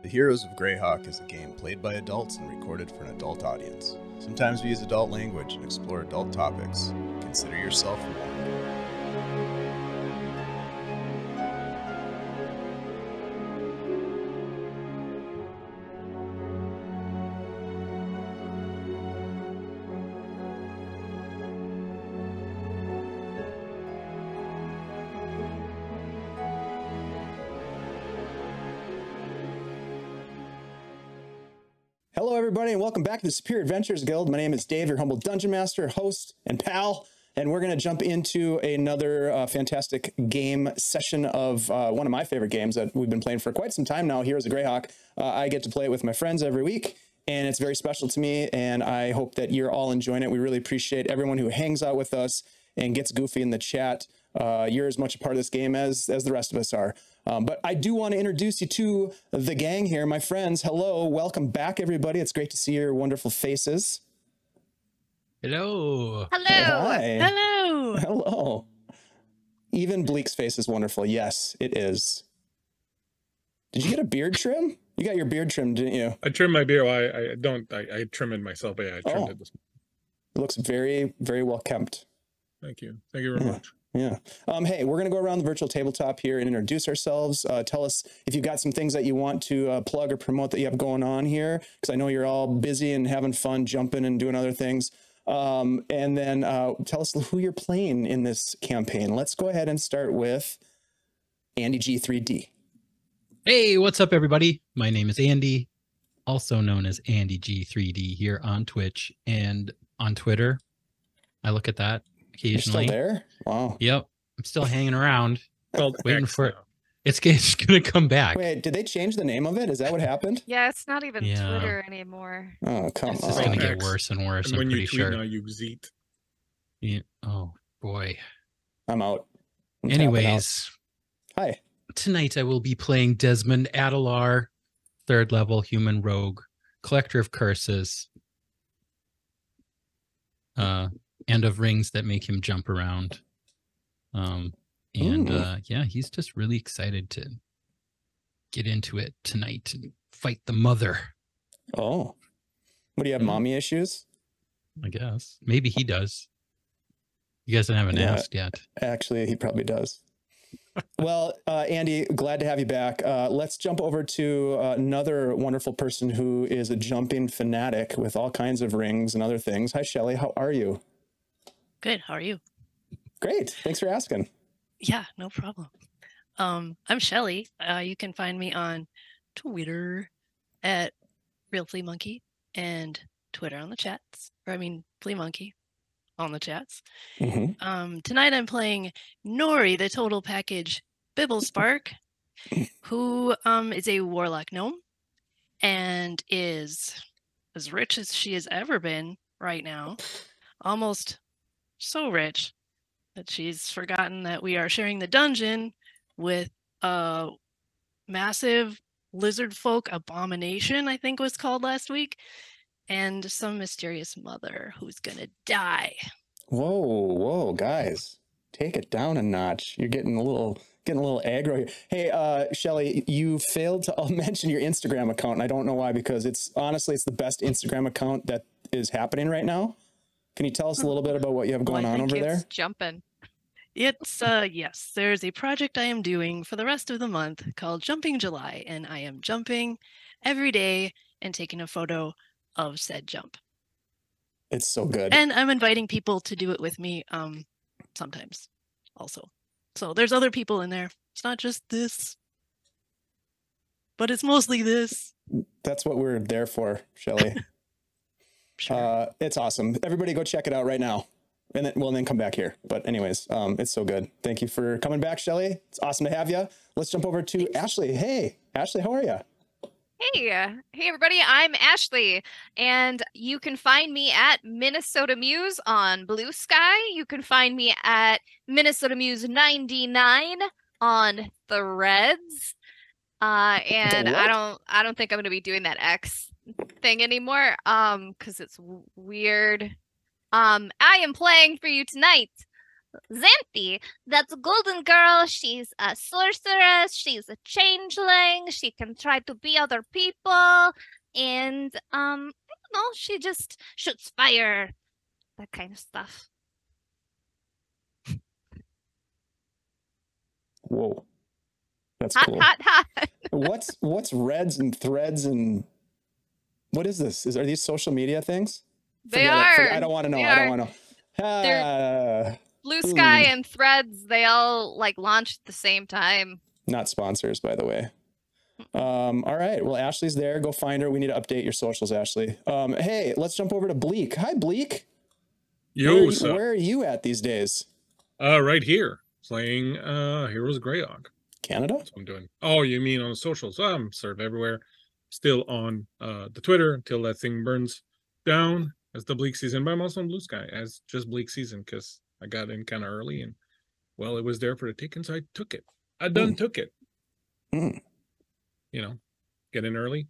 The Heroes of Greyhawk is a game played by adults and recorded for an adult audience. Sometimes we use adult language and explore adult topics. Consider yourself warned. Hello, everybody, and welcome back to the Superior Adventures Guild. My name is Dave, your humble dungeon master, host, and pal, and we're going to jump into another fantastic game session of one of my favorite games that we've been playing for quite some time now, Heroes of Greyhawk. I get to play it with my friends every week, and it's very special to me, and I hope that you're all enjoying it. We really appreciate everyone who hangs out with us and gets goofy in the chat. You're as much a part of this game as the rest of us are. But I do want to introduce you to the gang here, my friends. Hello, welcome back, everybody. It's great to see your wonderful faces. Hello. Hello. Hi. Hello. Hello. Even Bleak's face is wonderful. Yes, it is. Did you get a beard trim? You got your beard trimmed, didn't you? I trimmed my beard. Well, I trim it myself, but yeah, I trimmed it this morning. It looks very, very well kept. Thank you. Thank you very much. Yeah. Hey, we're going to go around the virtual tabletop here and introduce ourselves. Tell us if you've got some things that you want to plug or promote that you have going on here, because I know you're all busy and having fun jumping and doing other things. And then tell us who you're playing in this campaign. Let's go ahead and start with Andy G3D. Hey, what's up, everybody? My name is Andy, also known as Andy G3D here on Twitch and on Twitter. I look at that occasionally. You're still there? Wow. Yep. I'm still hanging around, Called waiting X for it. now. It's going to come back. Wait, did they change the name of it? Is that what happened? Yeah, it's not even Yeah. Twitter anymore. Oh, come It's just on. going to get X. worse and worse, And I'm when pretty you tweet sure. now, you zeet. Yeah. Oh, boy. I'm out. I'm tapping out. Anyways, Hi. tonight I will be playing Desmond Adelar, 3rd level human rogue, collector of curses, and of rings that make him jump around. Yeah, he's just really excited to get into it tonight and fight the mother, Oh. What do you have, mommy issues? I guess. Maybe he does. You guys haven't Yeah. asked yet. Actually, he probably does. Well, Andy, glad to have you back. Let's jump over to another wonderful person who is a jumping fanatic with all kinds of rings and other things. Hi, Shelly. How are you? Good. How are you? Great. Thanks for asking. Yeah, no problem. I'm Shelly. You can find me on Twitter at Real Flea Monkey and Twitter on the chats. Flea Monkey on the chats. Mm-hmm. Tonight I'm playing Nori, the total package Bibblespark, who is a warlock gnome and is as rich as she has ever been right now. Almost so rich that she's forgotten that we are sharing the dungeon with a massive lizard folk abomination, I think was called last week, and some mysterious mother who's gonna die. Whoa, guys. Take it down a notch. You're getting a little aggro here. Hey, Shelly, you failed to mention your Instagram account, and I don't know why, because it's the best Instagram account that is happening right now. Can you tell us a little bit about what you have going on over there? It's jumping. It's yes, there's a project I am doing for the rest of the month called Jumping July, and I am jumping every day and taking a photo of said jump. It's so good. And I'm inviting people to do it with me sometimes also. So there's other people in there. It's not just this, but it's mostly this. That's what we're there for, Shelly. Sure. It's awesome. Everybody go check it out right now. And then come back here. But anyways, it's so good. Thank you for coming back, Shelly. It's awesome to have you. Let's jump over to Ashley. Hey, Ashley, how are you? Hey everybody, I'm Ashley, and you can find me at Minnesota Muse on Blue Sky. You can find me at Minnesota Muse 99 on Threads. And The what? I don't think I'm gonna be doing that X thing anymore, because it's weird. I am playing for you tonight Xanthi, that's a golden girl. She's a sorceress. She's a changeling. She can try to be other people. And, I don't know, she just shoots fire. That kind of stuff. Whoa. That's Hot, cool. hot, hot. What's Reds and Threads and what is this? Are these social media things? They Forget it. are. I don't want to know. They I don't are. want to know. Blue Sky and Threads, they all like launched at the same time. Not sponsors, by the way. All right. Well, Ashley's there. Go find her. We need to update your socials, Ashley. Hey, let's jump over to Bleak. Hi, Bleak. Yo, where are you at these days? Right here, playing Heroes of Greyhawk. Canada? That's what I'm doing. Oh, you mean on the socials? I'm sort of everywhere. Still on the Twitter until that thing burns down as the Bleak season. But I'm also on Blue Sky as just Bleak season because I got in kind of early and, well, it was there for the taking, so I took it. I took it. You know, get in early.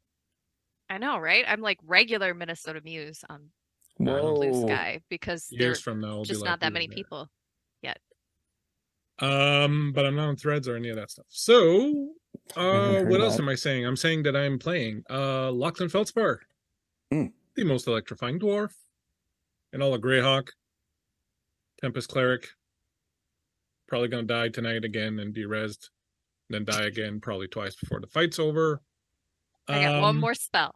I know, right? I'm like regular Minnesota Muse on Whoa. Blue Sky because Years from now, I'll just be not like, that many people yet. But I'm not on Threads or any of that stuff. So, what else am I saying? I'm saying that I'm playing Lachlan Feldspar, the most electrifying dwarf, and all of Greyhawk, Tempest Cleric. Probably gonna die tonight again and be rezzed, then die again probably twice before the fight's over. I got one more spell.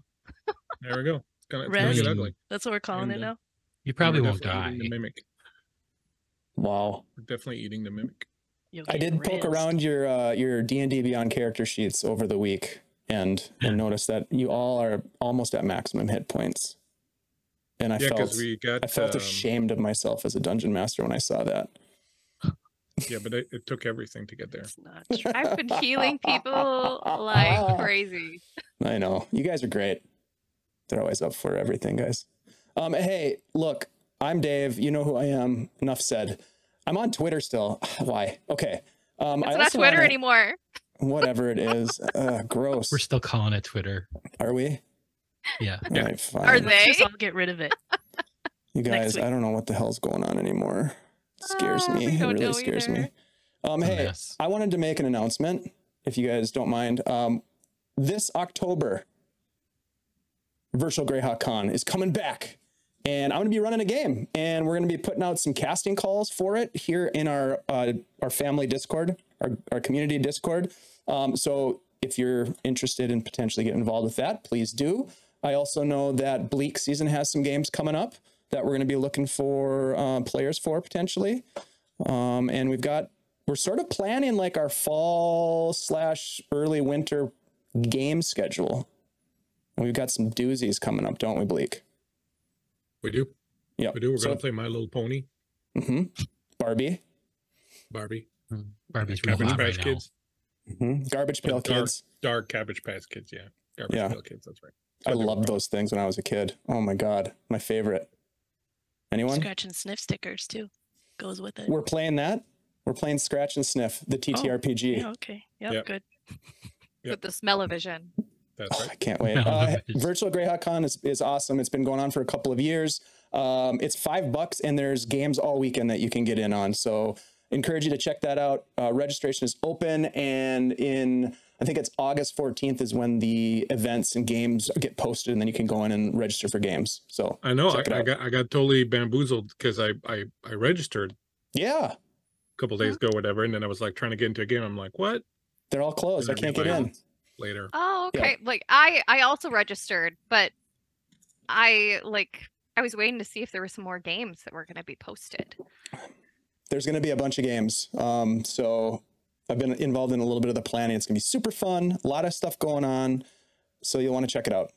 There we go. It's gonna Rezzed? get ugly. That's what we're calling it now. You probably We're won't definitely die. eating the mimic. Wow. We're definitely eating the mimic. You'll I get did poke rezzed. around your D&D Beyond character sheets over the week and noticed that you all are almost at maximum hit points. And I felt ashamed of myself as a dungeon master when I saw that. Yeah, but it took everything to get there. It's not true. I've been healing people like crazy. I know. You guys are great. They're always up for everything, guys. Hey, look, I'm Dave. You know who I am. Enough said. I'm on Twitter still. Why? Okay. It's not Twitter anymore. Whatever it is. Gross. We're still calling it Twitter. Are we? Yeah. All right, fine. Are Let's they? just all get rid of it. You guys, week. I don't know what the hell's going on anymore. It scares me. It really scares me. Hey, I wanted to make an announcement, if you guys don't mind. This October, Virtual Greyhawk Con is coming back. And I'm going to be running a game. And we're going to be putting out some casting calls for it here in our family Discord, our community Discord. So if you're interested in potentially getting involved with that, please do. I also know that Bleak season has some games coming up that we're going to be looking for players for potentially. And we're sort of planning like our fall/early winter game schedule. And we've got some doozies coming up, don't we, Bleak? We do. Yeah. We do. We're going to play My Little Pony. Barbie. Barbie's Cabbage real Patch right Kids. Garbage Pail Kids. Dark Cabbage Patch Kids, yeah. Garbage Pail Kids, that's right. I loved those things when I was a kid. Oh my God. My favorite. Anyone? Scratch and sniff stickers too. Goes with it. We're playing that. We're playing Scratch and Sniff, the TTRPG. Yeah, okay. Yep. Good. With the smell-o-vision. That's right. I can't wait. Virtual Greyhawk Con is awesome. It's been going on for a couple of years. It's $5 and there's games all weekend that you can get in on. So encourage you to check that out. Registration is open, and I think it's August 14th is when the events and games get posted, and then you can go in and register for games. So I know check it out. I got totally bamboozled because I registered a couple days ago, whatever, and then I was like trying to get into a game. I'm like, what? They're all closed. I can't get in. Later. Oh, okay. Yeah. Like I also registered, but I was waiting to see if there were some more games that were going to be posted. There's going to be a bunch of games. So I've been involved in a little bit of the planning. It's going to be super fun. A lot of stuff going on. So you'll want to check it out.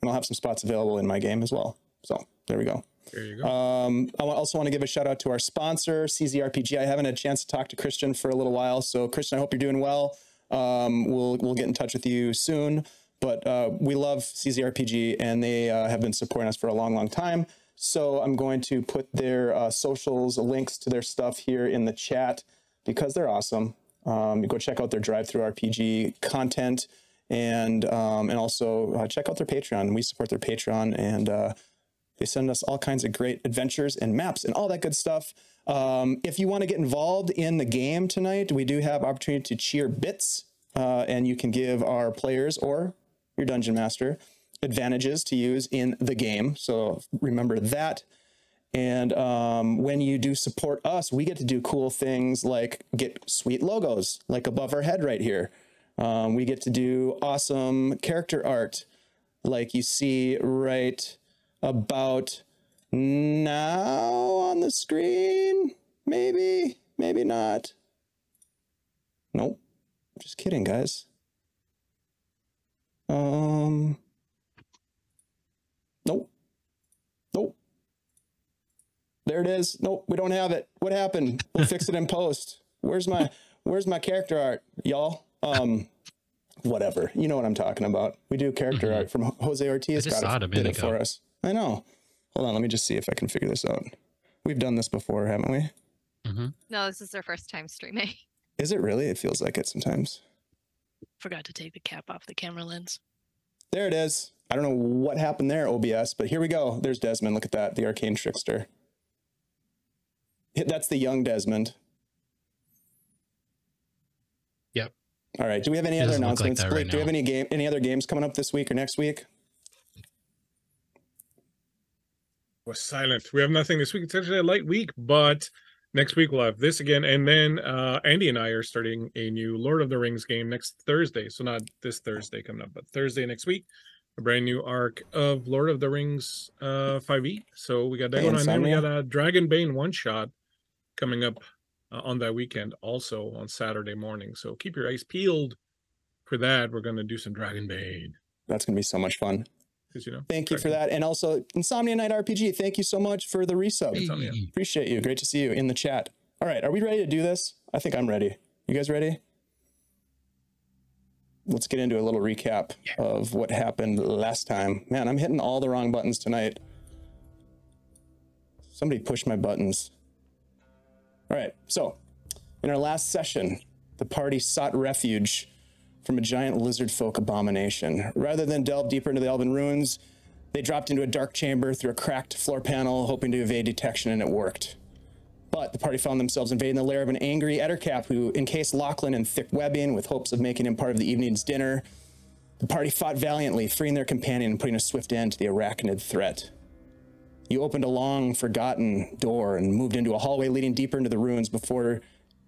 And I'll have some spots available in my game as well. So there we go. There you go. I also want to give a shout out to our sponsor, CZRPG. I haven't had a chance to talk to Christian for a little while. So Christian, I hope you're doing well. We'll get in touch with you soon. But we love CZRPG, and they have been supporting us for a long, long time. So I'm going to put their socials, links to their stuff here in the chat because they're awesome. You go check out their drive-through RPG content, and also check out their Patreon. We support their Patreon, and They send us all kinds of great adventures and maps and all that good stuff. If you want to get involved in the game tonight, we do have opportunity to cheer bits, and you can give our players or your dungeon master advantages to use in the game. So remember that. And when you do support us, we get to do cool things like get sweet logos, like above our head right here. We get to do awesome character art, like you see right about now on the screen. Maybe not. Nope. Just kidding, guys. Nope. There it is. Nope, we don't have it. What happened? We'll fix it in post. Where's my character art, y'all? Whatever. You know what I'm talking about. We do character art from Jose Ortiz. Did it for us. I know. Hold on, let me just see if I can figure this out. We've done this before, haven't we? No, this is our first time streaming. Is it really? It feels like it sometimes. Forgot to take the cap off the camera lens. There it is. I don't know what happened there, OBS, but here we go. There's Desmond. Look at that. The arcane trickster. That's the young Desmond. Yep. All right. Do we have any other announcements? Like do we have any other games coming up this week or next week? We're silent. We have nothing this week. It's actually a light week, but next week we'll have this again. And then Andy and I are starting a new Lord of the Rings game next Thursday. So not this Thursday coming up, but Thursday next week. A brand new arc of Lord of the Rings 5e. So we got that going on. Then we got a Dragonbane one-shot coming up on that weekend, also on Saturday morning. So keep your eyes peeled for that. We're going to do some Dragonbane. That's going to be so much fun. You know, thank you for that. And also Insomnia Night RPG, thank you so much for the resub. Hey. Appreciate you. Great to see you in the chat. All right, are we ready to do this? I think I'm ready. You guys ready? Let's get into a little recap of what happened last time. Man, I'm hitting all the wrong buttons tonight. Somebody push my buttons. All right, so in our last session, the party sought refuge from a giant lizard folk abomination. Rather than delve deeper into the elven ruins, they dropped into a dark chamber through a cracked floor panel, hoping to evade detection, and it worked. But the party found themselves invading the lair of an angry Ettercap who encased Lachlan in thick webbing with hopes of making him part of the evening's dinner. The party fought valiantly, freeing their companion and putting a swift end to the arachnid threat. You opened a long, forgotten door and moved into a hallway leading deeper into the ruins before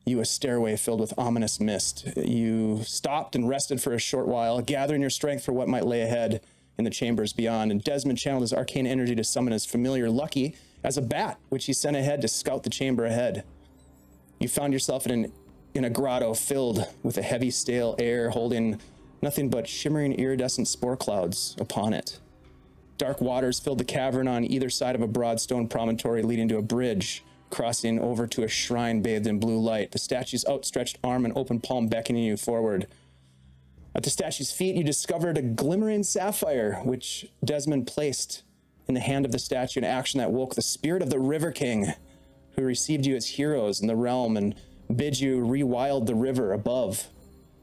you a stairway filled with ominous mist. You stopped and rested for a short while, gathering your strength for what might lay ahead in the chambers beyond, and Desmond channeled his arcane energy to summon his familiar Lucky as a bat, which he sent ahead to scout the chamber ahead. You found yourself in a grotto filled with a heavy, stale air holding nothing but shimmering iridescent spore clouds upon it. Dark waters filled the cavern on either side of a broad stone promontory leading to a bridge, crossing over to a shrine bathed in blue light, the statue's outstretched arm and open palm beckoning you forward. At the statue's feet, you discovered a glimmering sapphire, which Desmond placed in the hand of the statue, an action that woke the spirit of the River King, who received you as heroes in the realm and bid you rewild the river above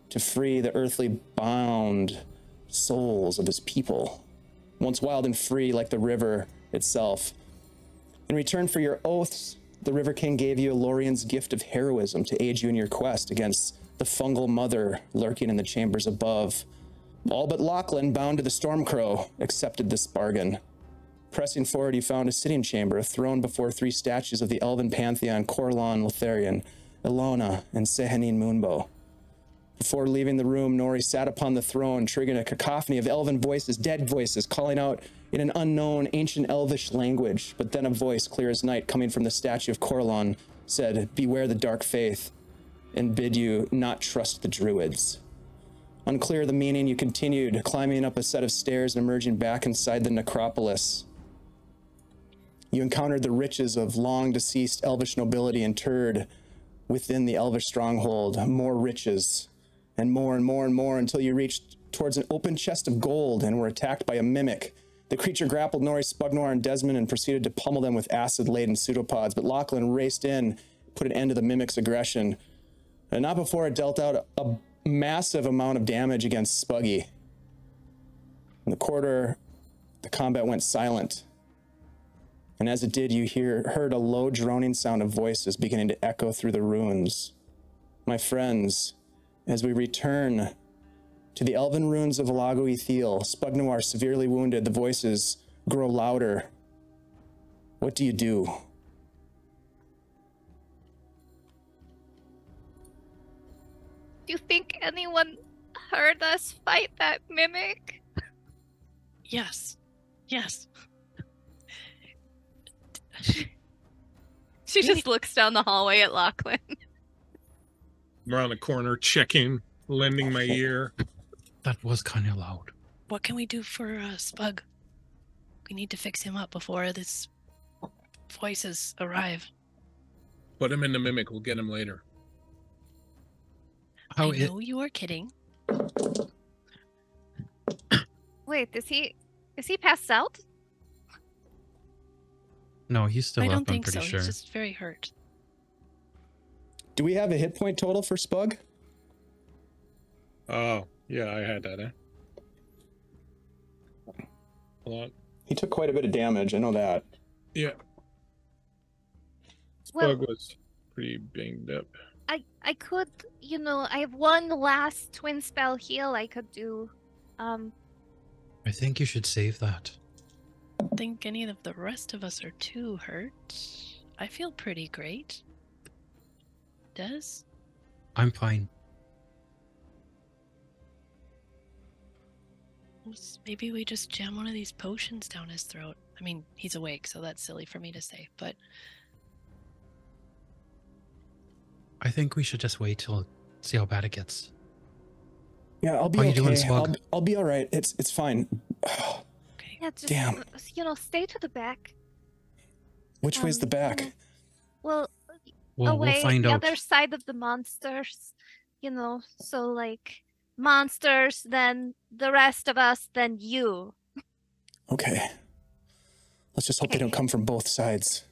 to free the earthly bound souls of his people, once wild and free like the river itself. In return for your oaths, the River King gave you Lorien's gift of heroism to aid you in your quest against the fungal mother lurking in the chambers above. All but Lachlan, bound to the Stormcrow, accepted this bargain. Pressing forward, you found a sitting chamber, a throne before three statues of the elven pantheon Corlon Lotharian, Ilona, and Sehanin Moonbow. Before leaving the room, Nori sat upon the throne, triggering a cacophony of elven voices, dead voices, calling out in an unknown, ancient elvish language. But then a voice, clear as night, coming from the statue of Corlon, said, "Beware the dark faith," and bid you not trust the druids. Unclear the meaning, you continued, climbing up a set of stairs and emerging back inside the necropolis. You encountered the riches of long-deceased elvish nobility interred within the elvish stronghold, more riches, and more and more and more, until you reached towards an open chest of gold and were attacked by a mimic. The creature grappled Nori, Spugnor, and Desmond and proceeded to pummel them with acid-laden pseudopods, but Lachlan raced in, put an end to the mimic's aggression, and not before it dealt out a massive amount of damage against Spuggy. In the corridor, the combat went silent, And as it did, you heard a low droning sound of voices beginning to echo through the ruins. My friends, as we return to the elven ruins of Velag-o-Ithil, Spug Noir severely wounded, the voices grow louder. What do you do? Do you think anyone heard us fight that mimic? Yes. Yes. She just looks down the hallway at Lachlan. Around the corner, checking, lending my ear. That was kind of loud. What can we do for Spug? We need to fix him up before this voices arrive. Put him in the mimic. We'll get him later. I know you are kidding. Wait, is he passed out? No, he's still I up, don't think I'm pretty so. sure. He's just very hurt. Do we have a hit point total for Spug? Oh, yeah, I had that, Hold on. He took quite a bit of damage, I know that. Yeah. Well, Spug was pretty banged up. I could, I have one last twin spell heal I could do. I think you should save that. I don't think any of the rest of us are too hurt. I feel pretty great. Des? I'm fine. Maybe we just jam one of these potions down his throat. I mean, he's awake, so that's silly for me to say, but... I think we should just wait till see how bad it gets. Yeah, I'll be How you okay. doing, Spug? I'll be all right. It's fine. Okay. Yeah, just, Damn. Stay to the back. Which way's the back? Well, Well, away, we'll find the out. other side of the monsters, so like monsters, then the rest of us, then you. Okay. Let's just hope they don't come from both sides.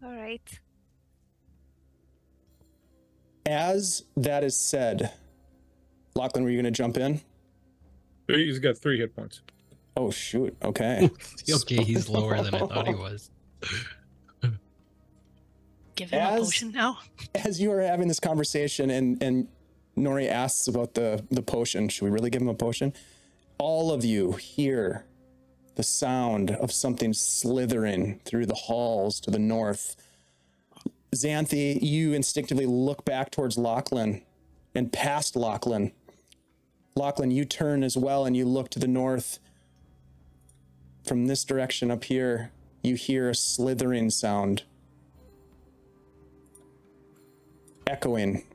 All right. As that is said, Lachlan, were you going to jump in? He's got 3 hit points. Oh, shoot. Okay. Okay, he's lower than I thought he was. Give him a potion now. As you are having this conversation and Nori asks about the potion, should we really give him a potion? All of you hear the sound of something slithering through the halls to the north. Xanthi, you instinctively look back towards Lachlan and past Lachlan. Lachlan, you turn as well and you look to the north. From this direction up here, you hear a slithering sound. Echoing.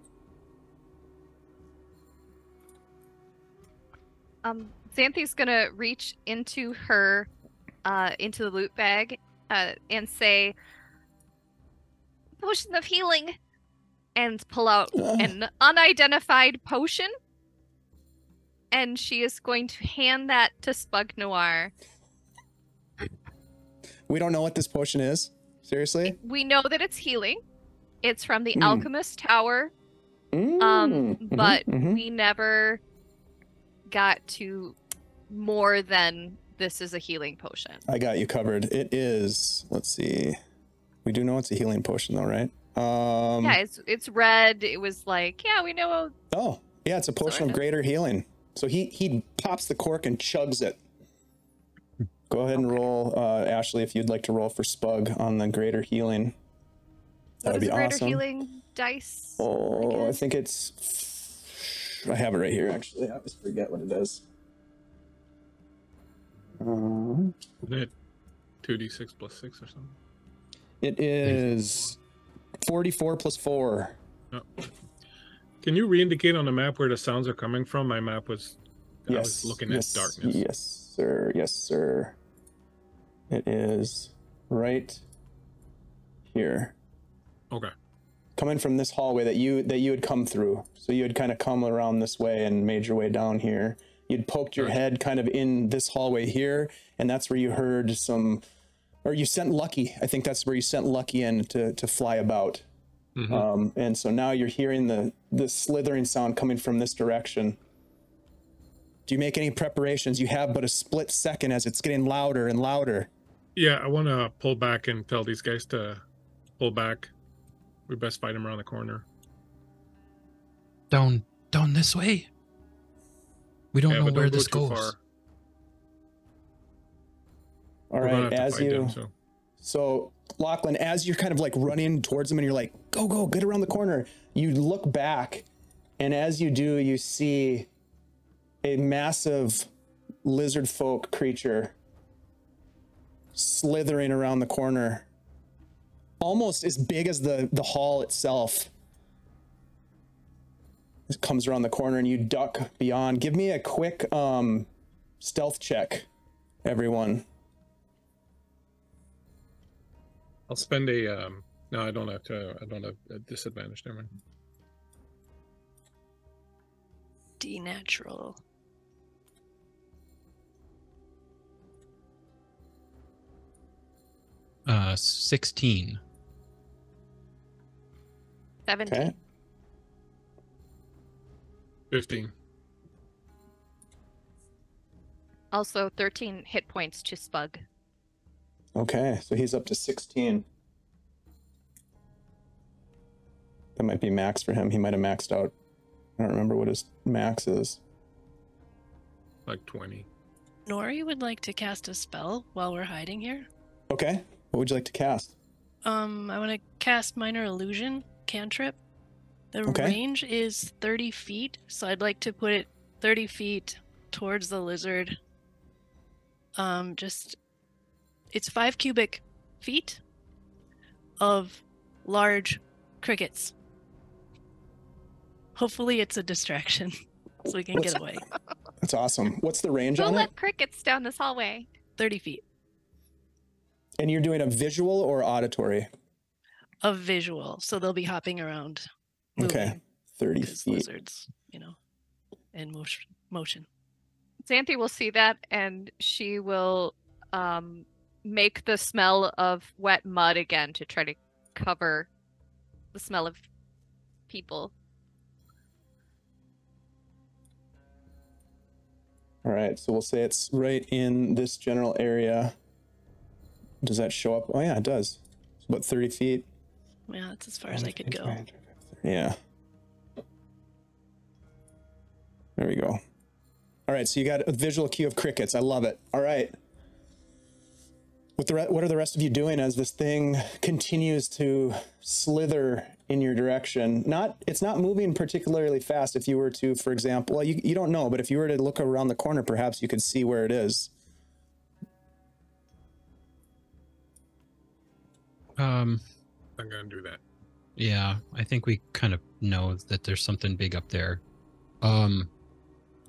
Xanthi's gonna reach into her, into the loot bag, and say, "Potion of healing," and pull out an unidentified potion. And she is going to hand that to Spug Noir. We don't know what this potion is. Seriously? We know that it's healing. It's from the Alchemist Tower. Mm. But we never got to more than this is a healing potion. I got you covered. It is, let's see. We do know it's a healing potion though, right? Yeah, it's red. It was like, yeah, we know. Oh, yeah, it's a potion of greater healing. So he pops the cork and chugs it. Go ahead and roll, Ashley, if you'd like to roll for Spug on the greater healing. That would be greater awesome. Healing dice? Oh, I think it's... I have it right here, actually. I always forget what it is. Isn't it 2d6 plus 6 or something? It is 44 plus 4. No. Can you re-indicate on the map where the sounds are coming from? My map was... I was looking at darkness. Yes, sir. Yes, sir. It is right here. Okay. Coming from this hallway that you had come through. So you had kind of come around this way and made your way down here. You'd poked your head kind of in this hallway here, and that's where you heard some, or you sent Lucky. I think that's where you sent Lucky in to fly about. And so now you're hearing the slithering sound coming from this direction. Do you make any preparations? You have but a split second as it's getting louder and louder. Yeah, I want to pull back and tell these guys to pull back. We best fight them around the corner. Down this way. We don't know but where don't go this too goes. far. All We're gonna right, have to as fight you... them, So, Lachlan, as you're kind of like running towards them and you're like, go, get around the corner, you look back, and as you do, you see a massive lizard folk creature slithering around the corner, almost as big as the hall itself. It comes around the corner and you duck beyond. Give me a quick stealth check, everyone. I'll spend a no, I don't have to. I don't have a disadvantage. Never mind. D natural. Uh, 16. 17. Okay. 15. Also 13 hit points to Spug. Okay, so he's up to 16. That might be max for him. He might have maxed out. I don't remember what his max is. Like 20. Nori would like to cast a spell while we're hiding here. Okay, what would you like to cast? I want to cast Minor Illusion cantrip. The Okay. range is 30 feet, so I'd like to put it 30 feet towards the lizard. It's 5 cubic feet of large crickets. Hopefully it's a distraction so we can get away. That's awesome. What's the range We'll on it? let crickets down this hallway. 30 feet. And you're doing a visual or auditory? A visual, so they'll be hopping around. Okay, moving 30 as feet. lizards, in motion. Xanthi will see that and she will make the smell of wet mud again to try to cover the smell of people. All right, so we'll say it's right in this general area. Does that show up? Oh yeah, it does. It's about 30 feet. Yeah, that's as far as I could go. Yeah. There we go. All right, so you got a visual cue of crickets. I love it. All right. What are the rest of you doing as this thing continues to slither in your direction? It's not moving particularly fast. If you were to, for example, well, you don't know, but if you were to look around the corner, perhaps you could see where it is. I'm gonna do that. Yeah, I think we kind of know that there's something big up there.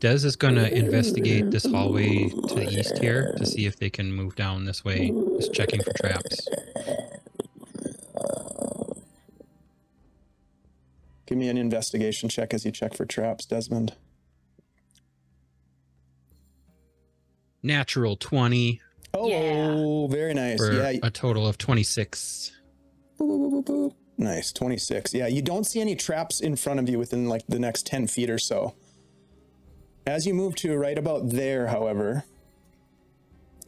Dez is going to investigate this hallway to the east here to see if they can move down this way. Just checking for traps. Give me an investigation check as you check for traps, Desmond. Natural 20 Oh, Yeah. very nice. for Yeah. a total of 26. Boop, boop, boop, boop. Nice, 26. Yeah, you don't see any traps in front of you within like the next 10 feet or so. As you move to right about there, however,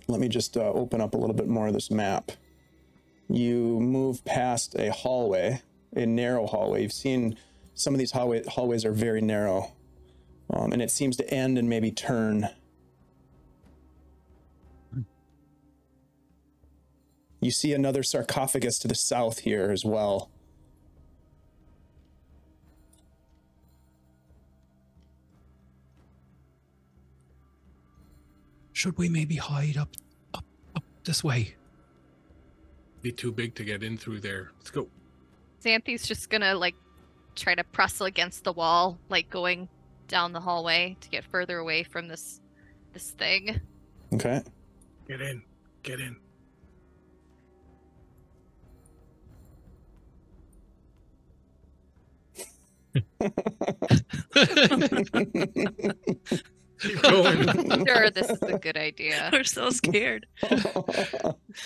let me just open up a little bit more of this map. You move past a hallway, a narrow hallway. You've seen some of these hallways are very narrow, and it seems to end and maybe turn. You see another sarcophagus to the south here as well. Should we maybe hide up this way? Be too big to get in through there. Let's go. Xanthi's just gonna try to press against the wall, going down the hallway to get further away from this thing. Okay. Get in. Get in. Keep going. Sure, this is a good idea. We're so scared.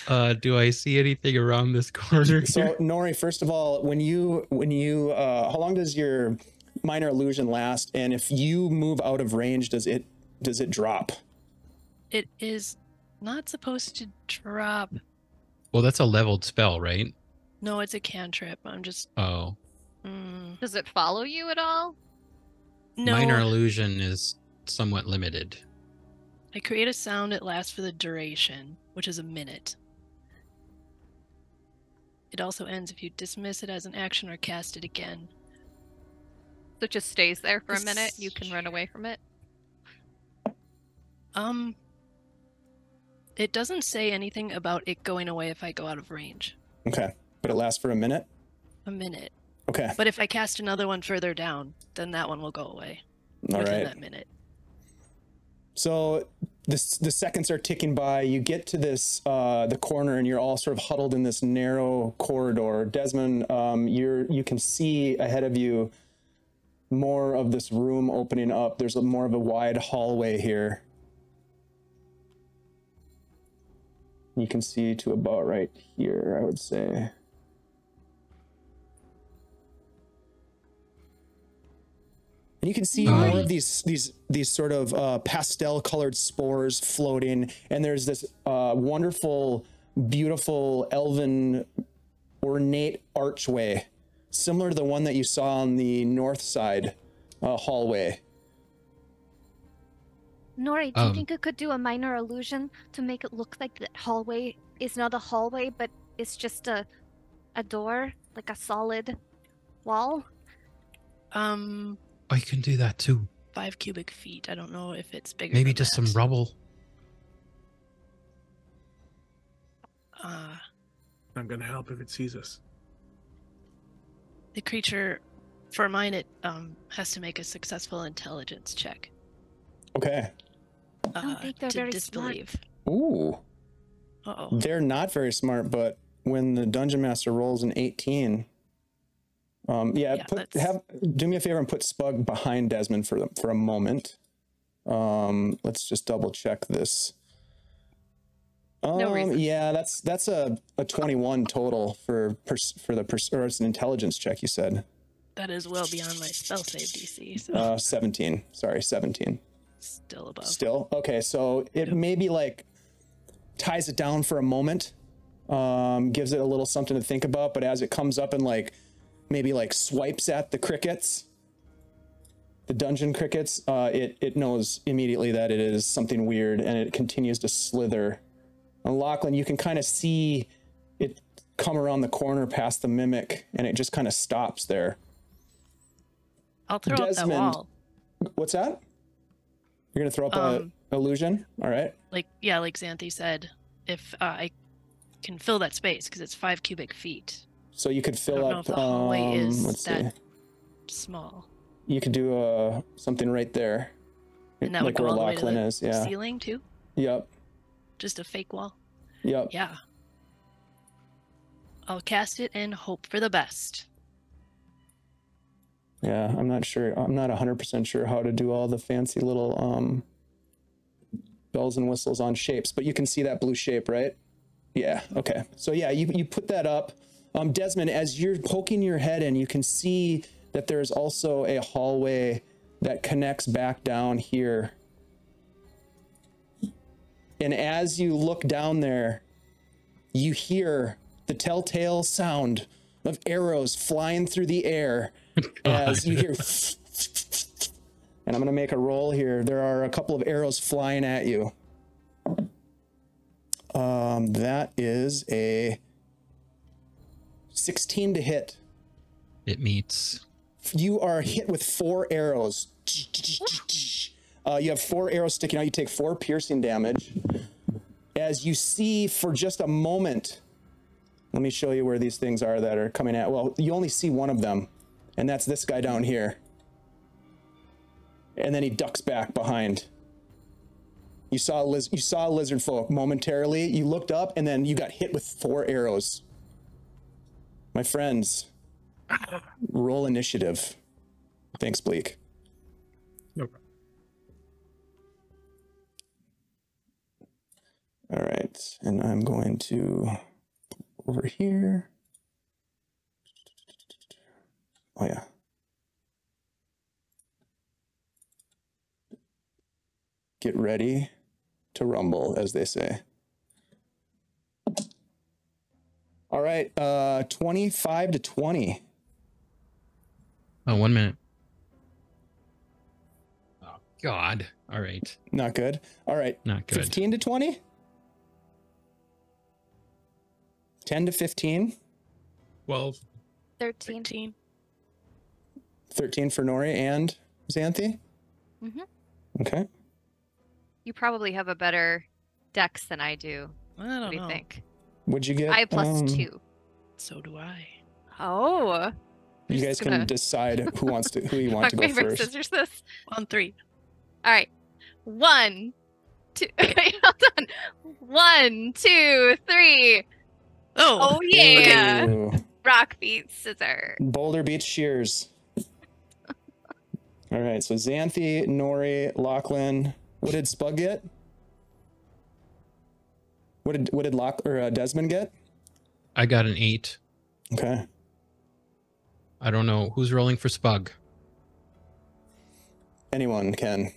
Do I see anything around this corner So here? Nori, first of all, when you how long does your minor illusion last? And if you move out of range, does it does it drop? It is not supposed to drop. Well, that's a leveled spell, right? No, it's a cantrip. I'm just. Oh. Does it follow you at all? No. Minor illusion is somewhat limited. I create a sound. It lasts for the duration, which is a minute. It also ends if you dismiss it as an action or cast it again. So it just stays there for a minute. You can run away from it. It doesn't say anything about it going away if I go out of range. Okay, but it lasts for a minute? A minute. Okay. But if I cast another one further down, then that one will go away within that minute. So the seconds are ticking by. You get to this the corner, and you're all sort of huddled in this narrow corridor. Desmond, you can see ahead of you more of this room opening up. There's more of a wide hallway here. You can see to about right here, I would say. And you can see more of these sort of pastel colored spores floating, and there's this wonderful, beautiful, elven, ornate archway, similar to the one that you saw on the north side hallway. Nori, do you think I could do a minor illusion to make it look like that hallway is not a hallway, but it's just a door, like a solid wall? Oh, you can do that too. 5 cubic feet. I don't know if it's bigger. Maybe just some rubble. I'm gonna help if it sees us. The creature, for mine, it has to make a successful intelligence check. Okay. I don't think they're to very disbelieve. Ooh. Uh-oh. They're not very smart, but when the dungeon master rolls an 18, do me a favor and put Spug behind Desmond for a moment. Let's just double check this. No reason. Yeah, that's a 21 total for it's an intelligence check, you said. That is well beyond my spell save DC. So 17. Sorry, 17. Still above. Still? Okay, so it maybe like ties it down for a moment, gives it a little something to think about, but as it comes up and maybe swipes at the crickets, the dungeon crickets, it knows immediately that it is something weird, and it continues to slither. And Lachlan, you can kind of see it come around the corner past the mimic, and it just kind of stops there. I'll throw up that wall. What's that? You're gonna throw up an illusion? All right. Like Xanthi said, if I can fill that space, because it's 5 cubic feet. So you could fill I don't up. know if the hallway is that small. You could do something right there. And that would go where all the way Lachlan to the is, yeah. ceiling too? Yep. Just a fake wall? Yep. Yeah. I'll cast it and hope for the best. Yeah, I'm not sure. I'm not 100% sure how to do all the fancy little bells and whistles on shapes, but you can see that blue shape, right? Yeah, okay. So yeah, you put that up. Desmond, as you're poking your head in, you can see that there's also a hallway that connects back down here. And as you look down there, you hear the telltale sound of arrows flying through the air as you hear, and I'm going to make a roll here. There are a couple of arrows flying at you. That is a 16 to hit. It meets. You are hit with 4 arrows. You have 4 arrows sticking out. You take 4 piercing damage. As you see for just a moment, let me show you where these things are that are coming at. Well, you only see one of them, and that's this guy down here. And then he ducks back behind. You saw a lizard folk momentarily. You looked up, and then you got hit with 4 arrows. My friends, roll initiative. Thanks, Bleak. No problem. All right, and I'm going to over here. Oh yeah. get ready to rumble, as they say. All right, 25 to 20. Oh, 1 minute. Oh, God. All right. Not good. All right. Not good. 15 to 20. 10 to 15. 12. 13. 13 for Nori and Xanthi. Mm-hmm. Okay. You probably have a better dex than I do. I What don't do you know. think? Would you get? I have +2. So do I. Oh. You Just guys can gonna- decide who you want Rock, to go paper, first. scissors this. On 3. All right. 1, 2. Hold on. 1, 2, 3. Oh yeah. Ooh. Rock beats scissors. Boulder beats Shears. All right, so Xanthi, Nori, Lachlan. What did Spug get? What did Desmond get? I got an 8. Okay. I don't know who's rolling for Spug. Anyone can.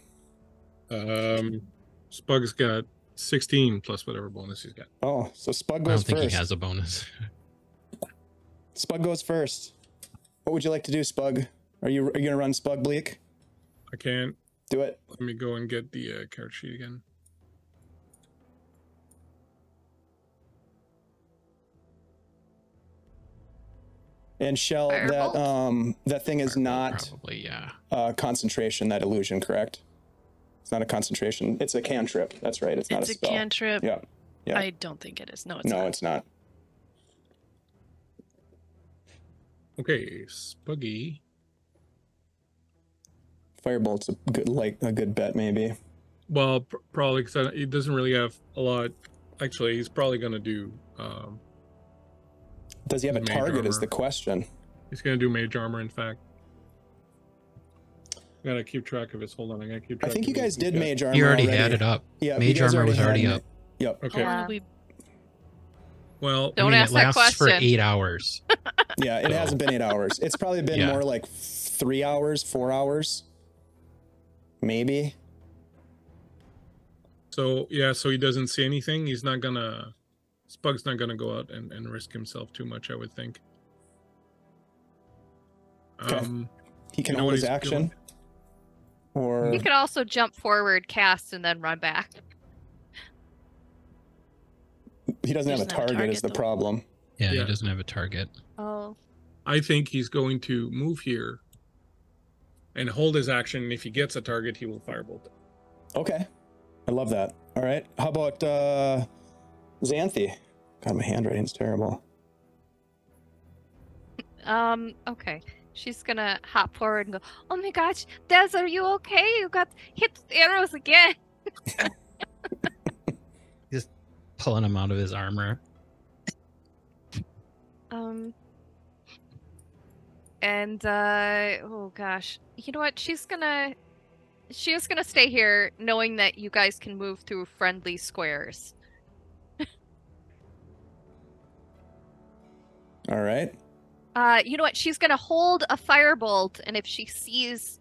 Spug's got 16 plus whatever bonus he's got. Oh, so Spug I don't goes think first. he has a bonus. Spug goes first. What would you like to do, Spug? Are you gonna run Spug Bleak? I can't. Do it. Let me go and get the character sheet again. And Shell, Firebolt? that thing is Firebolt, not probably, yeah. concentration. That illusion, correct? It's not a concentration. It's a cantrip. That's right. It's not It's a a spell. cantrip. Yeah. Yeah. I don't think it is. No, it's No, not. it's not. Okay, Spuggy. Firebolt's a good bet, maybe. Well, probably because he doesn't really have a lot. Actually, he's probably going to do. Does he have a Mage target? Is armor. the question. He's going to do mage armor. In fact, I gotta keep track of his. Hold on, I gotta keep track. I think of you guys his- did yeah. mage armor. He already had it up. Yeah, Mage you guys armor was had already it. up. Yep. Okay. How long have we... Well, Don't I mean, ask it that lasts for question. 8 hours. Yeah, it So- hasn't been 8 hours. It's probably been Yeah. more like 3 hours, 4 hours, maybe. so yeah, so he doesn't see anything. He's not gonna. Spug's not gonna go out and risk himself too much. I would think. Okay. He can You know hold what his he's action, doing? or You could also jump forward, cast, and then run back. he doesn't have a target. Is the though. problem? Yeah, Yeah. he doesn't have a target. Oh. I think he's going to move here and hold his action. And if he gets a target, he will firebolt it. Okay, I love that. All right, how about Xanthi? God, my handwriting's terrible. Okay. She's gonna hop forward and go, "Oh my gosh, Des, are you okay? You got hit with arrows again." Just pulling him out of his armor. And oh gosh, you know what? She's gonna stay here, knowing that you guys can move through friendly squares. All right. You know what? She's gonna hold a firebolt, and if she sees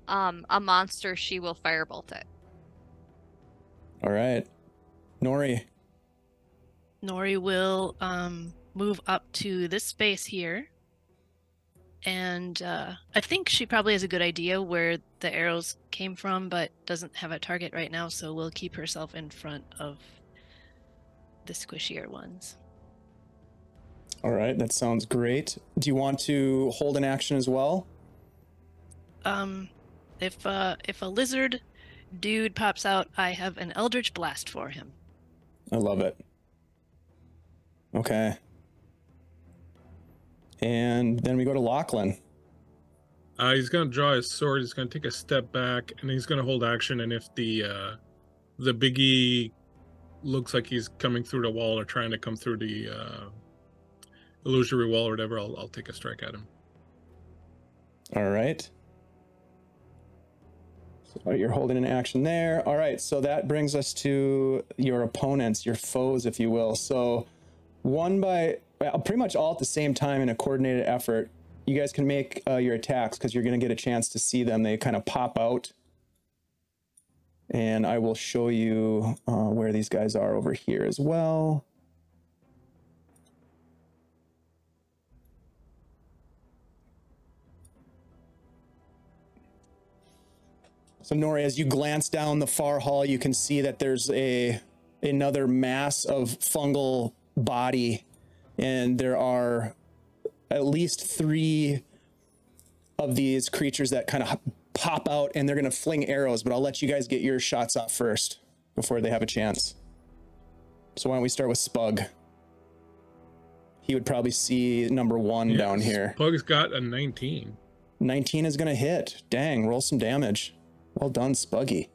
a monster, she will firebolt it. All right. Nori. Nori will move up to this space here. And I think she probably has a good idea where the arrows came from, but doesn't have a target right now, so we'll keep herself in front of the squishier ones. All right, that sounds great. Do you want to hold an action as well? If a lizard dude pops out, I have an Eldritch Blast for him. I love it. Okay. And then we go to Lachlan. He's gonna draw his sword. He's gonna take a step back, and he's gonna hold action. And if the biggie looks like he's coming through the wall or trying to come through the illusory wall or whatever, I'll take a strike at him. All right. So you're holding an action there. All right, so that brings us to your opponents, your foes, if you will. So pretty much all at the same time in a coordinated effort, you guys can make your attacks because you're going to get a chance to see them. They kind of pop out. And I will show you where these guys are over here as well. So Nori, as you glance down the far hall, you can see that there's another mass of fungal body, and there are at least 3 of these creatures that kind of pop out, and they're going to fling arrows, but I'll let you guys get your shots off first before they have a chance. So why don't we start with Spug? He would probably see number 1 down here. Spug's got a 19. 19 is going to hit. Dang, roll some damage. Well done, Spuggy.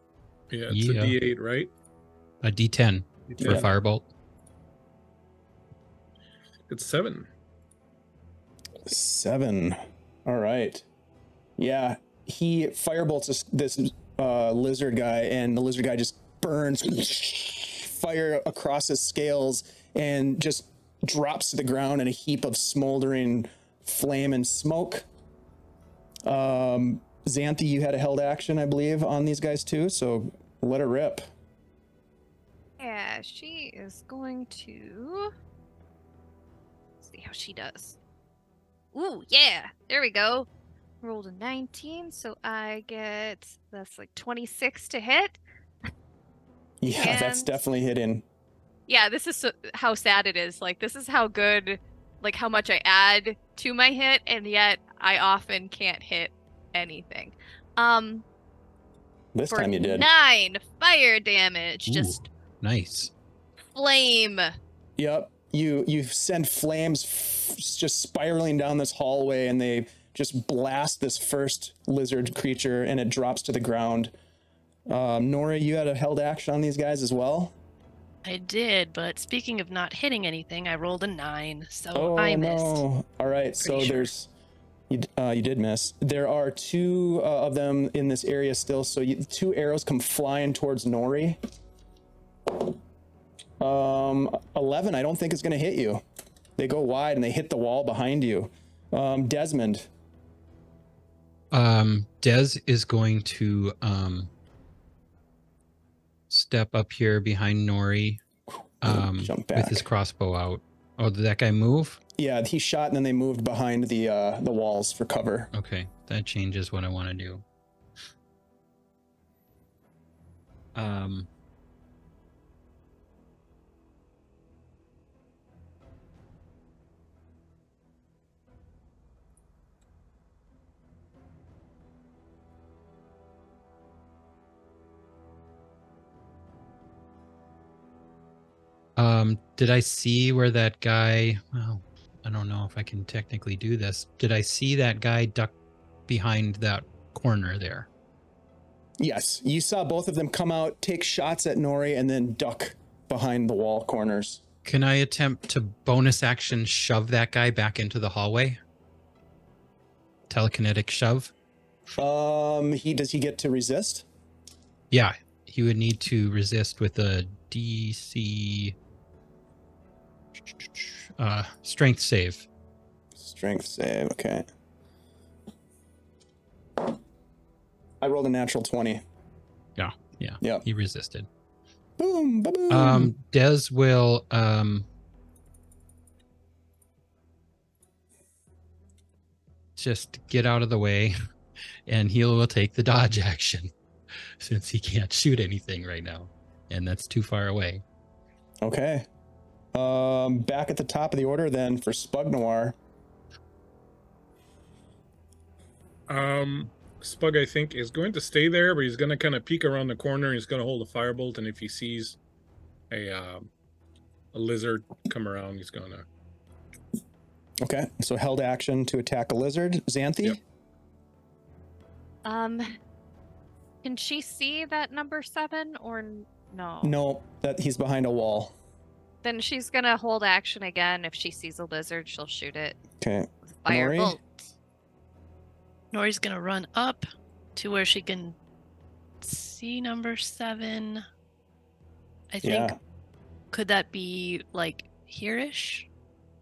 Yeah, it's a D8, right? A D10 for Firebolt. It's 7. 7. All right. Yeah, he firebolts this lizard guy, and the lizard guy just burns fire across his scales and just drops to the ground in a heap of smoldering flame and smoke. Xanthi, you had a held action, I believe, on these guys too, so let her rip. Yeah, she is going to... see how she does. Ooh, yeah, there we go. Rolled a 19, so I get, that's like 26 to hit. Yeah, that's definitely hitting. Yeah, this is how sad it is. Like, this is how good, like how much I add to my hit, and yet I often can't hit anything. This time you did. 9 fire damage. Ooh, just nice. Flame. Yep. You send flames just spiraling down this hallway, and they just blast this first lizard creature, and it drops to the ground. Nora, you had a held action on these guys as well? I did, but speaking of not hitting anything, I rolled a 9, so I missed. No. All right, so Pretty sure. there's... You did miss. There are 2 of them in this area still, so 2 arrows come flying towards Nori. 11, I don't think is going to hit you. They go wide and they hit the wall behind you. Desmond. Des is going to step up here behind Nori Jump back. with his crossbow out. Oh, did that guy move? Yeah, he shot and then they moved behind the walls for cover. Okay, that changes what I want to do. Did I see where that guy, well, I don't know if I can technically do this. Did I see that guy duck behind that corner there? Yes, you saw both of them come out, take shots at Nori, and then duck behind the wall corners. Can I attempt to bonus action shove that guy back into the hallway? Telekinetic shove? Does he get to resist? Yeah, he would need to resist with a DC strength save. Strength save, okay. I rolled a natural 20. Yeah. Yep. He resisted. Boom, ba-boom. Des will just get out of the way, and he will take the dodge action since he can't shoot anything right now, and that's too far away. Okay. Back at the top of the order then for Spug Noir. Spug, I think, is going to stay there, but he's going to kind of peek around the corner. He's going to hold a firebolt, and if he sees a lizard come around, he's going to... Okay, so held action to attack a lizard. Xanthi? Yep. Can she see that number 7 or no? No, that he's behind a wall. Then she's gonna hold action again. If she sees a lizard, she'll shoot it. Okay. With firebolt. Nori's gonna run up to where she can see number 7. I think. Yeah. Could that be like here-ish?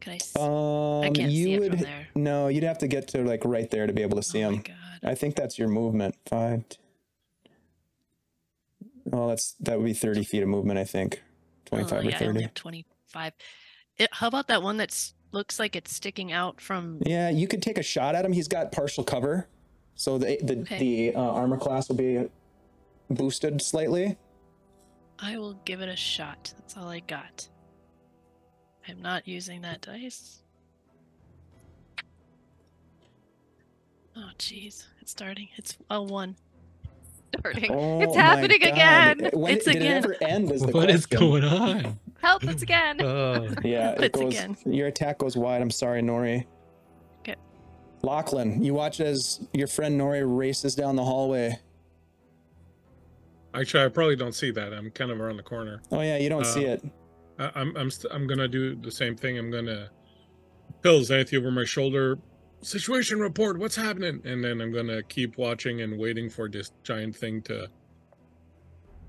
Can I see? I can't see it from there. No, you'd have to get to like right there to be able to see Oh him. my god. I think that's your movement. 5. Well, that would be 30 feet of movement, I think. 25 or yeah, I only 30. have 25. How about that one looks like it's sticking out from? Yeah, you could take a shot at him. He's got partial cover, so the armor class will be boosted slightly. I will give it a shot. That's all I got. I'm not using that dice. Oh, jeez. It's starting. It's a 1. Starting. Oh, It's my happening God. again. It's did again. it ever end? What is going on? Help us again. Yeah, it It's goes. again. Your attack goes wide. I'm sorry, Nori. Okay. Lachlan, you watch as your friend Nori races down the hallway. Actually, I probably don't see that. I'm kind of around the corner. Oh yeah, you don't see it. I'm gonna do the same thing. I'm gonna tell Xanthi over my shoulder, situation report, what's happening? And then I'm gonna keep watching and waiting for this giant thing to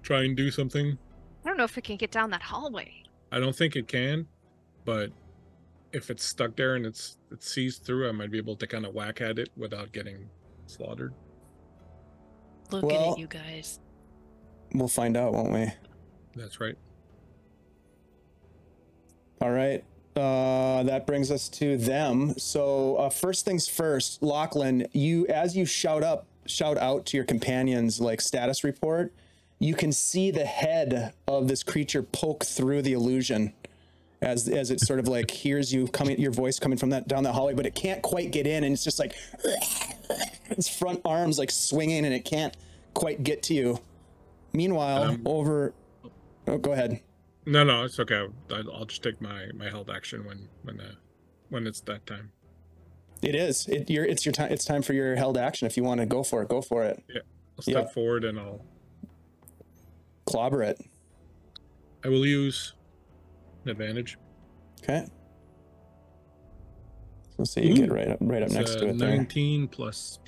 try and do something. I don't know if it can get down that hallway. I don't think it can, but if it's stuck there and it sees through, I might be able to kind of whack at it without getting slaughtered. Looking Well- at you guys. We'll find out, won't we? That's right. All right. That brings us to them. So first things first, Lachlan, as you shout out to your companions like status report, you can see the head of this creature poke through the illusion as it sort of like hears you coming, your voice coming from down that hallway, but it can't quite get in, and it's just like its front arms like swinging, and it can't quite get to you. Meanwhile, oh, go ahead. No, it's okay. I'll just take my held action when it's that time. It is. It's your time. It's time for your held action. If you want to go for it, go for it. Yeah, I'll step forward and I'll clobber it. I will use an advantage. Okay. So see, you get right up next to it there. 19 plus.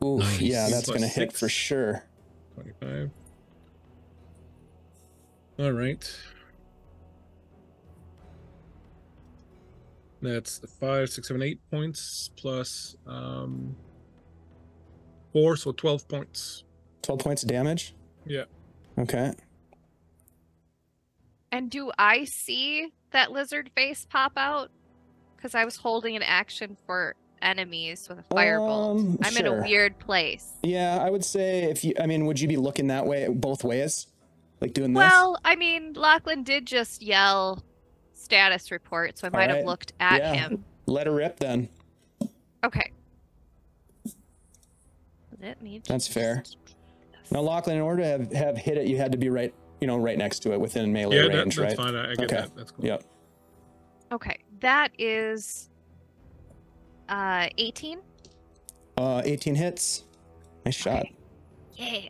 Ooh, Nice. yeah, that's Plus gonna hit 6. for sure. 25. All right. That's 5, 6, 7, 8 points plus 4, so 12 points. 12 points of damage. Yeah. Okay. And do I see that lizard face pop out? Because I was holding an action for enemies with a firebolt. I'm in a Sure. weird place. Yeah, I would say would you be looking that way both ways? Like doing this? Well, I mean, Lachlan did just yell status report, so I might have Alright. looked at Yeah. him. Let her rip then. Okay. Let me That's fair. just- Now, Lachlan, in order to have hit it, you had to be right next to it within melee Yeah, range, that's right? fine. I get Okay. that. That's cool. Yep. Okay, that is 18. 18 hits. Nice shot. Yeah.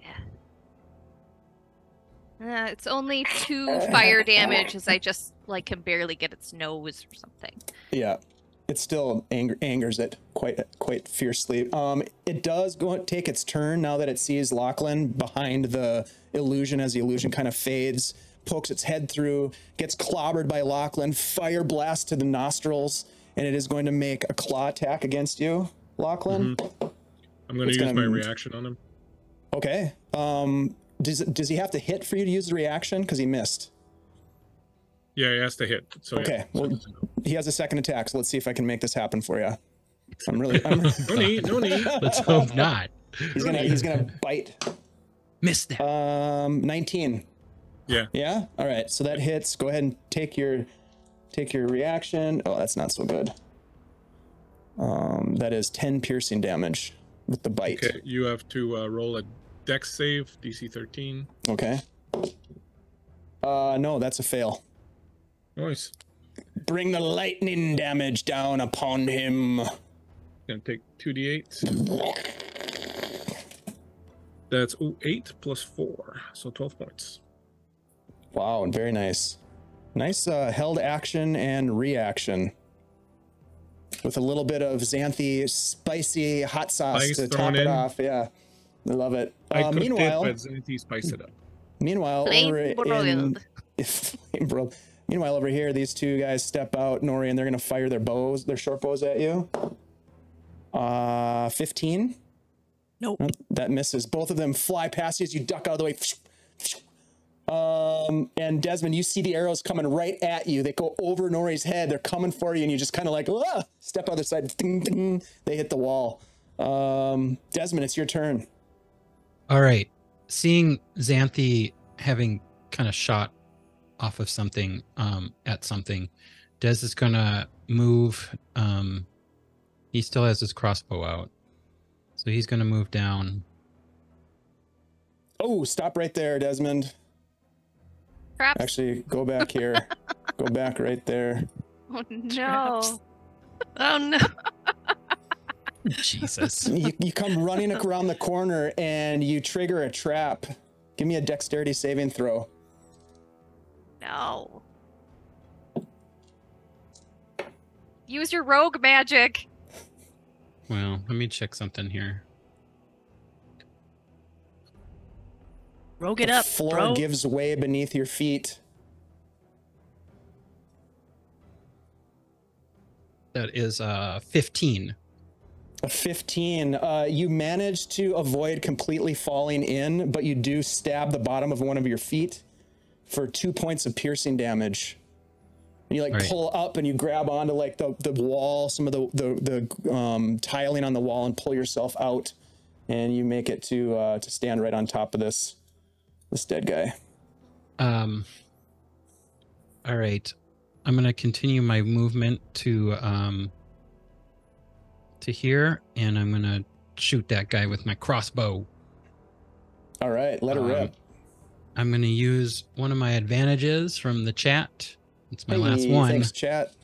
It's only 2 fire damage as I just can barely get its nose or something. Yeah. It still angers it quite fiercely. It does take its turn now that it sees Lachlan behind the illusion as the illusion kind of fades, pokes its head through, gets clobbered by Lachlan, fire blast to the nostrils, and it is going to make a claw attack against you, Lachlan. Mm-hmm. I'm going to use my reaction on him. Okay. Does he have to hit for you to use the reaction? Because he missed. Yeah, he has to hit. So Okay. Yeah. Well, he has a second attack, so let's see if I can make this happen for you. No need. Let's hope not. He's gonna bite. Missed that. 19. Yeah. Yeah. All right. So that hits. Go ahead and take your reaction. Oh, that's not so good. That is 10 piercing damage with the bite. Okay, you have to roll a dex save, DC 13. Okay. No, that's a fail. Nice. Bring the lightning damage down upon him. Gonna take 2d8. That's 8 plus 4, so 12 points. Wow, very nice. Nice held action and reaction. With a little bit of Xanthi spicy hot sauce Spice to thrown top it in. off. Yeah, I love it. I cooked Meanwhile, it, but Xanthi spiced it up. Meanwhile, Meanwhile, over here, these two guys step out, Nori, and they're gonna fire their short bows at you. 15. Nope. That misses. Both of them fly past you as you duck out of the way. And Desmond, you see the arrows coming right at you. They go over Nori's head. They're coming for you, and you just kind of like, step out the side. Ding, ding. They hit the wall. Desmond, it's your turn. All right. Seeing Xanthi having kind of shot off of something, at something, Des is gonna move. He still has his crossbow out, so he's gonna move down. Oh, stop right there, Desmond. Traps. Actually, go back here. Go back right there. Oh no. Traps. Oh no. Jesus. You come running around the corner and you trigger a trap. Give me a dexterity saving throw. No. Use your rogue magic. Well, let me check something here. Rogue it The up, floor bro. gives way beneath your feet. That is 15. A 15. You manage to avoid completely falling in, but you do stab the bottom of one of your feet for 2 points of piercing damage. And you like Right. pull up and you grab onto like the wall, some of the tiling on the wall, and pull yourself out, and you make it to stand right on top of this dead guy. All right. I'm gonna continue my movement to here, and I'm gonna shoot that guy with my crossbow. All right, let it rip. I'm gonna use one of my advantages from the chat. It's my last one. Thanks, chat.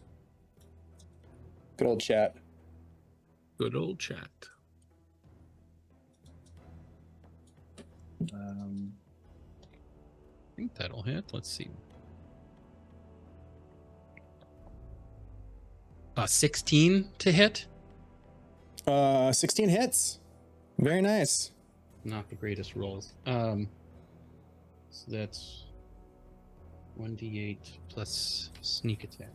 Good old chat. Good old chat. I think that'll hit. Let's see. 16 to hit. 16 hits. Very nice. Not the greatest rolls. So that's 1d8 plus sneak attack.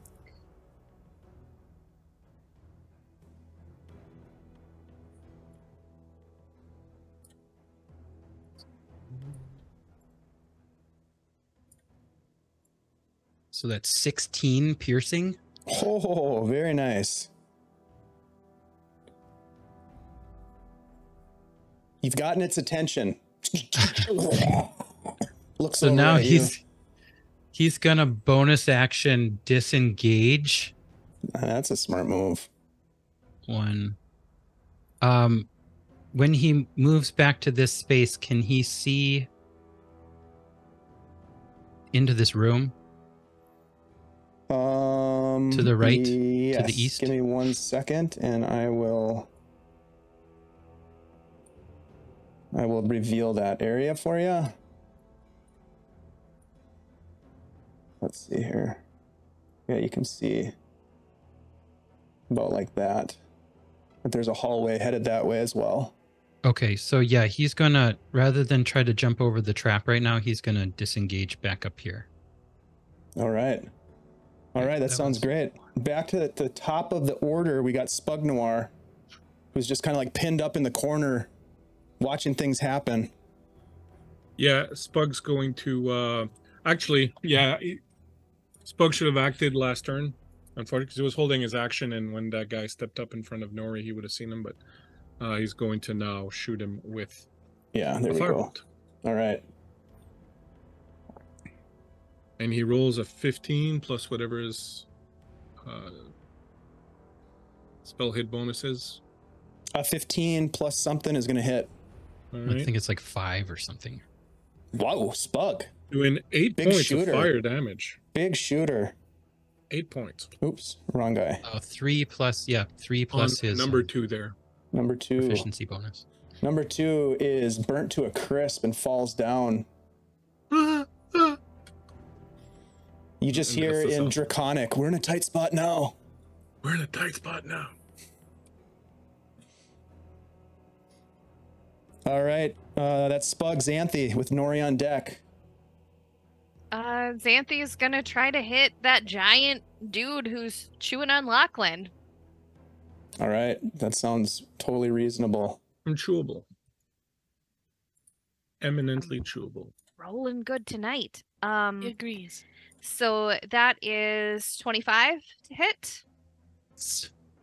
So that's 16 piercing. Oh, very nice. You've gotten its attention. Looks So over now at you. he's gonna bonus action disengage. That's a smart move. One. When he moves back to this space, can he see into this room? To the right? Yes. To the east? Give me 1 second, and I will reveal that area for you. Let's see here. Yeah, you can see about like that. But there's a hallway headed that way as well. Okay, so yeah, he's gonna, rather than try to jump over the trap right now, he's gonna disengage back up here. All right. All right, that sounds great. Back to the top of the order, we got Spug Noir, who's just kind of like pinned up in the corner, watching things happen. Yeah, Spug's going to actually, yeah, Spug should have acted last turn, unfortunately, because he was holding his action, and when that guy stepped up in front of Nori, he would have seen him, but he's going to now shoot him with Yeah, there we go. firebolt. All right. And he rolls a 15 plus whatever his spell hit bonus is. A 15 plus something is going to hit. All I right. think it's like 5 or something. Whoa, Spug. Doing 8 Big points shooter. of fire damage. Big shooter. 8 points. Oops, wrong guy. 3 plus, yeah, 3 plus On his number 2 there. Number 2. proficiency bonus. Number 2 is burnt to a crisp and falls down. You just And hear that's the in sound. Draconic, we're in a tight spot now. We're in a tight spot now. All right, that's Spug Xanthi with Nori on deck. Xanthi is gonna try to hit that giant dude who's chewing on Lachlan. All right, that sounds totally reasonable. Unchewable. eminently chewable. Rolling good tonight. He agrees. So that is 25 to hit.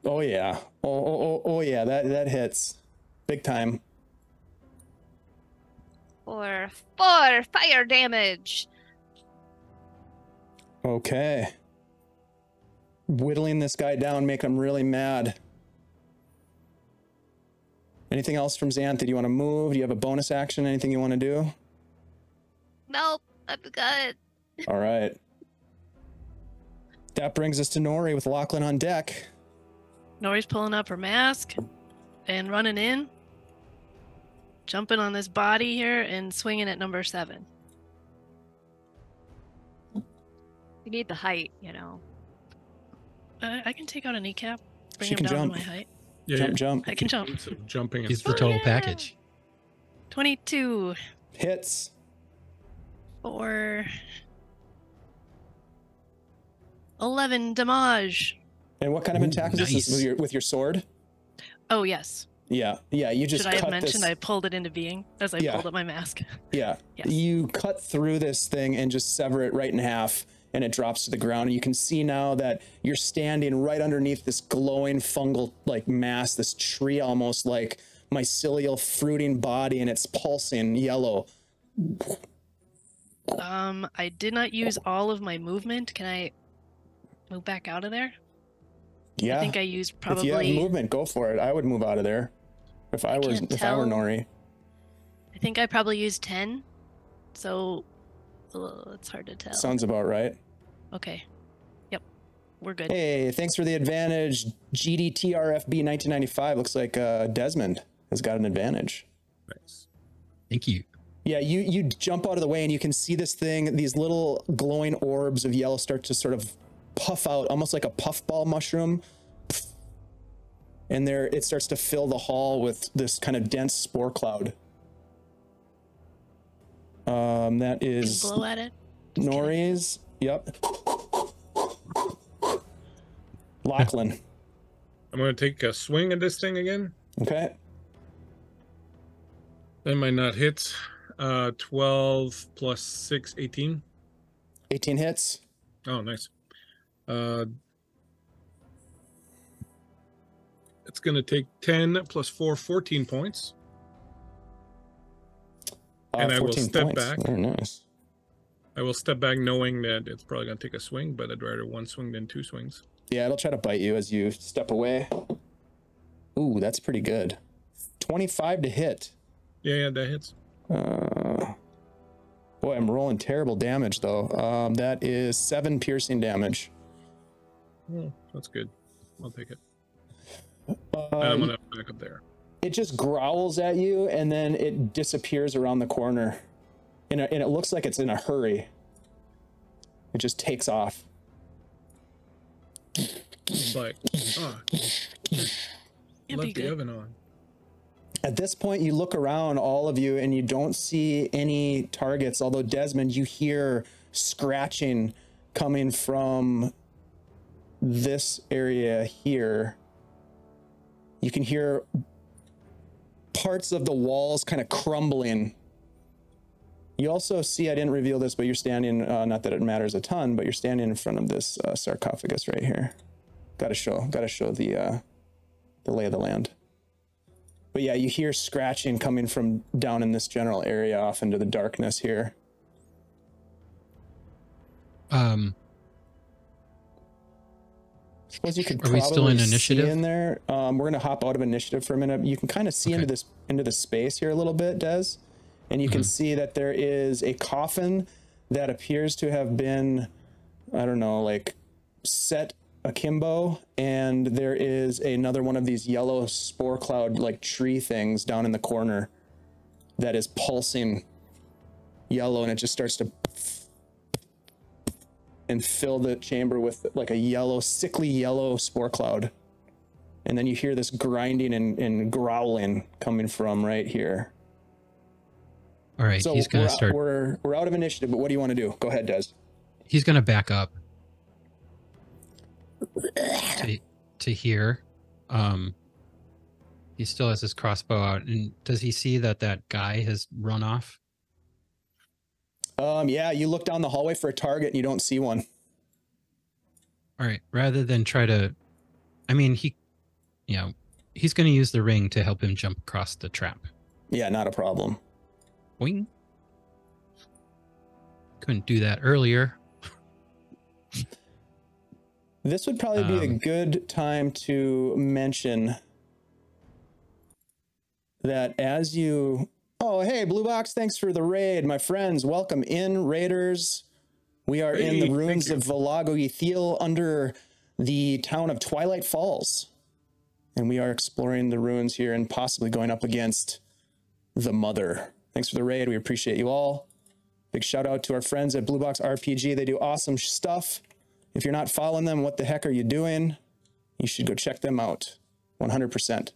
Oh yeah. Oh yeah. That hits, big time. For 4 fire damage. Okay. Whittling this guy down, make him really mad. Anything else from Xanth? Do you want to move? Do you have a bonus action? Anything you want to do? Nope, I'm good. All right. That brings us to Nori with Lachlan on deck. Nori's pulling up her mask and running in, jumping on this body here and swinging at number 7. You need the height, you know. I can take out a kneecap, bring She him can down jump. to my height. Yeah, Jump. I can jump. So jumping He's is the first. total yeah. package. 22 Hits. for 11 damage. And what kind of Ooh, attack is this? nice. Is with your sword? Oh, yes. Yeah. You just Should I have cut mentioned this. I pulled it into being as I Yeah. pulled up my mask? Yeah. Yes. You cut through this thing and just sever it right in half, and it drops to the ground. And you can see now that you're standing right underneath this glowing fungal like mass, this tree almost like mycelial fruiting body, and it's pulsing yellow. I did not use all of my movement. Can I move back out of there? Yeah. I think I used If you have probably. movement, go for it. I would move out of there. If I were can't Nori. tell. I think I probably used 10. So it's hard to tell. Sounds about right. Okay. Yep. We're good. Hey, thanks for the advantage. GDTRFB 1995. Looks like Desmond has got an advantage. Nice. Thank you. Yeah, you jump out of the way and you can see this thing, these little glowing orbs of yellow start to sort of puff out, almost like a puffball mushroom. And there, it starts to fill the hall with this kind of dense spore cloud. That Can is blow at it. Just kidding. Nori's. Yep. Lachlan. I'm going to take a swing at this thing again. Okay. That might not hit. 12 plus 6, 18. 18 hits. Oh, nice. It's going to take 10 plus 4, 14 points. And I will 14 step points. back. Very nice. I will step back knowing that it's probably going to take a swing, but I'd rather one swing than 2 swings. Yeah, it'll try to bite you as you step away. Ooh, that's pretty good. 25 to hit. Yeah, that hits. Boy, I'm rolling terrible damage though. That is 7 piercing damage. Oh, that's good. I'll take it. I'm going to back up there. It just growls at you and then it disappears around the corner. And it looks like it's in a hurry. It just takes off. It's like, Can't be left the good. oven on. At this point, you look around, all of you, and you don't see any targets. Although, Desmond, you hear scratching coming from this area here. You can hear parts of the walls kind of crumbling. You also see, I didn't reveal this, but you're standing, not that it matters a ton, but you're standing in front of this sarcophagus right here. Gotta show the lay of the land. But yeah, you hear scratching coming from down in this general area off into the darkness here. Suppose you could Are we still in probably initiative? see in there. We're gonna hop out of initiative for a minute. You can kind of see Okay. into the space here a little bit, Des, and you can see that there is a coffin that appears to have been, I don't know, like set akimbo, and there is another one of these yellow spore cloud like tree things down in the corner that is pulsing yellow, and it just starts to and fill the chamber with like a yellow, sickly yellow spore cloud. And then you hear this grinding and growling coming from right here. All right, So he's gonna start. we're out of initiative, but what do you want to do? Go ahead, Des. He's gonna back up to here. He still has his crossbow out, and does he see that guy has run off Yeah, you look down the hallway for a target and you don't see one. All right. Rather than try to, I mean, he's going to use the ring to help him jump across the trap. Yeah, not a problem. Boing. Couldn't do that earlier. This would probably be a good time to mention that as you... Oh, hey, Blue Box, thanks for the raid. My friends, welcome in, Raiders. We are in the ruins of Velag-o-Ithil under the town of Twilight Falls. And we are exploring the ruins here and possibly going up against the Mother. Thanks for the raid. We appreciate you all. Big shout out to our friends at Blue Box RPG. They do awesome stuff. If you're not following them, what the heck are you doing? You should go check them out. 100%.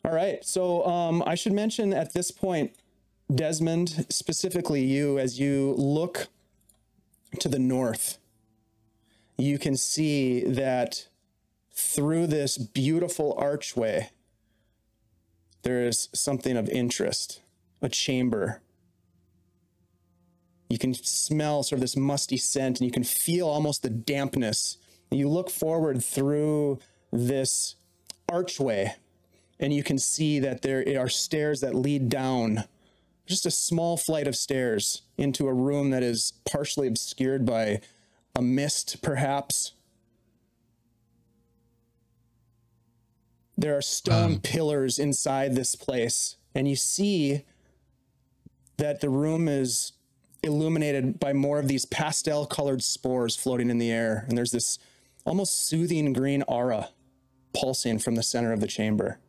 All right. So I should mention at this point, Desmond, specifically you, as you look to the north, you can see that through this beautiful archway, there is something of interest, a chamber. You can smell sort of this musty scent, and you can feel almost the dampness. You look forward through this archway, and you can see that there are stairs that lead down, just a small flight of stairs into a room that is partially obscured by a mist, perhaps. There are stone pillars inside this place, and you see that the room is illuminated by more of these pastel-colored spores floating in the air, and there's this almost soothing green aura pulsing from the center of the chamber.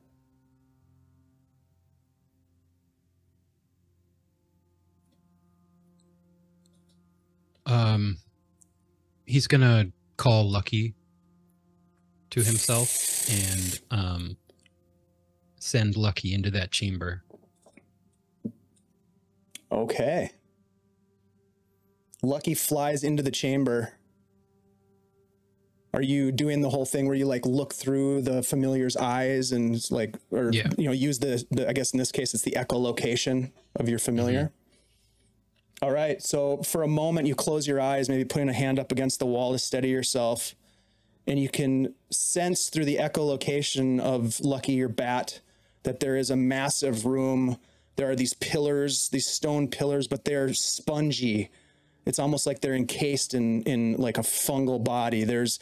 He's gonna call Lucky to himself and send Lucky into that chamber. Okay. Lucky flies into the chamber. Are you doing the whole thing where you like look through the familiar's eyes and like, or you know, use the I guess in this case it's the echolocation of your familiar? Mm-hmm. All right. So for a moment you close your eyes, maybe putting a hand up against the wall to steady yourself, and you can sense through the echolocation of Lucky, your bat, that there is a massive room. There are these pillars, these stone pillars, but they're spongy. It's almost like they're encased in like a fungal body. There's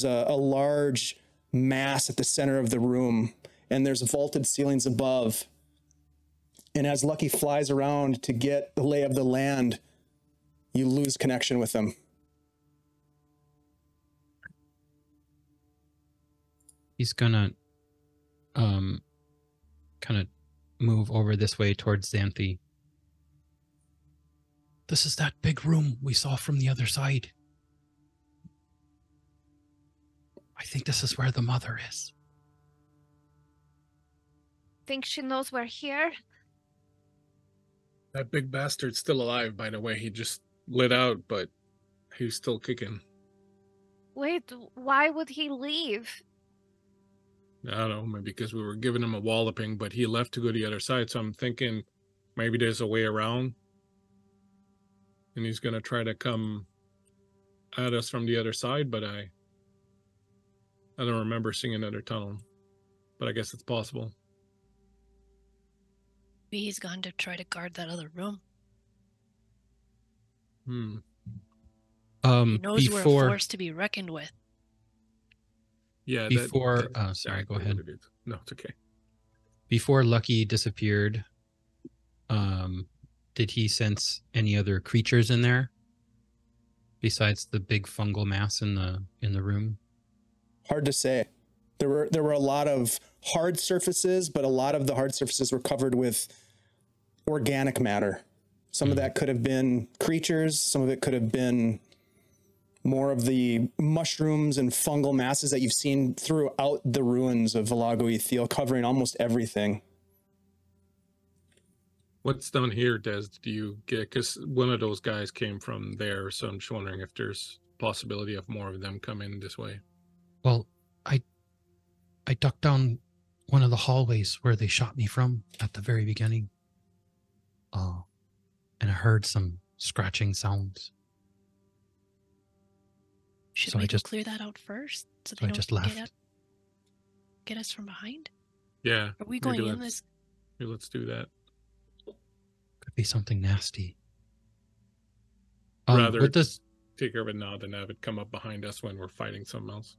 a large mass at the center of the room, and there's vaulted ceilings above. And as Lucky flies around to get the lay of the land, you lose connection with them. He's gonna kind of move over this way towards Xanthi. This is that big room we saw from the other side. I think this is where the Mother is. Think she knows we're here? That big bastard's still alive, by the way. He just lit out, but he's still kicking. Wait, why would he leave? I don't know, maybe because we were giving him a walloping, but he left to go to the other side, so I'm thinking maybe there's a way around. And he's going to try to come at us from the other side, but I don't remember seeing another tunnel. But I guess it's possible. Maybe he's gone to try to guard that other room. He knows we're a force to be reckoned with. Yeah. Sorry, go ahead. No, it's okay. Before Lucky disappeared, did he sense any other creatures in there besides the big fungal mass in the room? Hard to say. There were a lot of hard surfaces, but a lot of the hard surfaces were covered with organic matter. Some of that could have been creatures. Some of it could have been more of the mushrooms and fungal masses that you've seen throughout the ruins of Velag-o-Ithil, covering almost everything. What's down here, Des? Do you get, because one of those guys came from there, so I'm just wondering if there's possibility of more of them coming this way. Well, I ducked down one of the hallways where they shot me from at the very beginning. And I heard some scratching sounds. Should So I we go just- clear that out first so So they I don't just left. get us from behind? Yeah. Are we maybe going in let's- this? maybe let's do that. Could be something nasty. Rather- Would this, Take care of it now than have it come up behind us when we're fighting something else.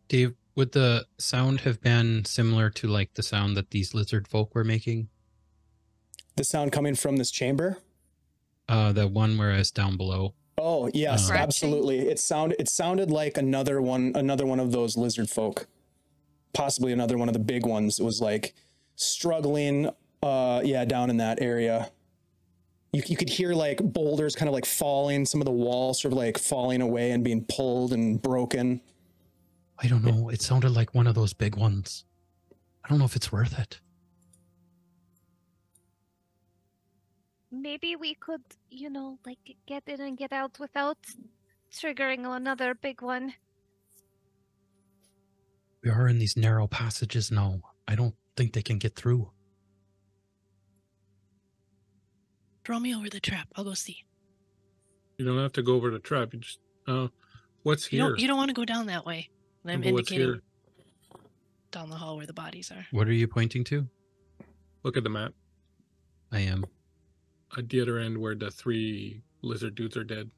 Dave, would the sound have been similar to like the sound that these lizard folk were making? The sound coming from this chamber? The one where I was down below. Oh, yes, Scratching? absolutely. It sounded like another one of those lizard folk. Possibly another one of the big ones. It was like struggling down in that area. You could hear like boulders kind of like falling, some of the walls sort of like falling away and being pulled and broken. I don't know. It sounded like one of those big ones. I don't know if it's worth it. Maybe we could, like get in and get out without triggering another big one. We are in these narrow passages now. I don't think they can get through. Throw me over the trap. I'll go see. You don't have to go over the trap. You just what's here? You don't want to go down that way. And I'm But what's indicating here? down the hall where the bodies are. What are you pointing to? Look at the map. I am. At the other end where the 3 lizard dudes are dead.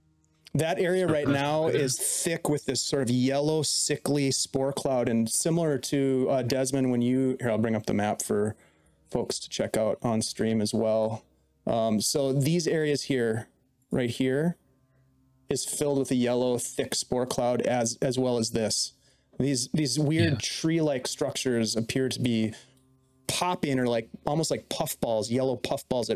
That area right now Yeah. is thick with this sort of yellow, sickly spore cloud, and similar to Desmond, here, I'll bring up the map for folks to check out on stream as well. So these areas here, right here, is filled with a yellow, thick spore cloud, as well as this. These weird tree-like structures appear to be popping, or like almost like puffballs, yellow puffballs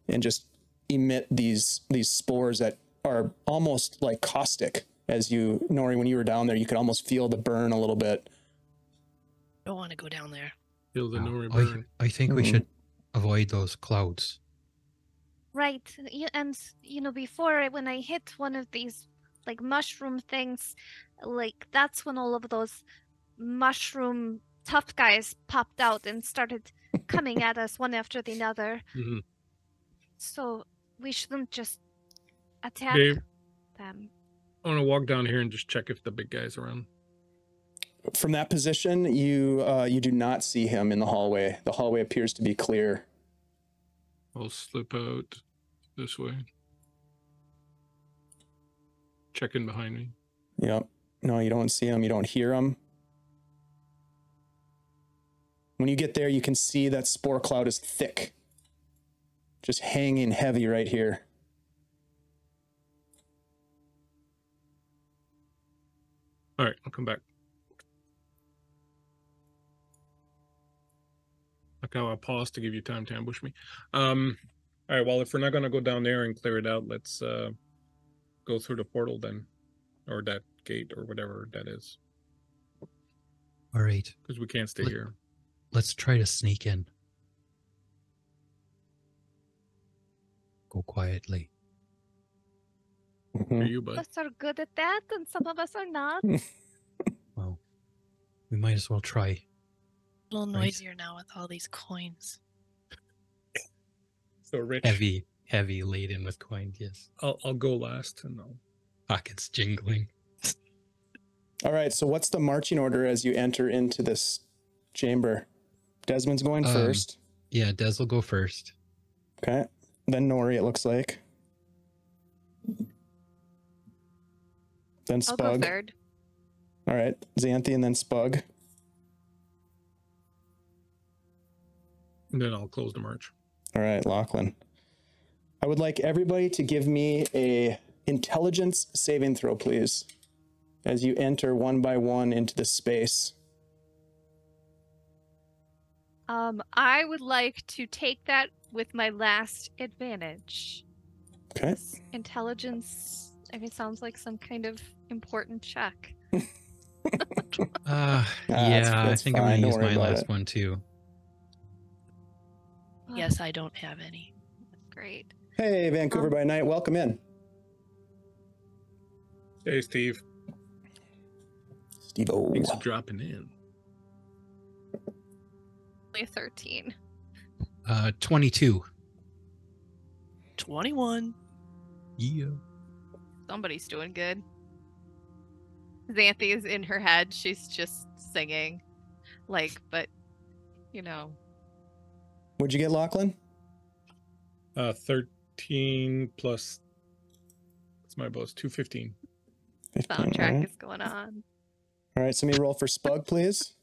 and just emit these spores that are almost like caustic. Nori, when you were down there, you could almost feel the burn a little bit. Don't want to go down there. Feel the Nori I, burn. I think we should avoid those clouds. Right. And, before when I hit one of these, like, mushroom things, like, that's when all of those mushroom tough guys popped out and started coming at us one after the other. Mhm. So we shouldn't just attack Dave, them. I want to walk down here and just check if the big guy's around. From that position, you do not see him in the hallway. The hallway appears to be clear. I'll slip out this way. Check in behind me. Yep. No, you don't see him. You don't hear him. When you get there, you can see that spore cloud is thick. Just hanging heavy right here. All right, I'll come back. Like how I paused to give you time to ambush me. All right, well, if we're not going to go down there and clear it out, let's go through the portal then. Or that gate or whatever that is. All right. Because we can't stay here. Let's try to sneak in. Go quietly. Are you, bud? Some of us are good at that, and some of us are not. Well, we might as well try. A little Right. noisier now with all these coins. So rich. Heavy laden with coins, yes. I'll go last and I'll... Pockets jingling. All right, so what's the marching order as you enter into this chamber? Desmond's going first. Yeah, Des will go first. Okay. Then Nori, it looks like. Then I'll go Spug. third. All right, Xanthi and then Spug. And then I'll close the march. All right, Lachlan. I would like everybody to give me a intelligence saving throw, please, as you enter one by one into the space. I would like to take that with my last advantage. Okay. Intelligence, sounds like some kind of important check. Yeah, I that's think I'm fine. going to Don't use worry my about last it. one too. Yes, I don't have any. Great. Hey, Vancouver by night, welcome in. Hey, Steve. Steve-o. Thanks for dropping in. Only 13. 22. 21. Yeah. Somebody's doing good. Xanthi is in her head. She's just singing. But, you know. What'd you get, Lachlan? 13 plus. That's my bonus. 215. 15, Soundtrack right. is going on. All right, so let me roll for Spug, please.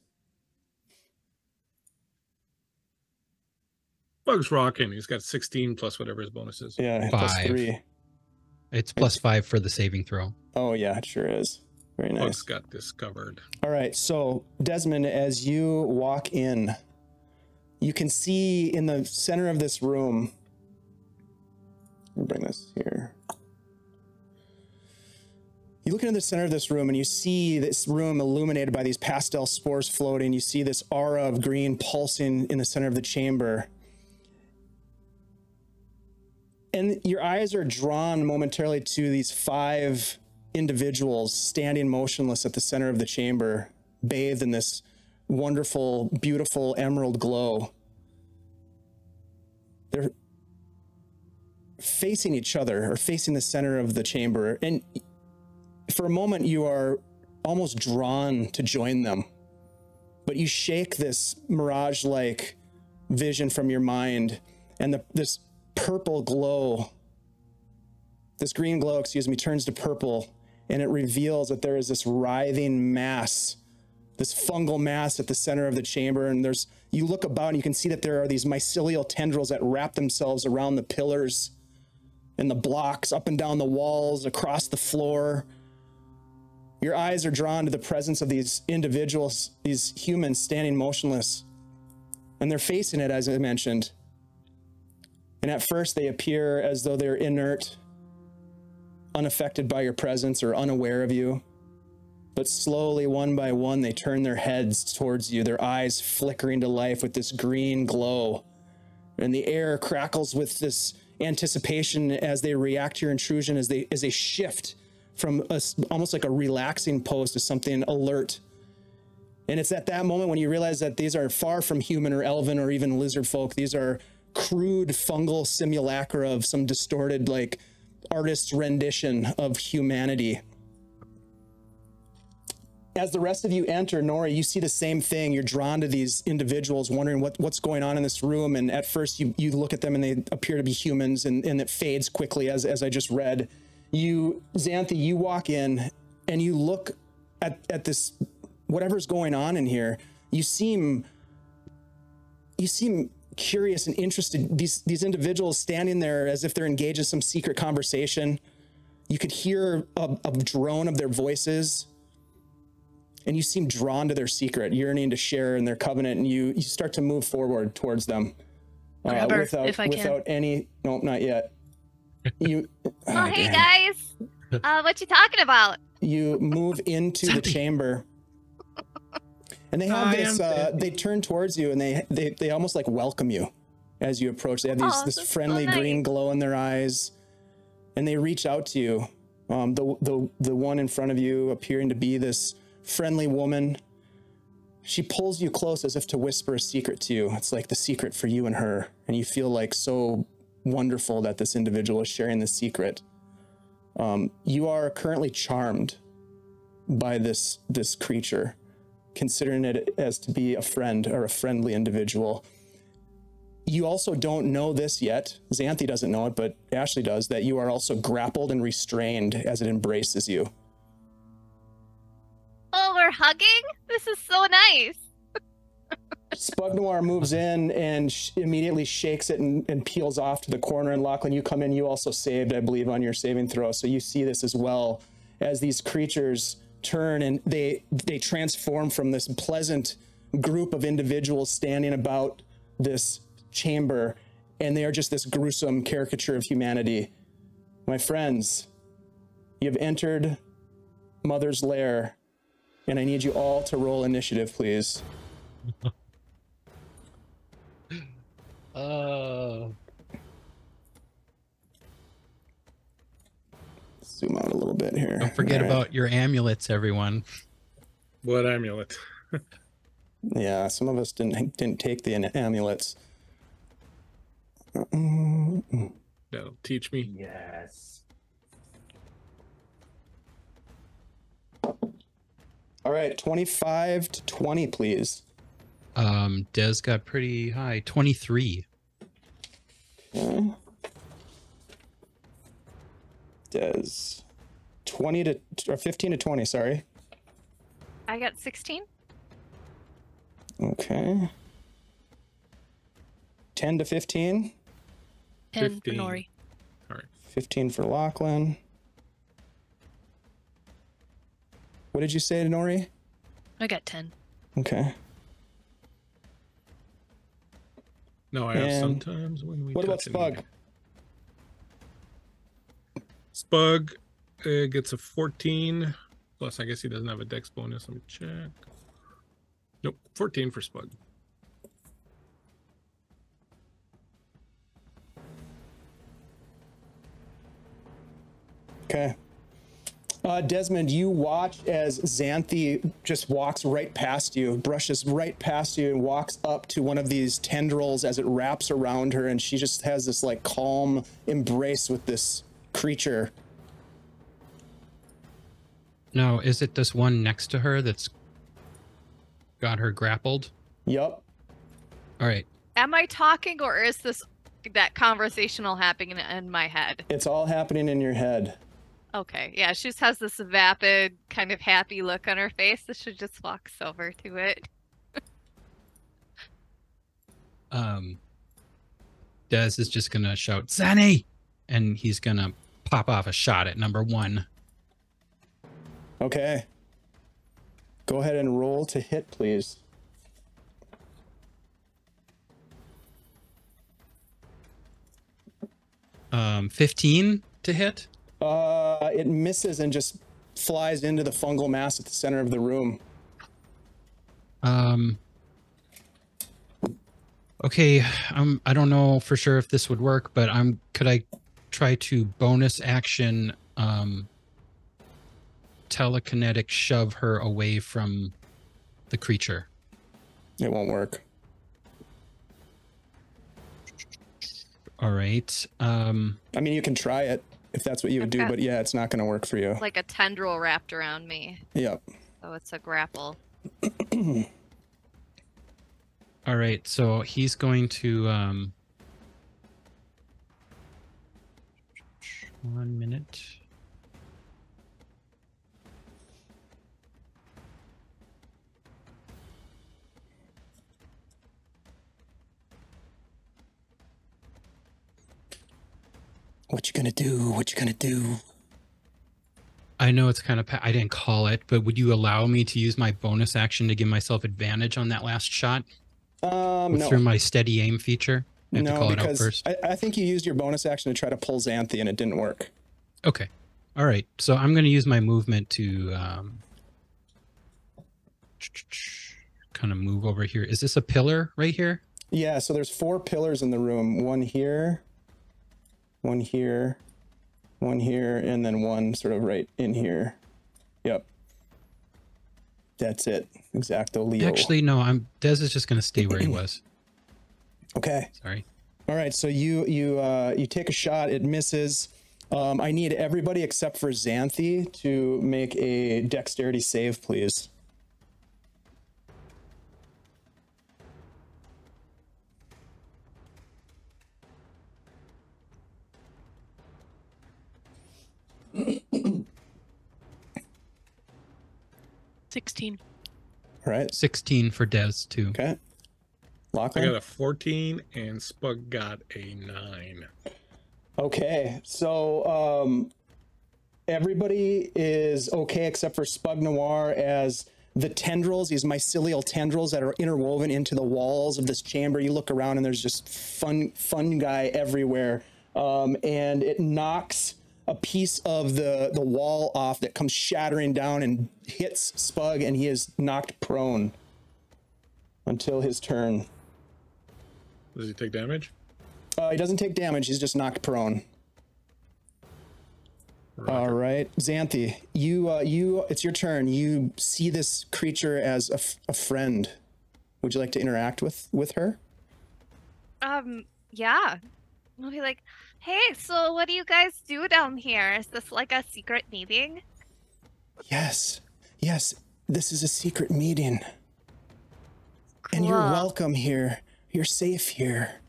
Bug's rocking. He's got 16 plus whatever his bonus is. Yeah, 5. plus 3. It's plus 5 for the saving throw. Oh, yeah, it sure is. Very nice. Bug's got this covered. All right, so Desmond, as you walk in, you can see in the center of this room. Let me bring this here. You look into the center of this room and you see this room illuminated by these pastel spores floating. You see this aura of green pulsing in the center of the chamber. And your eyes are drawn momentarily to these 5 individuals standing motionless at the center of the chamber, bathed in this wonderful, beautiful emerald glow. They're facing each other, or facing the center of the chamber. And for a moment, you are almost drawn to join them. But you shake this mirage-like vision from your mind, and this purple glow, this green glow, excuse me, turns to purple, and it reveals that there is this writhing mass, this fungal mass at the center of the chamber. And you look about and you can see that there are these mycelial tendrils that wrap themselves around the pillars and the blocks, up and down the walls, across the floor. Your eyes are drawn to the presence of these individuals, these humans standing motionless, and they're facing it, as I mentioned. And at first they appear as though they're inert, unaffected by your presence or unaware of you. But slowly, one by one, they turn their heads towards you, their eyes flickering to life with this green glow. And the air crackles with this anticipation as they react to your intrusion, as they shift from almost like a relaxing pose to something alert. And it's at that moment when you realize that these are far from human or elven or even lizard folk. These are crude fungal simulacra of some distorted, like, artist's rendition of humanity. As the rest of you enter, Nori, you see the same thing. You're drawn to these individuals, wondering what's going on in this room. And at first you look at them and they appear to be humans, and it fades quickly, as I just read. Xanthi, you walk in and you look at this, whatever's going on in here. You seem curious and interested. These individuals standing there as if they're engaged in some secret conversation. You could hear a drone of their voices, and you seem drawn to their secret, yearning to share in their covenant, and you start to move forward towards them. Without any, no, not yet. Hey guys, what you talking about? You move into the chamber, and they have this. They turn towards you, and they almost like welcome you as you approach. They have this friendly green glow in their eyes, and they reach out to you. The one in front of you appearing to be this friendly woman. She pulls you close as if to whisper a secret to you. It's like the secret for you and her, and you feel like so wonderful that this individual is sharing this secret. You are currently charmed by this creature, considering it as to be a friend or a friendly individual. You also don't know this yet. Xanthi doesn't know it, but Ashley does, that you are also grappled and restrained as it embraces you. Oh, we're hugging? This is so nice. Spug Noir moves in and immediately shakes it and peels off to the corner. And Lachlan, you come in, you also saved, I believe, on your saving throw. So you see this as well, as these creatures turn and they transform from this pleasant group of individuals standing about this chamber, and they are just this gruesome caricature of humanity. My friends, you have entered Mother's Lair, and I need you all to roll initiative, please. Zoom out a little bit here. Don't forget about your amulets, everyone. What amulet? Yeah, some of us didn't take the amulets. That'll teach me. Yes. All right, 25 to 20, please. Des got pretty high, 23. Okay. Des, 20 to or 15 to 20. Sorry. I got 16. Okay. 10 to 15. 10 for 15. Nori. All right. 15 for Lachlan. What did you say to Nori? I got 10. Okay. No, I have And sometimes when we what about touch it. Spug? Spug gets a 14. Plus, I guess he doesn't have a dex bonus. Let me check. Nope, 14 for Spug. Okay. Desmond, you watch as Xanthi just walks right past you, brushes right past you, and walks up to one of these tendrils as it wraps around her, and she just has this like calm embrace with this creature. Now, is it this one next to her that's got her grappled? Yup. All right. Am I talking, or is this that conversational happening in my head? It's all happening in your head. Okay, yeah, she just has this vapid, kind of happy look on her face, so she just walks over to it. Des is just gonna shout, Zanny! And he's gonna pop off a shot at number 1. Okay. Go ahead and roll to hit, please. Um, 15 to hit. It misses and just flies into the fungal mass at the center of the room. Okay, I don't know for sure if this would work, but could I try to bonus action telekinetic shove her away from the creature? It won't work. All right. I mean, you can try it if that's what you would do, but yeah, it's not going to work for you. Like a tendril wrapped around me. Yep. So it's a grapple. All right, so he's going to 1 minute. What you gonna do? What you gonna do? I know it's kind of, I didn't call it, but would you allow me to use my bonus action to give myself advantage on that last shot? No. Through my steady aim feature? I have to call it out first. I think you used your bonus action to try to pull Xanthi and it didn't work. Okay. All right. So I'm going to use my movement to kind of move over here. Is this a pillar right here? Yeah, so there's 4 pillars in the room. One here, one here, one here, and then one sort of right in here. Yep. That's it. Exacto Leo. Actually, no, Des is just going to stay where he was. Okay. Sorry. All right, so you take a shot, it misses. I need everybody except for Xanthi to make a dexterity save, please. $16. All right. 16 for Des, too. Okay. I Lachlan? got a 14 and Spug got a 9. Okay, so everybody is okay except for Spug Noir as the tendrils, these mycelial tendrils that are interwoven into the walls of this chamber. You look around and there's just fungi everywhere, and it knocks a piece of the wall off that comes shattering down and hits Spug, and he is knocked prone until his turn. Does he take damage? He doesn't take damage, he's just knocked prone. Roger. All right, Xanthi, it's your turn. You see this creature as a friend. Would you like to interact with her? Yeah. I'll be like, hey, so what do you guys do down here? Is this like a secret meeting? Yes. this is a secret meeting. And you're welcome here. You're safe here.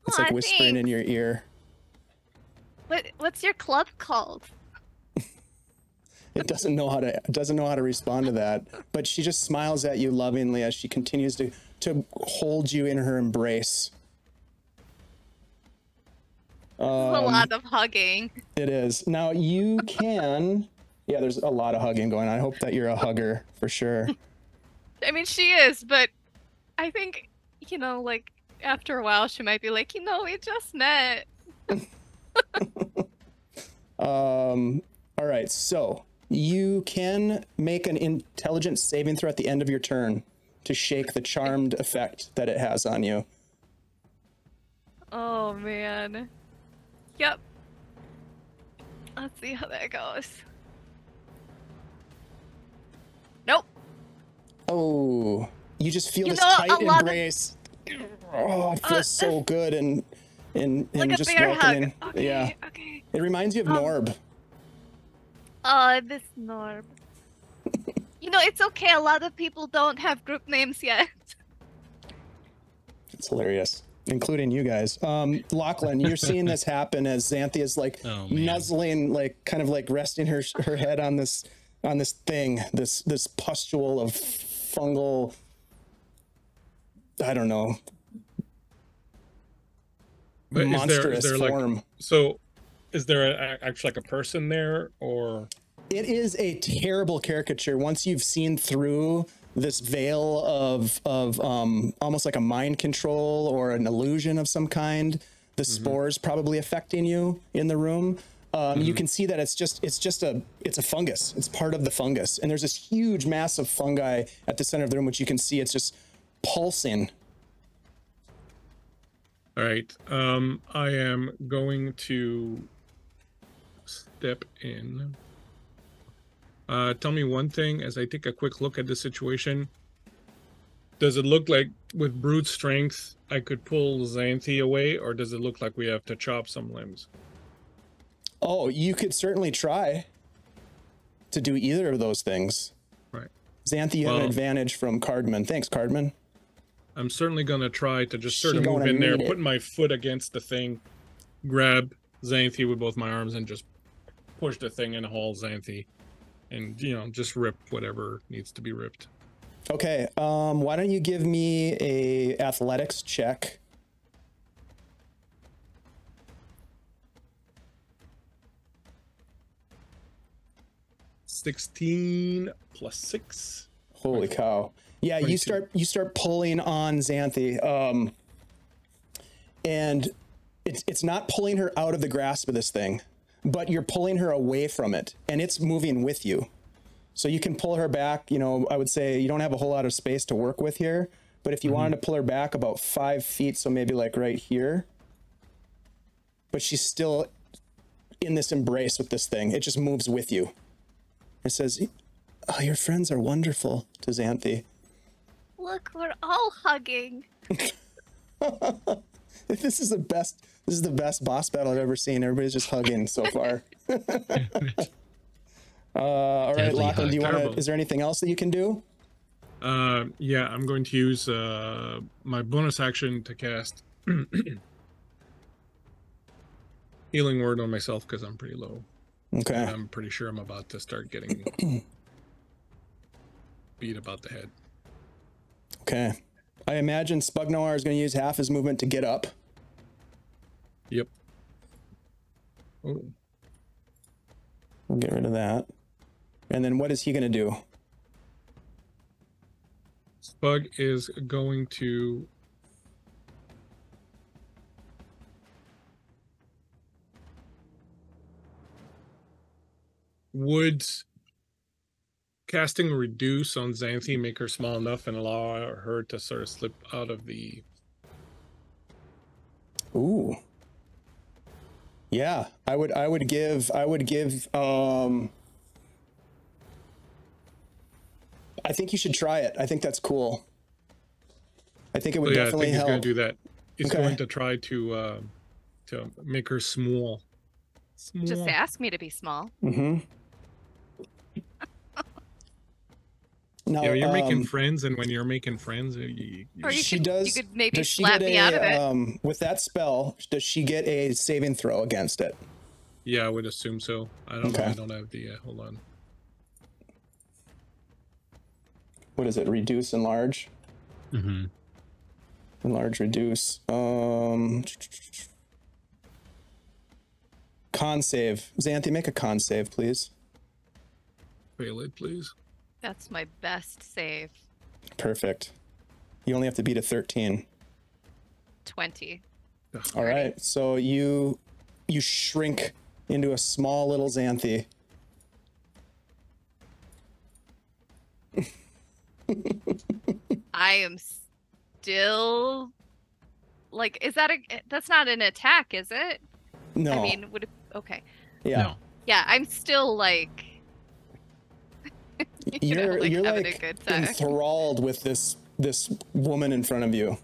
It's like whispering in your ear. What's your club called? It doesn't know how to respond to that, but she just smiles at you lovingly as she continues to hold you in her embrace. A lot of hugging. It is. Now you can, yeah, there's a lot of hugging going on. I hope that you're a hugger for sure. I mean, she is, but I think, you know, like after a while she might be like, you know, we just met. All right, so you can make an intelligence saving throw at the end of your turn to shake the charmed effect that it has on you. Oh, man. Yep. Let's see how that goes. Nope. Oh, you just feel this tight embrace. Oh, it feels so good and like just a bear welcoming. hug. Okay, yeah. Okay. It reminds you of Norb. Oh, this Norb. You know, it's okay. A lot of people don't have group names yet. It's hilarious, including you guys. Lachlan, you're seeing this happen as Xanthi is like nuzzling, like kind of like resting her head on this thing, this pustule of fungal, I don't know, but monstrous is there form. Like, so is there actually like a person there, or? It is a terrible caricature. Once you've seen through this veil of almost like a mind control or an illusion of some kind, the spores probably affecting you in the room. You can see that it's a fungus. It's part of the fungus, and there's this huge mass of fungi at the center of the room, which you can see. It's just pulsing. All right. I am going to step in. Tell me one thing as I take a quick look at the situation. Does it look like with brute strength I could pull Xanthi away, or does it look like we have to chop some limbs? Oh, you could certainly try to do either of those things. Right. Xanthi, you have an advantage from Cardman. Thanks, Cardman. I'm certainly going to try to just sort of move in there, put my foot against the thing, grab Xanthi with both my arms, and just push the thing and haul Xanthi. And, you know, just rip whatever needs to be ripped. Okay, why don't you give me a athletics check? $16 plus 6. Holy cow. Yeah, 22. you start pulling on Xanthi, and it's not pulling her out of the grasp of this thing, but you're pulling her away from it, and it's moving with you. So you can pull her back. You know, I would say you don't have a whole lot of space to work with here, but if you wanted to pull her back about 5 feet, so maybe like right here, but she's still in this embrace with this thing. It just moves with you. It says, "Oh, your friends are wonderful," to Xanthi. Look, we're all hugging. This is the best boss battle I've ever seen. Everybody's just hugging so far. All right, Lachlan, do you want to? Is there anything else that you can do? Yeah, I'm going to use my bonus action to cast Healing Word on myself because I'm pretty low. Okay. And I'm pretty sure I'm about to start getting beat about the head. Okay. I imagine Spugnoir is going to use half his movement to get up. Yep. Oh. We'll get rid of that. And then what is he going to do? Spug is going to would casting reduce on Xanthi make her small enough and allow her to sort of slip out of the... Ooh. Yeah, I would give I think you should try it. I think that's cool. I think it would definitely help. I think he's going to do that. He's going to try to make her small. Just ask me to be small. Mm-hmm. Now, Yeah, you're making friends, and when you're making friends, Or you you could maybe does she slap get me out of it. with that spell, does she get a saving throw against it? yeah, I would assume so. I don't know. Okay. I don't have the hold on. What is it? Reduce, enlarge? Mm-hmm. Enlarge, reduce. Con save. Xanthi, make a con save, please. Fail it, please. That's my best save. Perfect. You only have to beat a 13. 20. All right. So you shrink into a small little Xanthi. I am still like, is that that's not an attack, is it? No. I mean, would it, okay. Yeah. No. Yeah, I'm still like You're having like a good time. enthralled with this woman in front of you.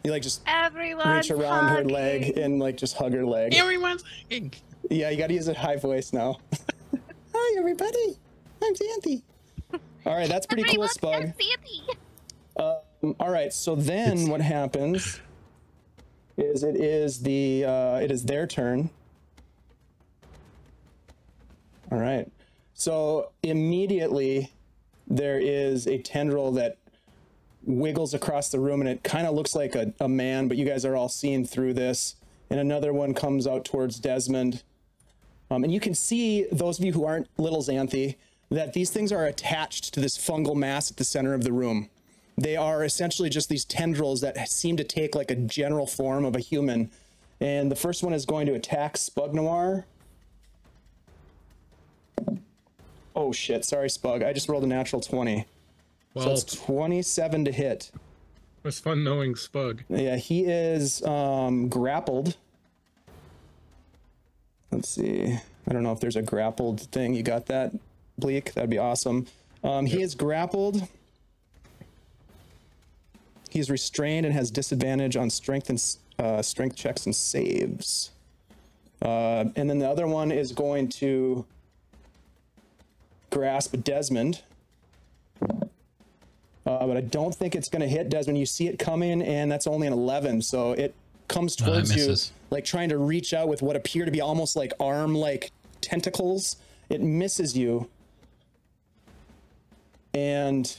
You like just Everyone reach around her leg and like just hug her leg. Everyone's hugging. Yeah, you got to use a high voice now. Hi, everybody. I'm Xanthi. All right, that's pretty cool, Spug. All right, so then what happens is it is their turn. All right, so immediately there is a tendril that wiggles across the room, and it kind of looks like a man, but you guys are all seeing through this. And another one comes out towards Desmond. And you can see, those of you who aren't little Xanthi, that these things are attached to this fungal mass at the center of the room. They are essentially just these tendrils that seem to take like a general form of a human. And the first one is going to attack Spug Noir. Oh shit, sorry Spug, I just rolled a natural 20. Well, So it's 27 to hit. it's fun knowing Spug. Yeah, he is grappled. Let's see. I don't know if there's a grappled thing. You got that, Bleak? That'd be awesome. He is grappled. He's restrained and has disadvantage on strength checks and saves. And then the other one is going to grasp Desmond. But I don't think it's going to hit Desmond. You see it coming, and that's only an 11. So it comes towards you, like trying to reach out with what appear to be almost like arm-like tentacles. It misses you. And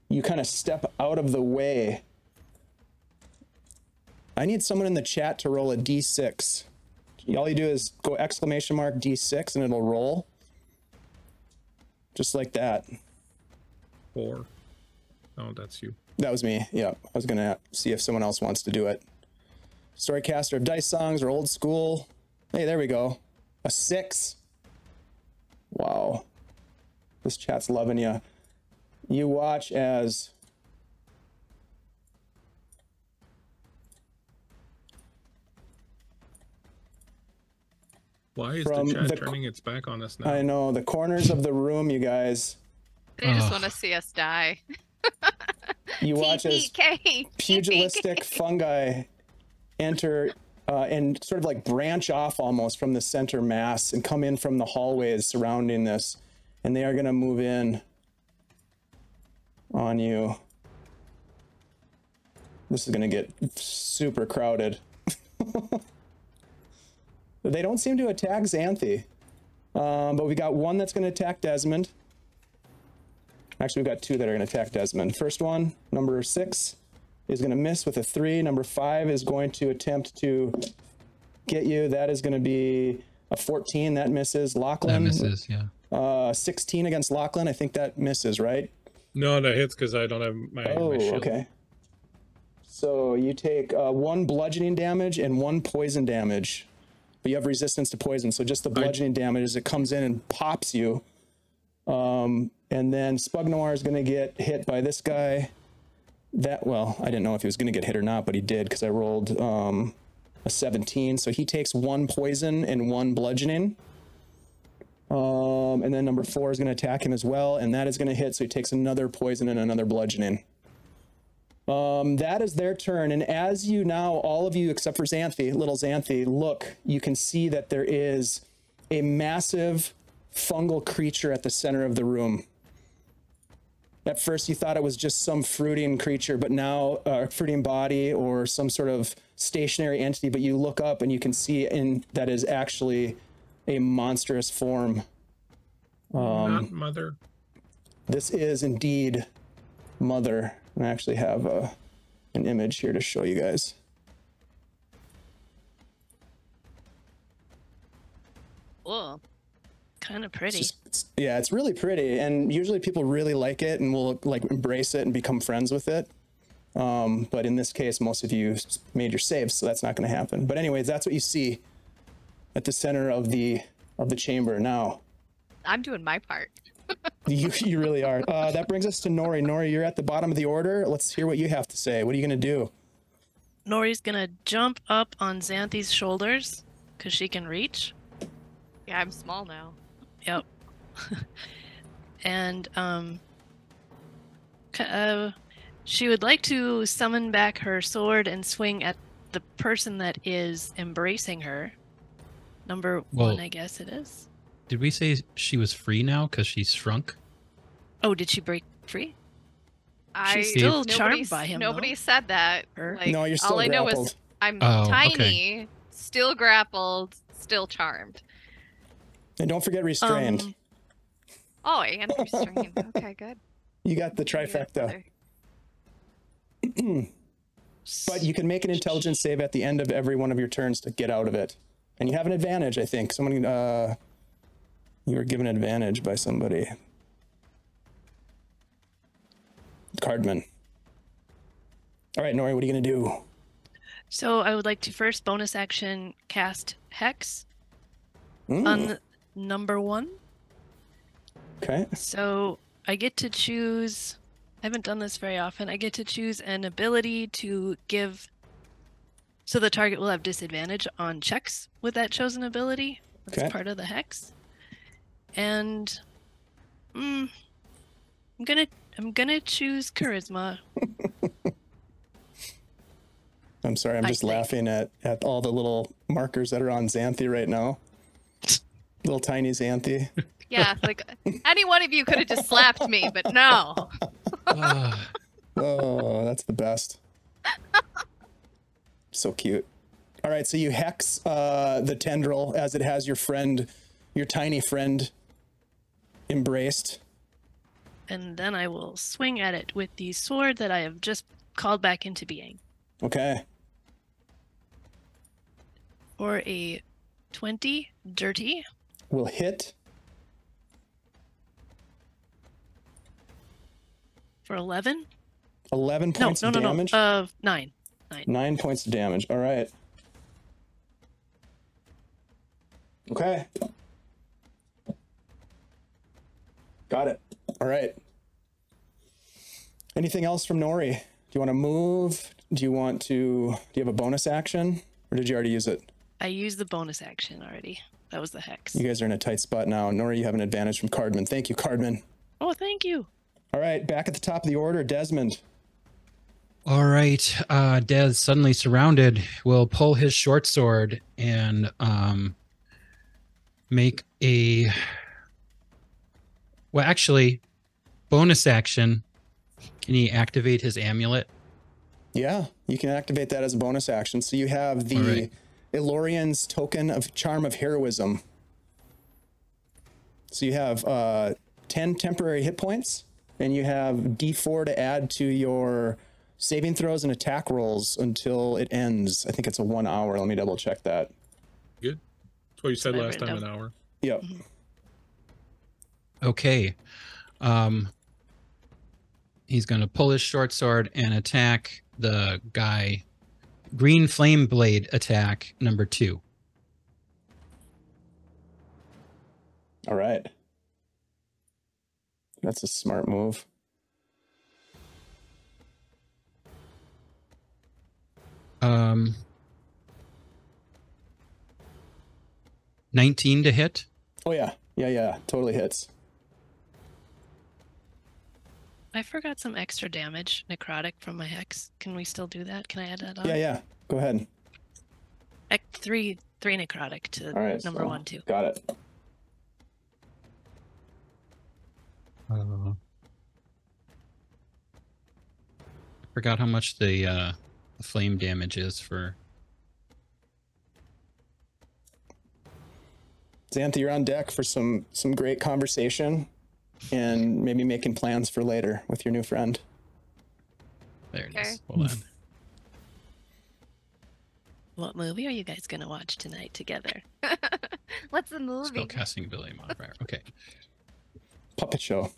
you kind of step out of the way. I need someone in the chat to roll a d6. All you do is go exclamation mark d6 and it'll roll. Just like that. 4. Oh, that's you. That was me. Yeah, I was gonna see if someone else wants to do it. Storycaster of Dice Songs or Old School. Hey, there we go. A 6. Wow. This chat's loving you. You watch as Why is From the chat the turning its back on us now? I know the corners of the room, you guys. They just want to see us die. You watch as TPK. pugilistic fungi enter and sort of like branch off almost from the center mass and come in from the hallways surrounding this, and they are going to move in on you. This is going to get super crowded. They don't seem to attack Xanthi, but we got one that's going to attack Desmond. Actually, we've got two that are going to attack Desmond. First one, number 6, is going to miss with a 3. Number 5 is going to attempt to get you. That is going to be a 14. That misses. Lachlan. That misses, yeah. 16 against Lachlan. I think that misses, right? No, that hits because I don't have my shield. Okay. So you take 1 bludgeoning damage and 1 poison damage. But you have resistance to poison, so just the bludgeoning damage as it comes in and pops you. And then Spug Noir is going to get hit by this guy. Well, I didn't know if he was going to get hit or not, but he did because I rolled a 17. So he takes 1 poison and 1 bludgeoning. And then number 4 is going to attack him as well, and that is going to hit, so he takes another poison and another bludgeoning. That is their turn, and as you now, all of you except for Xanthi, little Xanthi, look, you can see that there is a massive fungal creature at the center of the room. At first you thought it was just some fruiting creature, but now fruiting body or some sort of stationary entity, but you look up and you can see that is actually a monstrous form. Not Mother. This is indeed Mother. I actually have an image here to show you guys. Whoa. Kind of pretty. Yeah, it's really pretty, and usually people really like it and will like embrace it and become friends with it. But in this case, most of you made your saves, so that's not going to happen. But anyways, that's what you see at the center of the chamber. Now, I'm doing my part. you really are. That brings us to Nori. Nori, you're at the bottom of the order. Let's hear what you have to say. What are you going to do? Nori's gonna jump up on Xanthi's shoulders because she can reach. Yeah, I'm small now. Yep. And she would like to summon back her sword and swing at the person that is embracing her. Number one, I guess it is. Did we say she was free now because she shrunk? Oh, did she break free? She's still charmed by him. Nobody said that. Her? No, you're still all grappled. I know is I'm Oh, tiny, okay. still grappled, still charmed. And don't forget restrained. Oh, and restrained. Okay, good. You got the trifecta. But you can make an intelligence save at the end of every one of your turns to get out of it. And you have an advantage, I think. Someone, you were given an advantage by somebody. Cardman. All right, Nori, what are you going to do? So I would like to first bonus action cast Hex on number one. Okay. So I get to choose, I haven't done this very often, I get to choose an ability to give, so the target will have disadvantage on checks with that chosen ability. That's part of the Hex. And I'm gonna choose Charisma. I'm sorry, I'm just laughing at all the little markers that are on Xanthi right now. Little tiny Xanthi. Yeah, like any one of you could have just slapped me, but no. Oh, that's the best. So cute. All right, so you hex the tendril as it has your friend, your tiny friend, embraced. And then I will swing at it with the sword that I have just called back into being. Okay. For a 20 dirty. Will hit. For 11? 11 points of damage? No. 9. 9 points of damage. All right. Okay. Got it. All right. Anything else from Nori? Do you want to move? Do you have a bonus action? Or did you already use it? I used the bonus action already. That was the Hex. You guys are in a tight spot now. Nori, you have an advantage from Cardman. Thank you, Cardman. Oh, thank you. All right, back at the top of the order, Desmond. All right. Des, suddenly surrounded, will pull his short sword and make a... Well, actually, bonus action. Can he activate his amulet? Yeah, you can activate that as a bonus action. So you have the Elorian's token of charm of heroism. So you have 10 temporary hit points, and you have D4 to add to your saving throws and attack rolls until it ends. I think it's a 1 hour. Let me double check that. Good. That's what you said last time, an hour. Yep. Okay. He's going to pull his short sword and attack the guy. Green flame blade attack number 2. All right. That's a smart move. Um, 19 to hit. Oh yeah. Yeah. Totally hits. I forgot some extra damage, necrotic, from my Hex. Can we still do that? Can I add that on? Yeah. Go ahead. 3 necrotic to number 1 too. Got it. Forgot how much the flame damage is for. Xanthe, you're on deck for some great conversation and maybe making plans for later with your new friend. There it Okay. is. Hold on. What movie are you guys gonna watch tonight together? What's the movie? Spellcasting ability modifier. Okay. Puppet show.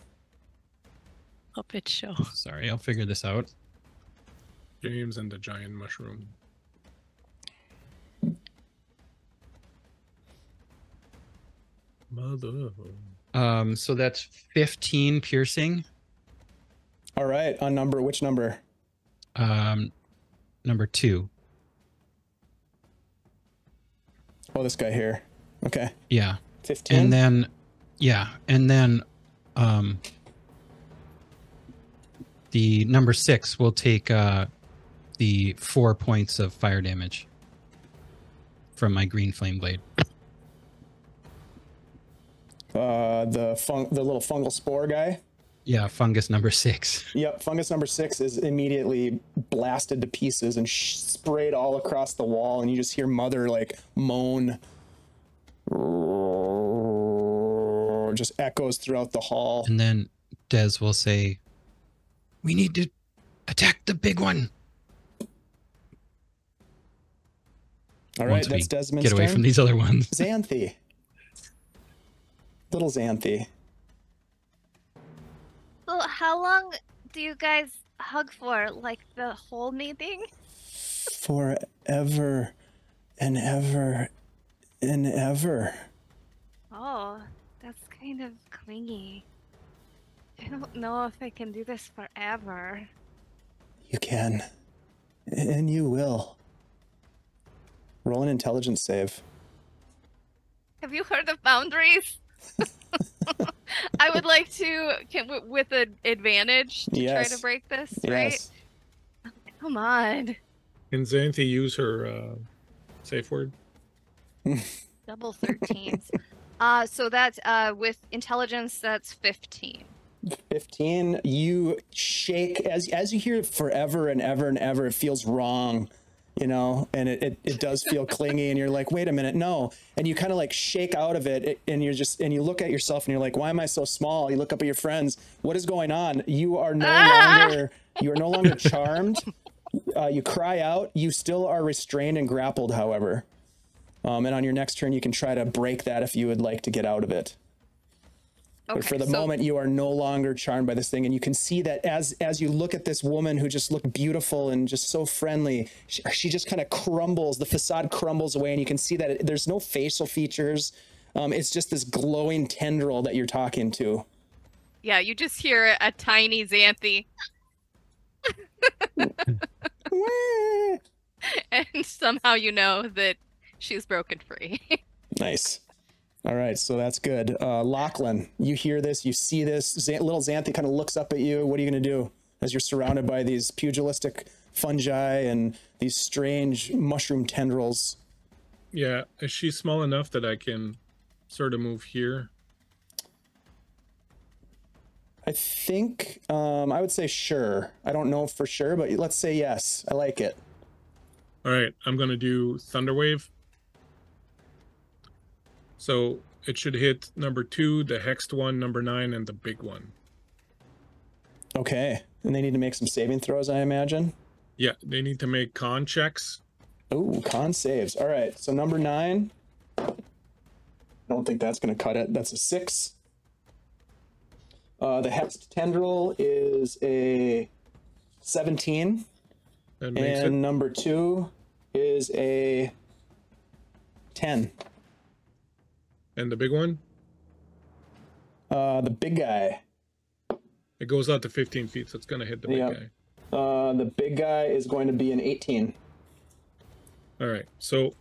Puppet show. Sorry, I'll figure this out. James and the giant mushroom. Mother. So that's 15 piercing. All right, on which number? Number 2. Oh, this guy here. Okay. Yeah. 15. And then the number 6 will take the 4 points of fire damage from my green flame blade. The little fungal spore guy. Yeah, fungus number 6. Yep, fungus number 6 is immediately blasted to pieces and sprayed all across the wall, and you just hear Mother like moan. Just echoes throughout the hall. And then Des will say, "We need to attack the big one." All right, Once we that's Desmond's get away turn. from these other ones. Xanthe. Little Xanthe. So how long do you guys hug for? Like the whole meeting? Forever and ever and ever. Oh, that's kind of clingy. I don't know if I can do this forever. You can. And you will. Roll an intelligence save. Have you heard of boundaries? I would like to, with an advantage, to try Yes. to break this, right? Yes. Come on. Can Xanthe use her safe word? Double 13s. So that's with intelligence, that's 15. 15. You shake as you hear forever and ever and ever. It feels wrong, you know, and it does feel clingy. And you're like, wait a minute, no. And you kind of like shake out of it, and you look at yourself and you're like, why am I so small? You look up at your friends. What is going on? You are no longer charmed. You cry out. You still are restrained and grappled, however. And on your next turn, you can try to break that if you would like to get out of it. Okay, But for the moment, you are no longer charmed by this thing. And you can see that as you look at this woman who just looked beautiful and just so friendly, she just kind of crumbles. The facade crumbles away, and you can see that there's no facial features. It's just this glowing tendril that you're talking to. Yeah, you just hear a tiny Xanthe. And somehow you know that she's broken free. Nice. All right, so that's good. Lachlan, you hear this, you see this. Little Xanthe kind of looks up at you. What are you going to do as you're surrounded by these pugilistic fungi and these strange mushroom tendrils? Yeah, is she small enough that I can sort of move here? I think I would say sure. I don't know for sure, but let's say yes. I like it. All right, I'm going to do Thunder Wave. So it should hit number 2, the hexed one, number 9, and the big one. Okay. And they need to make some saving throws, I imagine. Yeah, they need to make con checks. Oh, con saves. All right. So number 9. I don't think that's going to cut it. That's a 6. The hexed tendril is a 17. That makes And it. number 2 is a 10. And the big one? The big guy. It goes out to 15 feet, so it's going to hit the big Yep. guy. The big guy is going to be an 18. All right, so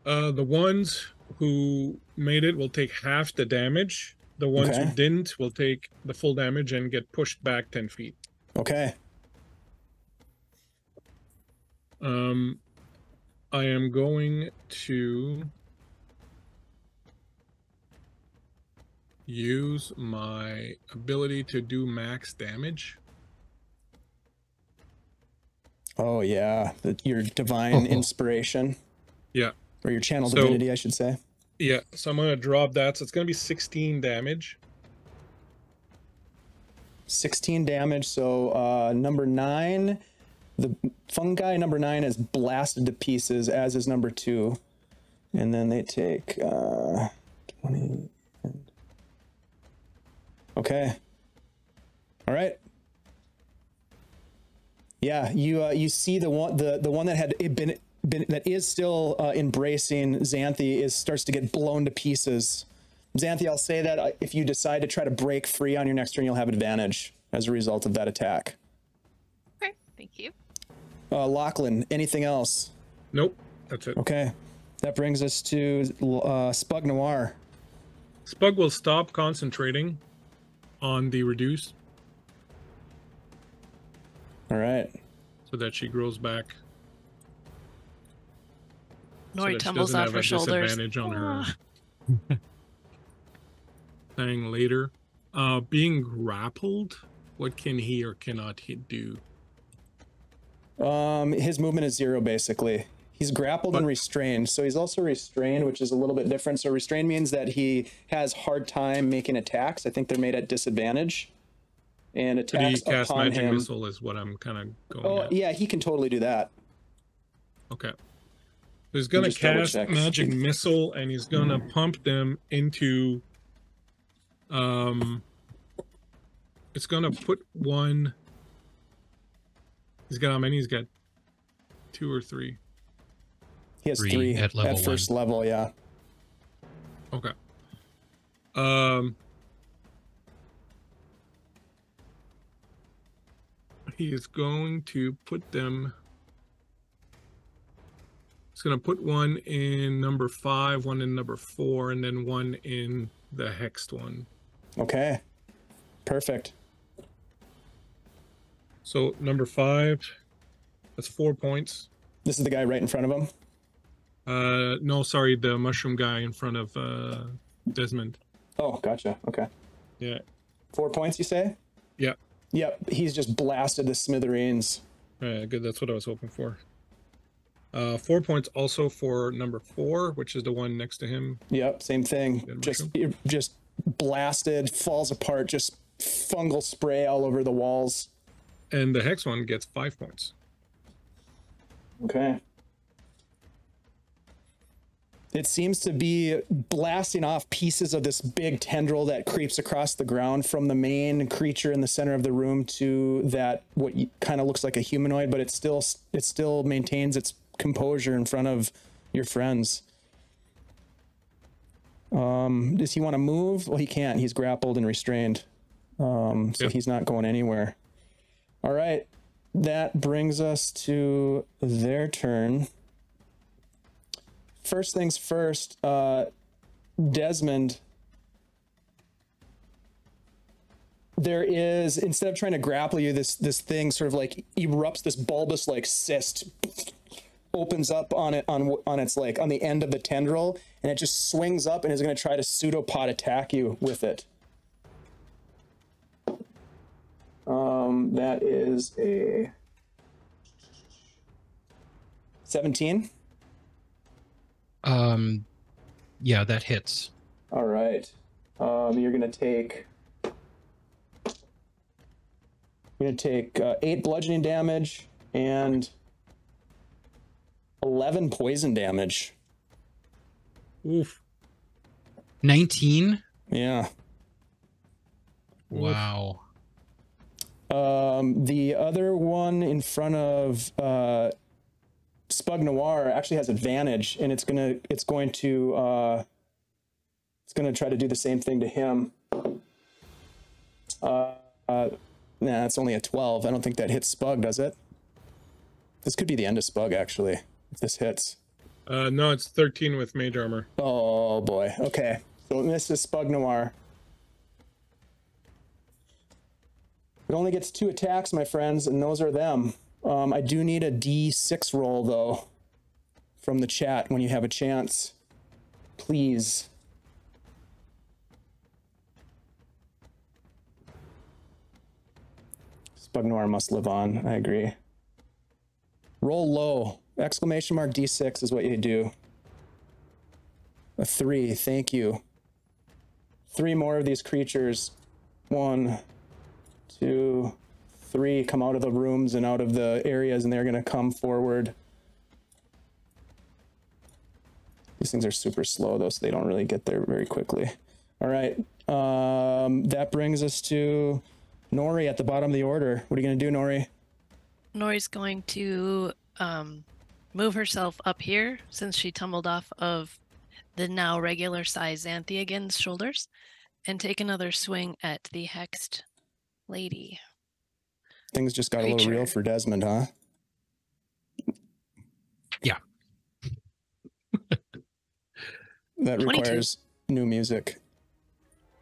the ones who made it will take half the damage. The ones Okay. who didn't will take the full damage and get pushed back 10 feet. Okay. I am going to use my ability to do max damage. Oh yeah, your divine inspiration. Yeah. Or your channel divinity, I should say. Yeah, so I'm going to drop that. So it's going to be 16 damage. 16 damage. So number 9, the fungi number 9 is blasted to pieces, as is number 2. And then they take 20. Okay. All right. Yeah, you see the one that had been that is still embracing Xanthi starts to get blown to pieces. Xanthi, I'll say that if you decide to try to break free on your next turn, you'll have advantage as a result of that attack. Okay, thank you. Lachlan, anything else? Nope, that's it. Okay, that brings us to Spug Noir. Spug will stop concentrating on the reduce. All right. So that she grows back. Nori tumbles off her shoulders. Disadvantage on her thing later. Being grappled, what can he or cannot he do? His movement is 0 basically. He's grappled and restrained, so he's also restrained, which is a little bit different. So restrained means that he has hard time making attacks. I think they're made at disadvantage. And attacks Could he cast upon magic him. missile is what I'm kind of going Oh at. yeah, he can totally do that. Okay. He's going to cast magic missile, and he's going to pump them into it's going to put one. He's got how many? He's got 2 or 3. He has 3 at level first level, yeah. Okay. He is going to put them. He's going to put one in number 5, one in number 4, and then one in the hexed one. Okay. Perfect. So number 5, that's 4 points. This is the guy right in front of him? No, sorry, the mushroom guy in front of Desmond. Oh, gotcha. Okay. Yeah. 4 points, you say? Yeah. Yep. He's just blasted to smithereens. Good. That's what I was hoping for. 4 points also for number 4, which is the one next to him. Yep. Same thing. Just blasted, falls apart, just fungal spray all over the walls. And the hex one gets 5 points. Okay. It seems to be blasting off pieces of this big tendril that creeps across the ground from the main creature in the center of the room to that what kind of looks like a humanoid, but it still maintains its composure in front of your friends. Does he want to move? Well, he can't. He's grappled and restrained. So he's not going anywhere. All right. That brings us to their turn. First things first, Desmond, there is, instead of trying to grapple you, this thing sort of like erupts, this bulbous like cyst opens up on its like on the end of the tendril, and it just swings up and is going to try to pseudopod attack you with it. That is a 17. Yeah, that hits. All right. You're gonna take 8 bludgeoning damage and 11 poison damage. Oof. 19? Yeah. Wow. The other one in front of Spug Noir actually has advantage, and it's going to try to do the same thing to him. Nah, it's only a 12. I don't think that hits Spug, does it? This could be the end of Spug, actually, if this hits. No, it's 13 with mage armor. Oh boy. Okay, so this is Spug Noir. It only gets 2 attacks, my friends, and those are them. I do need a D6 roll, though, from the chat when you have a chance. Please. Bugnor must live on. I agree. Roll low. Exclamation mark D6 is what you do. A 3. Thank you. 3 more of these creatures. 1, 2, 3 come out of the rooms and out of the areas, and they're going to come forward. These things are super slow, though, so they don't really get there very quickly. All right. That brings us to Nori at the bottom of the order. What are you going to do, Nori? Nori's going to move herself up here since she tumbled off of the now regular size Xanthi again's shoulders and take another swing at the hexed lady. Things just got a little real for Desmond, huh? Yeah. That 22. requires new music.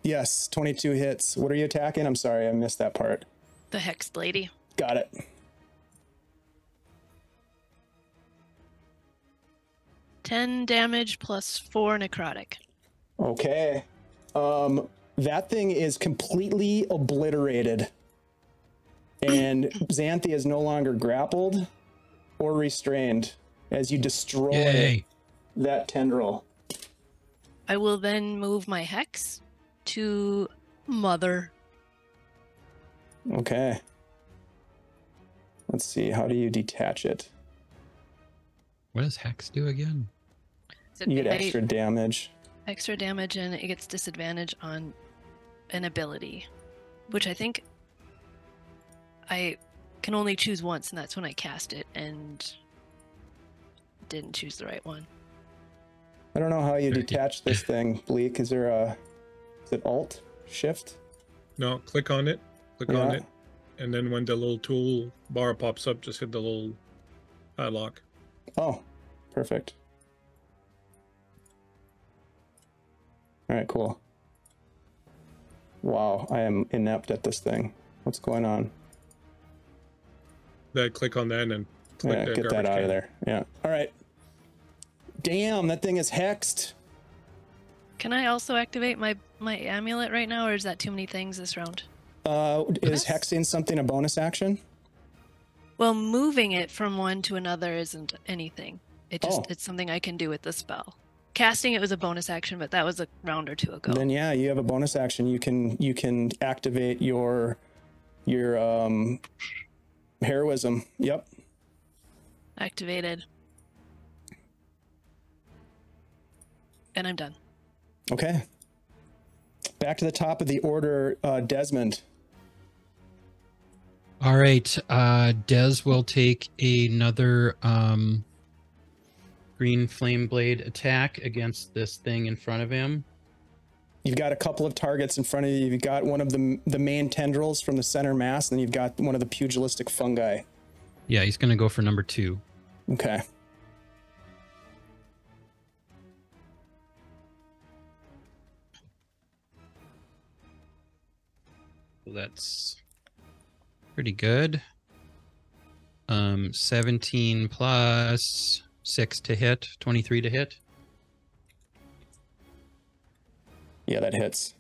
Yes, 22 hits. What are you attacking? I'm sorry, I missed that part. The hexed lady. Got it. $10 damage plus 4 necrotic. Okay. That thing is completely obliterated. And Xanthi is no longer grappled or restrained as you destroy that tendril. I will then move my hex to Mother. Okay. Let's see. How do you detach it? What does Hex do again? So You get extra damage. extra damage, and it gets disadvantage on an ability, which I think I can only choose once, and that's when I cast it, and didn't choose the right one. I don't know how you Very detach this thing, Bleak. Is there a... Is it Alt? Shift? No, click on it. Click on it. And then when the little tool bar pops up, just hit the little lock. Oh, perfect. All right, cool. Wow, I am inept at this thing. What's going on? Then click on that and click Yeah, the get that garbage out can. of there. Yeah. All right. Damn, that thing is hexed. Can I also activate my amulet right now, or is that too many things this round? Is hexing something a bonus action? Well, moving it from one to another isn't anything. It's something I can do with the spell. Casting it was a bonus action, but that was a round or two ago. Then yeah, you have a bonus action. You can activate your heroism. Yep. Activated. And I'm done. Okay. Back to the top of the order, Desmond. All right. Des will take another green flame blade attack against this thing in front of him. You've got a couple of targets in front of you. You've got one of the main tendrils from the center mass, and then you've got one of the pugilistic fungi. Yeah, he's going to go for number 2. Okay. So that's pretty good. 17 plus 6 to hit, 23 to hit. Yeah, that hits.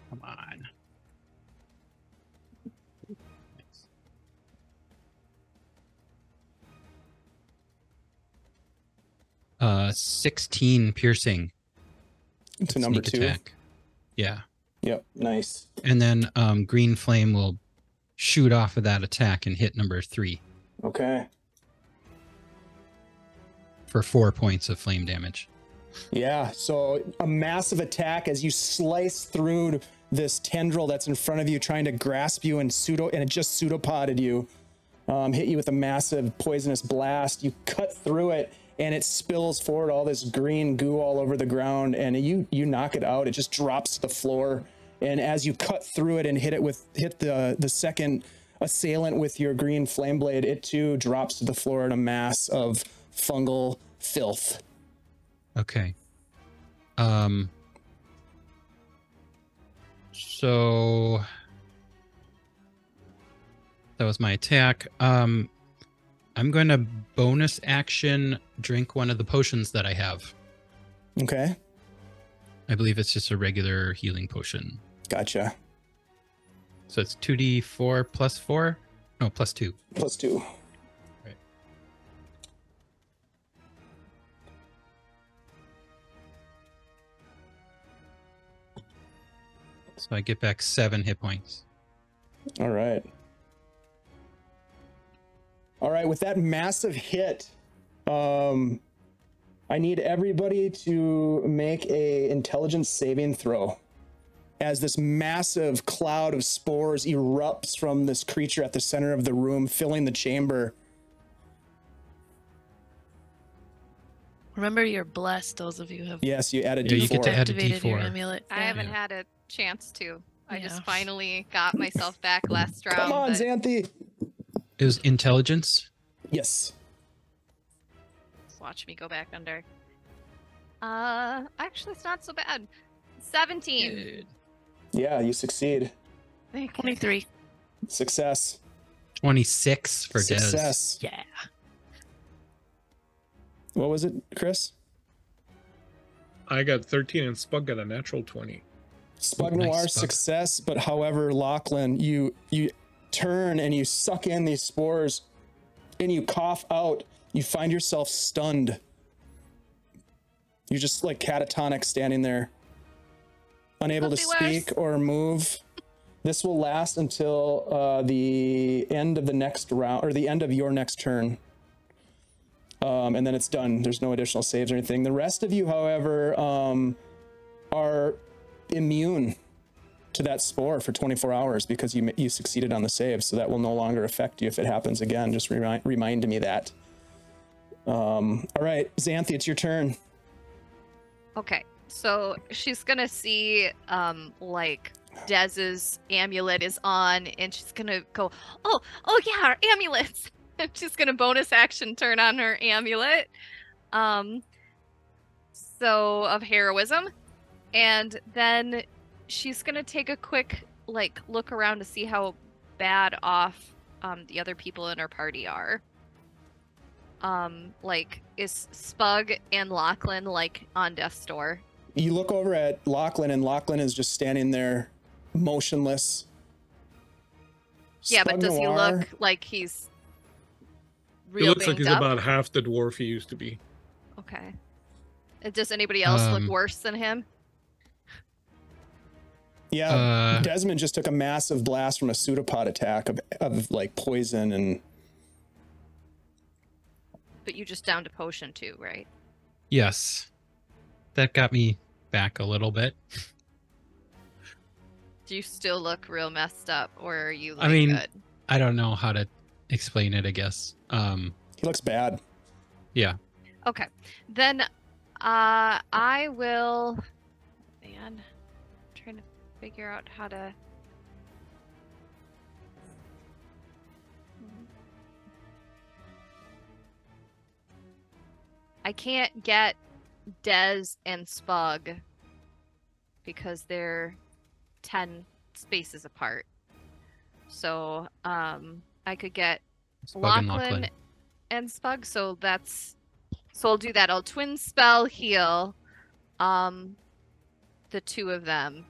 Come on. 16 piercing. To number Sneak 2. attack. Yeah. Yep, nice. And then green flame will shoot off of that attack and hit number 3 Okay. for 4 points of flame damage. Yeah, so a massive attack as you slice through this tendril that's in front of you, trying to grasp you, and it just pseudopoded you. Hit you with a massive poisonous blast. You cut through it, and it spills forward all this green goo all over the ground, and you knock it out. It just drops to the floor, and as you cut through it and hit the second assailant with your green flame blade, it too drops to the floor in a mass of fungal filth. Okay. So that was my attack. I'm going to bonus action drink one of the potions that I have. Okay. I believe it's just a regular healing potion. Gotcha. So it's 2d4 plus 4? No, plus 2. Plus 2. Right. So I get back 7 hit points. All right. All right, with that massive hit, I need everybody to make a intelligence saving throw as this massive cloud of spores erupts from this creature at the center of the room, filling the chamber. Remember, you're blessed, those of you who have Yes, you add a Yeah, you D4. get to add a activated your D4. amulet. I Yeah. haven't Yeah. had a chance to. I Yeah. just finally got myself back last round. Come on, but Xanthi. It was intelligence. Yes. watch me go back under. Actually, it's not so bad. 17. Good. Yeah, you succeed. Thank you. 23. Success. 26 for Des. Success. Yeah. What was it, Chris? I got 13 and Spug got a natural 20. Spug Nice, Noir Spug. success, but however, Lachlan, you turn and you suck in these spores and you cough out. You find yourself stunned. You're just like catatonic standing there, unable to Could be worse. speak or move. This will last until the end of the next round, or the end of your next turn. And then it's done. There's no additional saves or anything. The rest of you, however, are immune to that spore for 24 hours because you succeeded on the save. So that will no longer affect you if it happens again. Just remind me that. All right, Xanthi, it's your turn. Okay, so she's gonna see, like, Dez's amulet is on, and she's gonna go, oh yeah, our amulets! And she's gonna bonus action turn on her amulet. So, of heroism. And then she's gonna take a quick, like, look around to see how bad off, the other people in her party are. Like, is Spug and Lachlan, like, on death's door? You look over at Lachlan, and Lachlan is just standing there, motionless. Yeah, but Spug does he Noir, look like he's He real looks like banged he's up? about half the dwarf he used to be. Okay. Does anybody else look Um, worse than him? Yeah, Desmond just took a massive blast from a pseudopod attack of like poison and. But you just downed a potion too, right? Yes. That got me back a little bit. Do you still look real messed up, or are you like I mean, good? I don't know how to explain it, I guess. He looks bad. Yeah. Okay. Then I will man, I'm trying to figure out how to I can't get Dez and Spug because they're 10 spaces apart. So I could get Spug and Lachlan and Spug, so I'll do that. I'll twin spell heal the two of them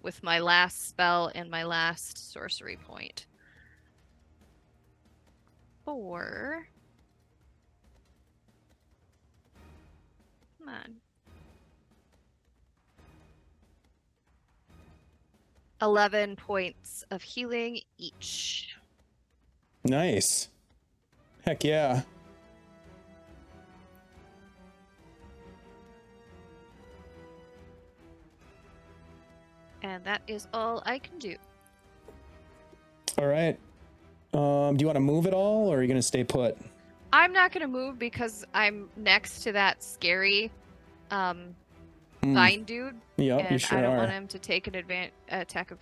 with my last spell and my last sorcery point. 4. Come on. 11 points of healing each. Nice. Heck yeah. And that is all I can do. All right. Do you want to move at all, or are you going to stay put? I'm not going to move because I'm next to that scary vine dude. Yep, you And sure I don't are. want him to take an attack of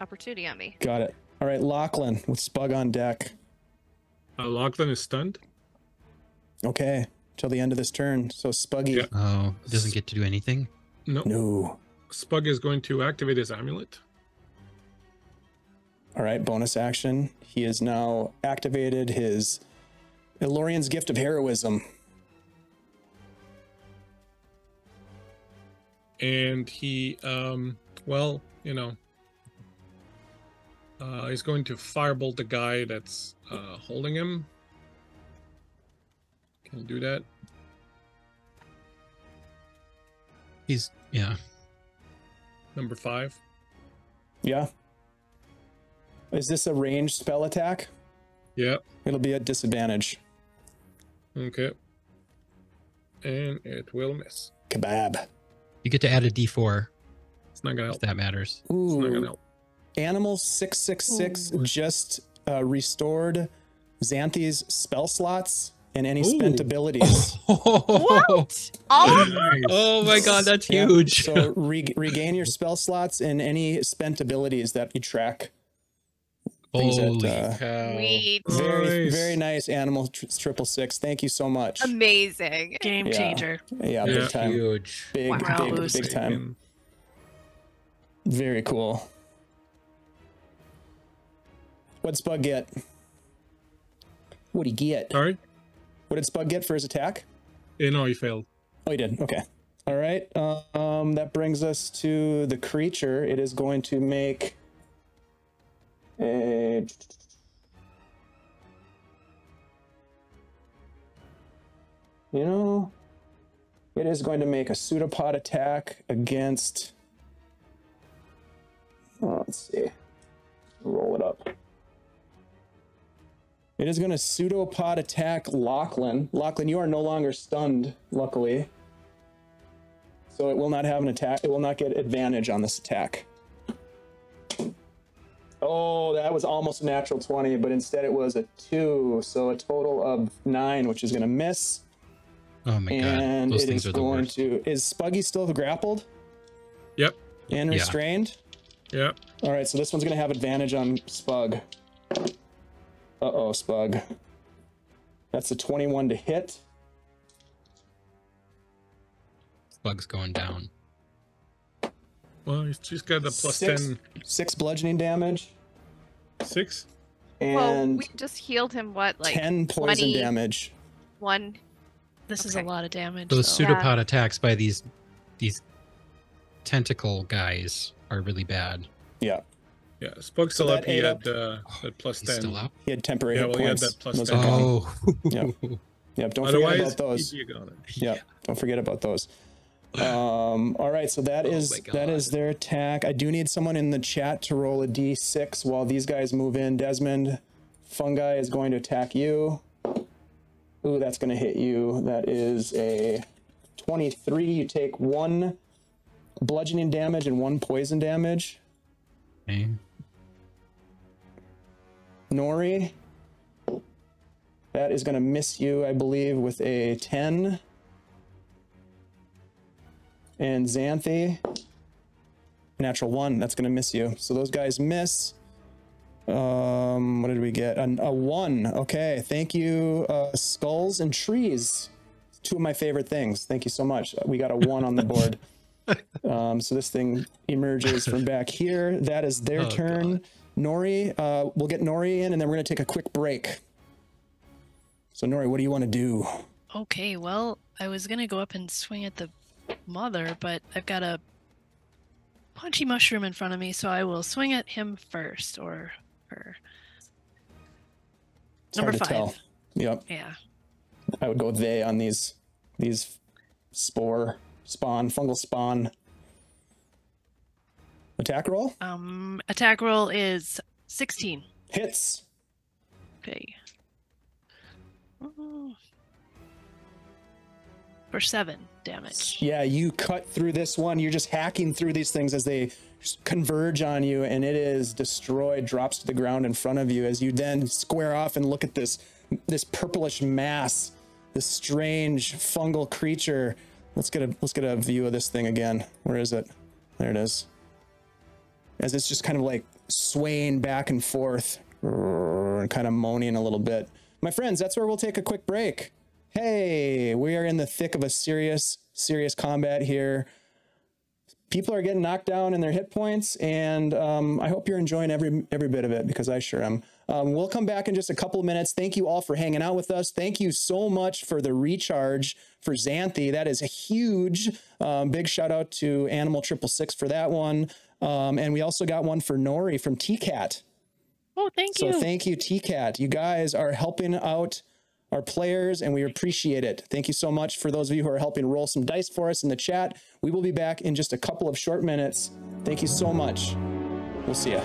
opportunity on me. Got it. All right, Lachlan with Spug on deck. Lachlan is stunned. Okay, till the end of this turn. So Spuggy. Yeah. Oh, it doesn't get to do anything? No. No. Spug is going to activate his amulet. All right, bonus action. He has now activated his Elorian's Gift of Heroism. And he, well, you know, He's going to firebolt the guy that's holding him. Can you do that? He's, yeah. Number 5. Yeah. Is this a ranged spell attack? Yeah. It'll be at disadvantage. Okay. And it will miss. Kebab. You get to add a D4 It's not gonna if help. that matters. It's not gonna Ooh. help. Animal 666 just restored Xanthi's spell slots and any spent Ooh. abilities. What? Oh, Nice. Oh my god, that's Yeah. huge. So regain your spell slots and any spent abilities that you track. Things Holy that, cow. sweet. very, Nice. very nice, Animal 666. Thank you so much. Amazing. Game Yeah. changer. Yeah, Yeah. big time. Huge. Big, Wow. big time. Very cool. What'd Spug get? What'd he get? Sorry? What did Spug get for his attack? No, he failed. Oh, he did. Okay. All right. That brings us to the creature. It is going to make a... it is going to make a pseudopod attack against... let's see. Roll it up. It is going to pseudopod attack Lachlan. Lachlan, you are no longer stunned, luckily. So it will not have an attack. It will not get advantage on this attack. Oh, that was almost a natural 20, but instead it was a 2. So a total of 9, which is going to miss. Oh my god. And Those it things is are the going worst. to... Is Spuggy still grappled Yep. and Yeah. restrained? Yep. All right, so this one's going to have advantage on Spug. Uh-oh, Spug. That's a 21 to hit. Bug's going down. Well, she's got the plus 10. 6 bludgeoning damage. 6? Well, And we just healed him, what, like 10 poison 20 damage. one? This is a Okay. lot of damage. Those so- pseudopod attacks by these tentacle guys are really bad. Yeah, Yeah, Spug's still that up. He ate had up. that plus He's 10. still up. he had temporary Yeah, hit well, he had points. that plus Those 10. are gone. Oh. Yep, don't forget Otherwise, about those. he'd be a goner. Yeah, don't forget about those. All right, so that is my that is their attack. I do need someone in the chat to roll a d6 while these guys move in. Desmond, Fungi is going to attack you. Ooh, that's going to hit you. That is a 23. You take 1 bludgeoning damage and 1 poison damage. Okay. Nori, that is going to miss you, I believe, with a 10. And Xanthi, natural 1, that's going to miss you. So those guys miss. What did we get? A 1. Okay, thank you, Skulls and Trees. 2 of my favorite things. Thank you so much. We got a 1 on the board. So this thing emerges from back here. That is their turn. God. Nori, we'll get Nori in, and then we're going to take a quick break. So Nori, what do you want to do? Okay, well, I was gonna go up and swing at the mother, but I've got a punchy mushroom in front of me, so I will swing at him first, or her. It's Number hard to 5. tell. Yep. Yeah. I would go they on these fungal spawn. Attack roll? Attack roll is 16. Hits. Okay. For 7 damage. Yeah, you cut through this one. You're just hacking through these things as they converge on you, and it is destroyed, drops to the ground in front of you as you then square off and look at this purplish mass, this strange fungal creature. Let's get a view of this thing again. Where is it? There it is. As it's just kind of like swaying back and forth and kind of moaning a little bit. My friends, that's where we'll take a quick break. Hey, we are in the thick of a serious combat here. People are getting knocked down in their hit points, and I hope you're enjoying every bit of it, because I sure am. We'll come back in just a couple of minutes. Thank you all for hanging out with us. Thank you so much for the recharge for Xanthi. That is a huge. Big shout out to Animal 666 for that one. And we also got one for Nori from TCAT. Oh, thank So you. thank you, TCAT. You guys are helping out our players, and we appreciate it. Thank you so much for those of you who are helping roll some dice for us in the chat. We will be back in just a couple of short minutes. Thank you so much. We'll see ya.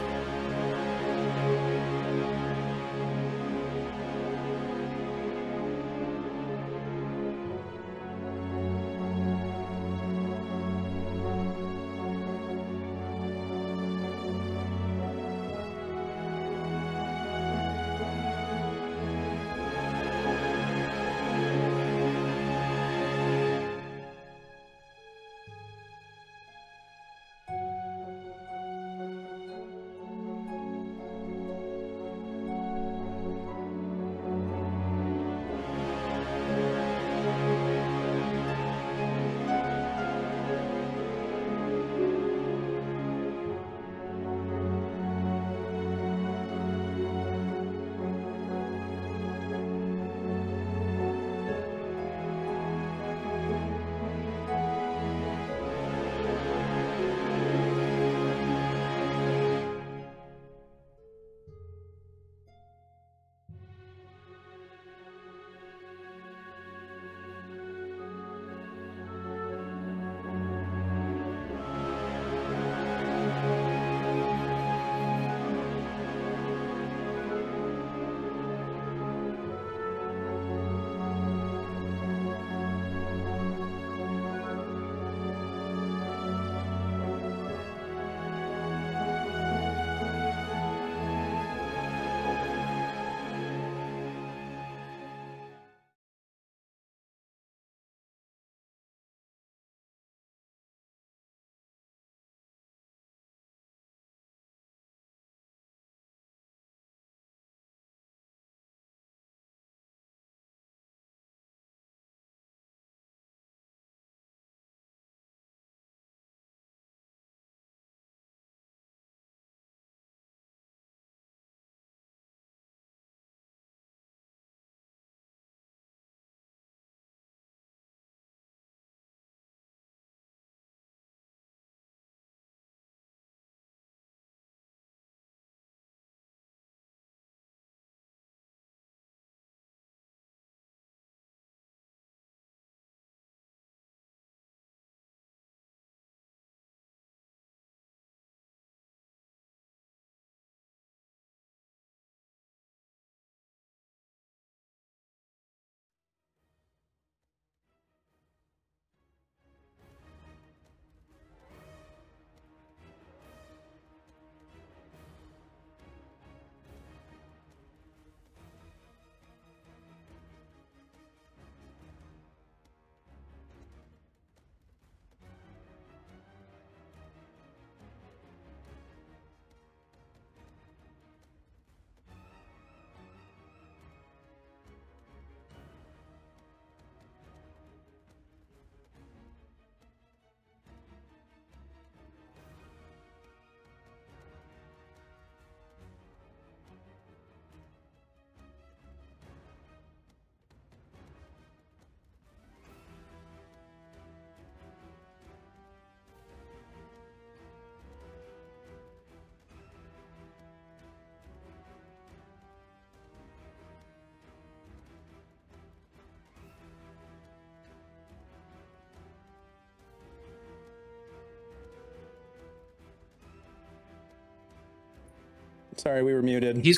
Sorry, we were muted. He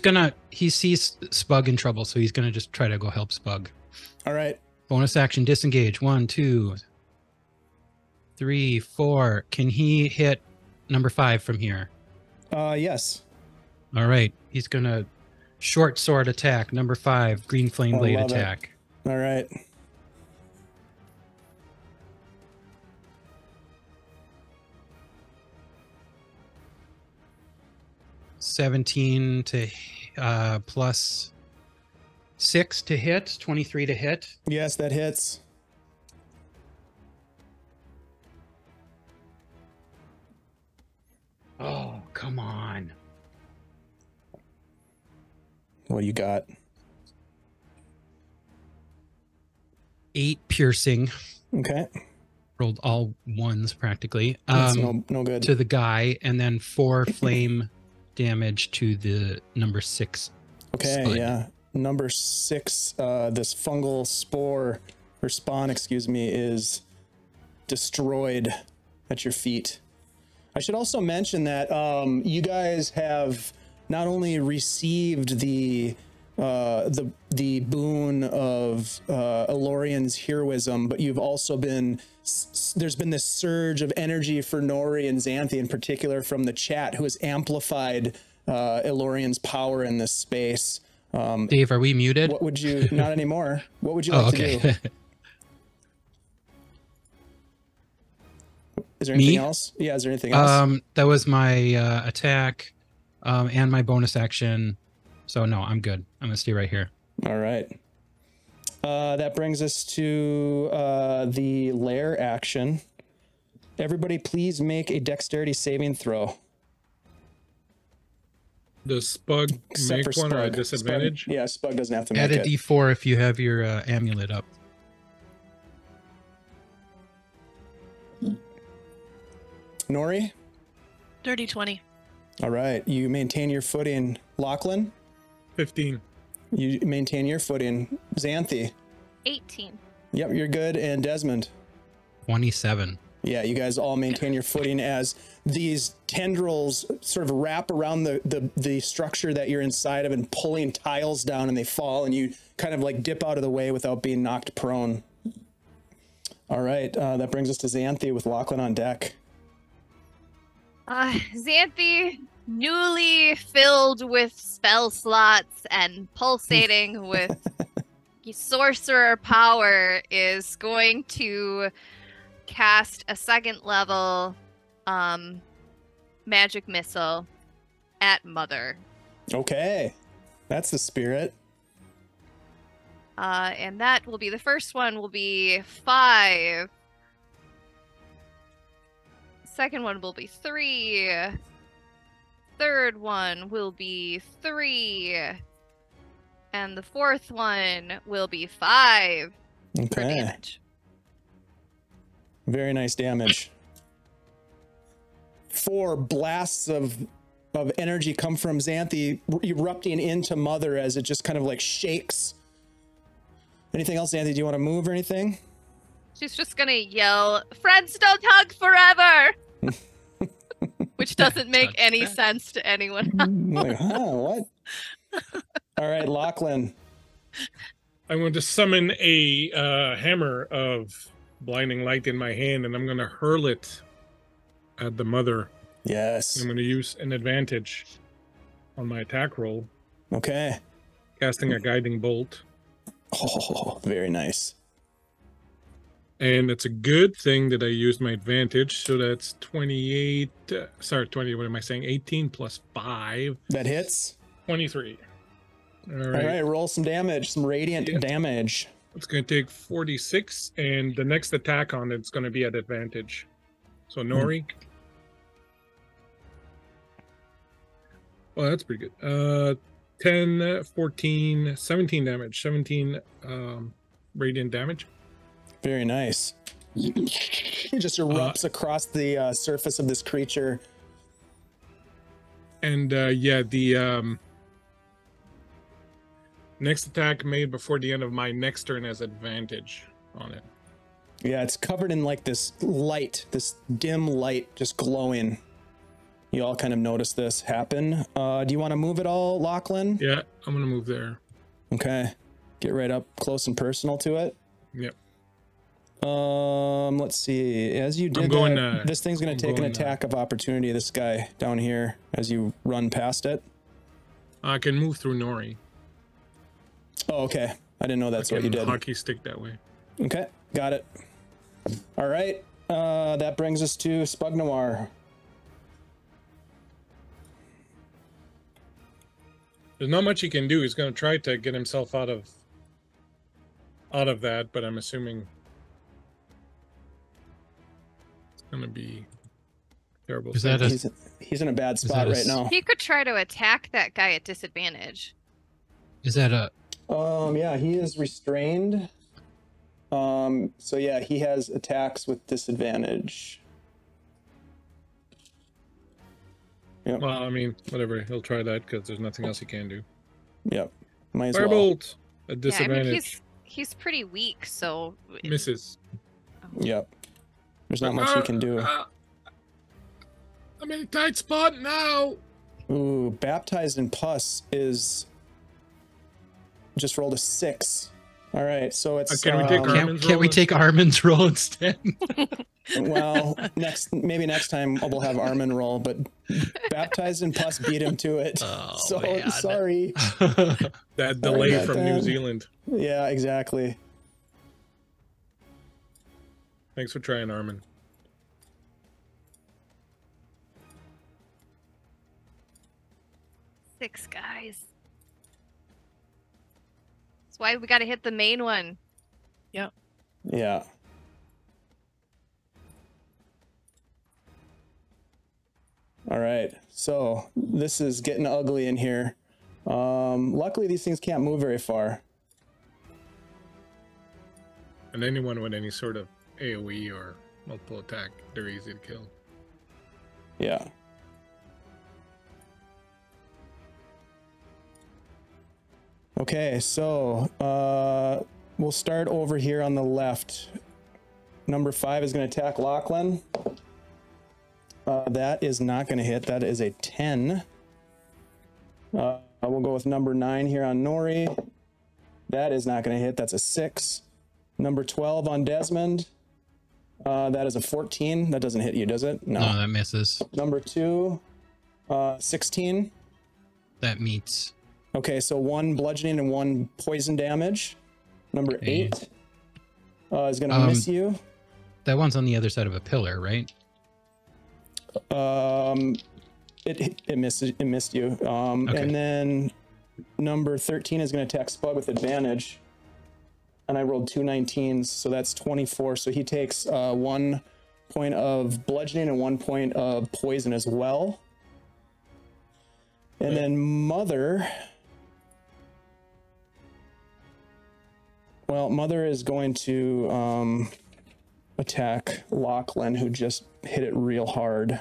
sees Spug in trouble, so he's gonna just try to go help Spug. All right. Bonus action, disengage. 1, 2, 3, 4. Can he hit number 5 from here? Yes. All right. He's gonna short sword attack. Number 5, green flame blade love it. attack. All right. $17 to plus 6 to hit, 23 to hit. Yes, that hits. Oh, come on. What do you got? 8 piercing. Okay. Rolled all ones practically. That's no good. To the guy, and then 4 flame damage to the number 6. Okay, spud. yeah. Number 6, this fungal spore, or spawn, excuse me, is destroyed at your feet. I should also mention that you guys have not only received the boon of Elorian's heroism, but you've also there's been this surge of energy for Nori and Xanthi in particular from the chat, who has amplified Elorian's power in this space. Dave, are we muted? What would you, not anymore. What would you like to do? Is there anything else? Yeah, is there anything else? That was my attack and my bonus action. So no, I'm good. I'm gonna stay right here. All right. That brings us to the lair action. Everybody please make a dexterity saving throw. Does Spug Except make for one or a Spug. disadvantage? Yeah, Spug doesn't have to make Add a it. D4 if you have your amulet up. Nori? Dirty 20. All right. You maintain your footing. Lachlan? 15. You maintain your footing. Xanthi? 18. Yep, you're good. And Desmond? 27. Yeah, you guys all maintain your footing as these tendrils sort of wrap around the structure that you're inside of and pulling tiles down, and they fall, and you kind of like dip out of the way without being knocked prone. All right, that brings us to Xanthi with Lachlan on deck. Xanthi, newly filled with spell slots and pulsating with sorcerer power, is going to cast a 2nd level magic missile at Mother. Okay, that's the spirit. And that will be, the first one will be 5. Second one will be 3. Third one will be 3. And the fourth one will be 5 for Okay, damage. very nice damage. 4 blasts of energy come from Xanthi, erupting into Mother as it just kind of like shakes. Anything else, Xanthi? Do you want to move or anything? She's just gonna yell, "Friends don't hug forever!" Which doesn't make Touch any that. sense to anyone. Like, huh, what? All right, Lachlan. I'm going to summon a hammer of blinding light in my hand, and I'm going to hurl it at the Mother. Yes. I'm going to use an advantage on my attack roll, Okay. casting a guiding bolt. Oh, very nice. And it's a good thing that I used my advantage. So that's 28. Sorry, 20. What am I saying? 18 plus 5. That hits. 23. All All right. right, roll some damage, some radiant Yeah. damage. It's going to take 46. And the next attack on it's going to be at advantage. So Nori. Well, that's pretty good. 10, 14, 17 damage. 17 radiant damage. Very nice. It just erupts across the surface of this creature. And yeah, the next attack made before the end of my next turn has advantage on it. Yeah, it's covered in like this light, this dim light just glowing. You all kind of notice this happen. Do you want to move at all, Lachlan? Yeah, I'm gonna move there. Okay. Get right up close and personal to it. Yep. Let's see. As you did going, that, this thing's going to take an going, attack of opportunity, this guy down here, as you run past it. I can move through Nori. Oh, okay. I didn't know that's I what you can did. hockey stick that way. Okay, got it. All right. That brings us to Spug Noir. There's not much he can do. He's going to try to get himself out of that, but I'm assuming it's going to be terrible. Is that thing. He's in a bad spot that a right now. He could try to attack that guy at disadvantage. Is that a Yeah, he is restrained. So yeah, he has attacks with disadvantage. Yep. Well, I mean, whatever. He'll try that because there's nothing else he can do. Yep. Might as well. Firebolt! A Yeah, I disadvantage. mean, he's pretty weak, so Misses. Yep. There's not much he can do. I'm in a tight spot now. Ooh, baptized in pus is just rolled a 6. All right, so it's Can we take Armin's Can't we roll take Armin's roll instead? well, maybe next time we'll have Armin roll, but baptized in pus beat him to it. Oh, so man. sorry. That delay about from New that. Zealand. Yeah, exactly. Thanks for trying, Armin. six guys. That's why we got to hit the main one. Yeah. All right, so this is getting ugly in here. Luckily, these things can't move very far. And anyone with any sort of AoE or multiple attack, they're easy to kill. Yeah. Okay, so we'll start over here on the left. Number 5 is going to attack Lachlan. That is not going to hit. That is a 10. We'll go with number 9 here on Nori. That is not going to hit. That's a 6. Number 12 on Desmond. That is a 14. That doesn't hit you, does it? No, that misses. Number 2, 16. That meets. Okay, so 1 bludgeoning and 1 poison damage. Number 8 is going to miss you. That one's on the other side of a pillar, right? It missed you. Okay. And then number 13 is going to attack Spud with advantage. And I rolled 2 19s, so that's 24. So he takes 1 point of bludgeoning and 1 point of poison as well. And then Mother. Well, Mother is going to attack Lachlan, who just hit it real hard.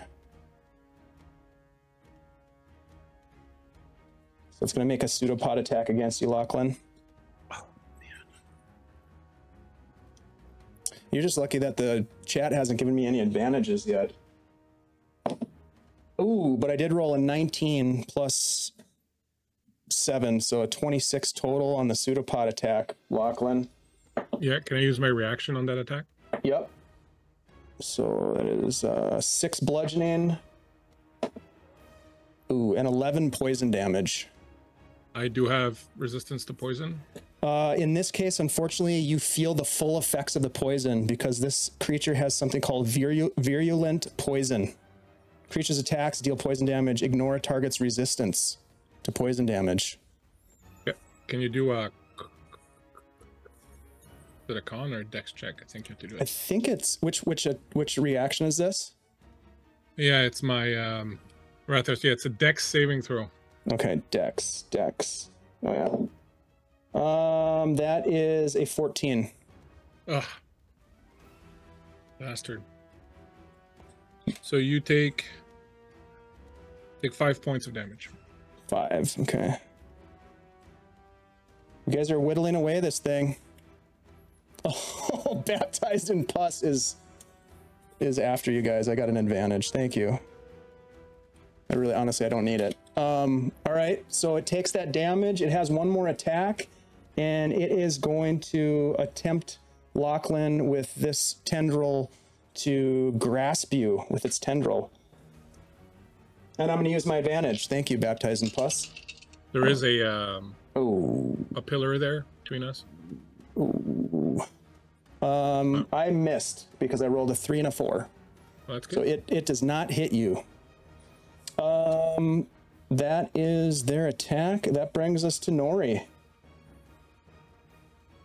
So it's going to make a pseudopod attack against you, Lachlan. Oh, man. You're just lucky that the chat hasn't given me any advantages yet. Ooh, but I did roll a 19 plus 7, so a 26 total on the pseudopod attack, Lachlan. Yeah, can I use my reaction on that attack? Yep. So that is 6 bludgeoning. Ooh, and 11 poison damage. I do have resistance to poison. In this case, unfortunately, you feel the full effects of the poison because this creature has something called virulent poison. Creature's attacks deal poison damage, ignore a target's resistance to poison damage. Yeah. Can you do a... Is it a con or a dex check? I think you have to do I it. think it's... Which reaction is this? Yeah, it's my... Rathos. Yeah, it's a dex saving throw. Okay, Dex. Oh, yeah. That is a 14. Ugh. Bastard. So you take 5 points of damage. 5, okay. You guys are whittling away this thing. Oh, baptized in pus is after you guys. I got an advantage. Thank you. Honestly, I don't need it. All right, so it takes that damage. It has 1 more attack, and it is going to attempt Lachlan with this tendril to grasp you with its tendril. And I'm going to use my advantage. Thank you, baptized in pus. There is a Oh. a pillar there between us. Ooh. I missed because I rolled a 3 and a 4. Well, that's So good. it does not hit you. That is their attack. That brings us to Nori.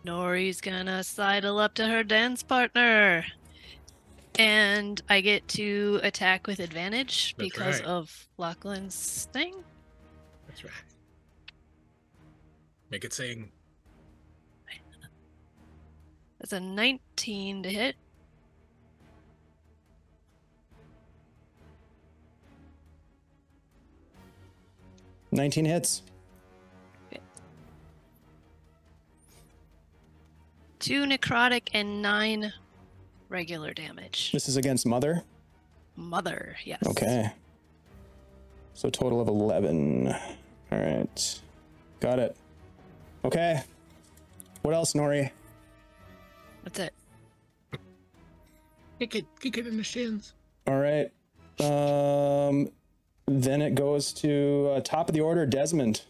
Nori's gonna sidle up to her dance partner. And I get to attack with advantage That's because right. of Lachlan's thing. That's right. Make it sing. That's a 19 to hit. 19 hits. 2 necrotic and 9 regular damage. This is against Mother? Mother, yes. Okay. So total of 11. All right. Got it. Okay. What else, Nori? That's it. Kick it in the shins. All right. Then it goes to top of the order, Desmond.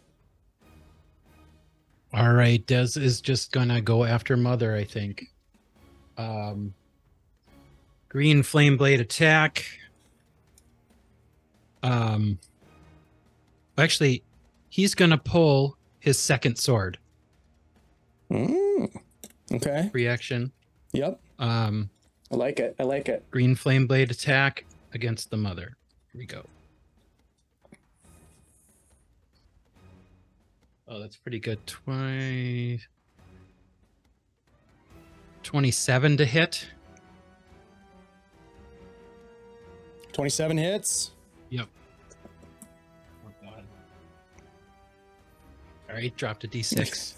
All right, Des is just gonna go after Mother, I think. Green flame blade attack. Actually, he's gonna pull his second sword. Okay. Reaction. Yep. I like it. I like it. Green flame blade attack against the Mother. Here we go. Oh, that's pretty good. 27 to hit. 27 hits. Yep. Oh, God. All right, drop to D6.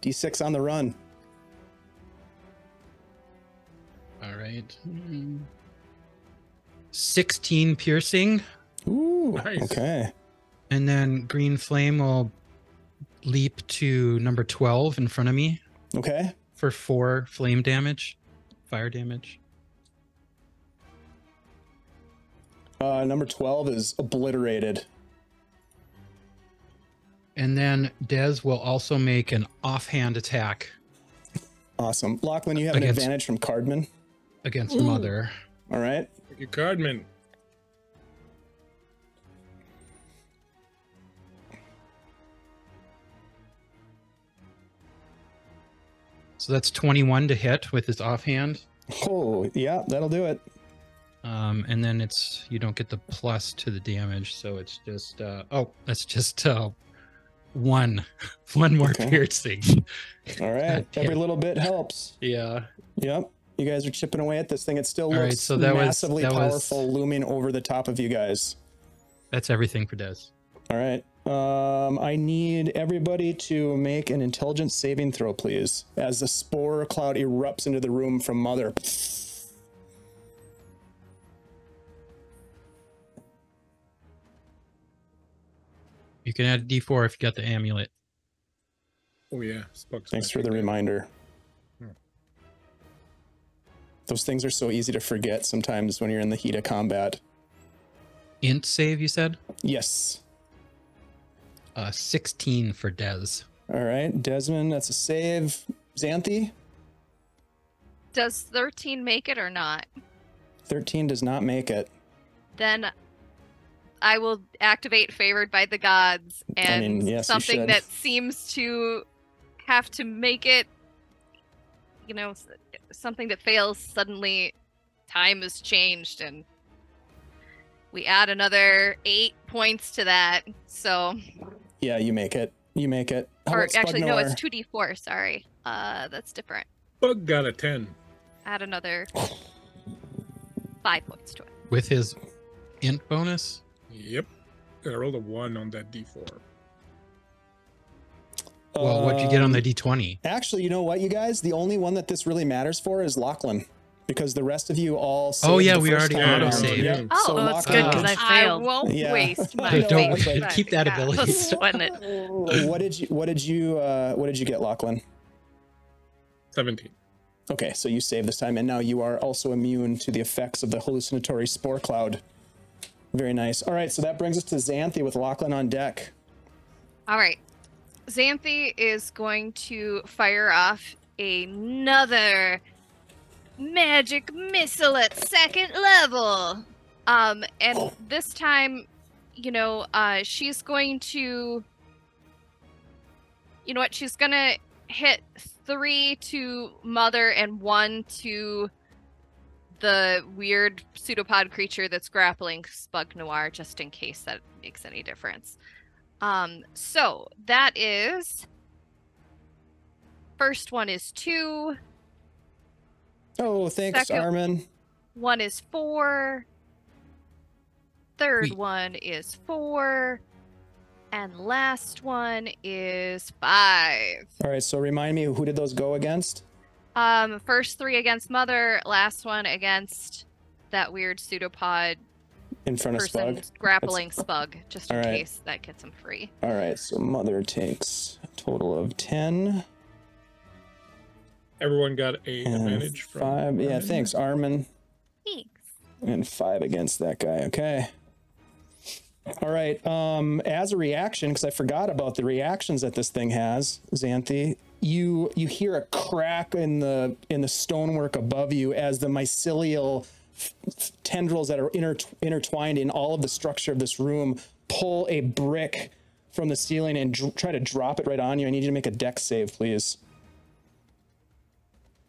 D6 on the run. All right. 16 piercing. Ooh, Nice. okay. And then green flame will leap to number 12 in front of me Okay. for 4 flame damage, fire damage. Number 12 is obliterated. And then Dez will also make an offhand attack Awesome. Lachlan, you have an Against- advantage from Cardman. against Mother. All right. Your Cardman. So that's 21 to hit with his offhand. Oh, yeah, that'll do it. And then it's, you don't get the plus to the damage. So it's just, that's just one more Okay. piercing. All right. God damn. Every little bit helps. Yeah. Yep. You guys are chipping away at this thing. It still All looks right, so that was- massively that was- powerful, looming over the top of you guys. That's everything for Dez. All right. I need everybody to make an intelligence saving throw, please, as the spore cloud erupts into the room from Mother. You can add a D4 if you got the amulet. Oh yeah. Spuck's Thanks back for the again. reminder. Hmm. Those things are so easy to forget sometimes when you're in the heat of combat. Int save, you said? Yes. 16 for Dez. All right. Desmond, that's a save. Xanthi, Does 13 make it or not? 13 does not make it. Then I will activate Favored by the Gods, and mean, yes, you something should. that seems to have to make it, something that fails, suddenly time has changed, and we add another 8 points to that. So, Yeah, you make it. You make it. How or about actually, no, it's Spugnar? 2d4. Sorry, that's different. Bug got a 10. Add another 5 points to it. With his int bonus? Yep. I rolled a 1 on that D4. Well, what'd you get on the D20? Actually, you know what, you guys? The only one that this really matters for is Lachlan, because the rest of you all. Oh, saved yeah, the we first already time around. auto-saved. Yep. Oh, so that's Lachlan good, 'cause gets- I failed. won't Yeah. waste my Don't fate. wait. Keep that ability. Sweating it. What did you get, Lachlan? 17. Okay, so you saved this time, and now you are also immune to the effects of the hallucinatory spore cloud. Very nice. All right, so that brings us to Xanthi with Lachlan on deck. All right. Xanthi is going to fire off another magic missile at 2nd level. And this time, she's going to, she's going to hit 3 to Mother and 1 to the weird pseudopod creature that's grappling Spug Noir, just in case that makes any difference. So that is, first one is 2, Oh, thanks, Second- Armin. 1 is 4, third Wait. one is 4, And last one is 5. All right, so remind me, who did those go against? First 3 against Mother, last one against that weird pseudopod In front of person Spug? grappling Spug, just in All right. case that gets him free. All right, so Mother takes a total of 10. Everyone got a And advantage from 5. Yeah, Armin. thanks, Armin. Thanks. And 5 against that guy. Okay. All right. As a reaction, because I forgot about the reactions that this thing has, Xanthi, you hear a crack in the stonework above you as the mycelial tendrils that are intertwined in all of the structure of this room pull a brick from the ceiling and try to drop it right on you. I need you to make a dex save, please.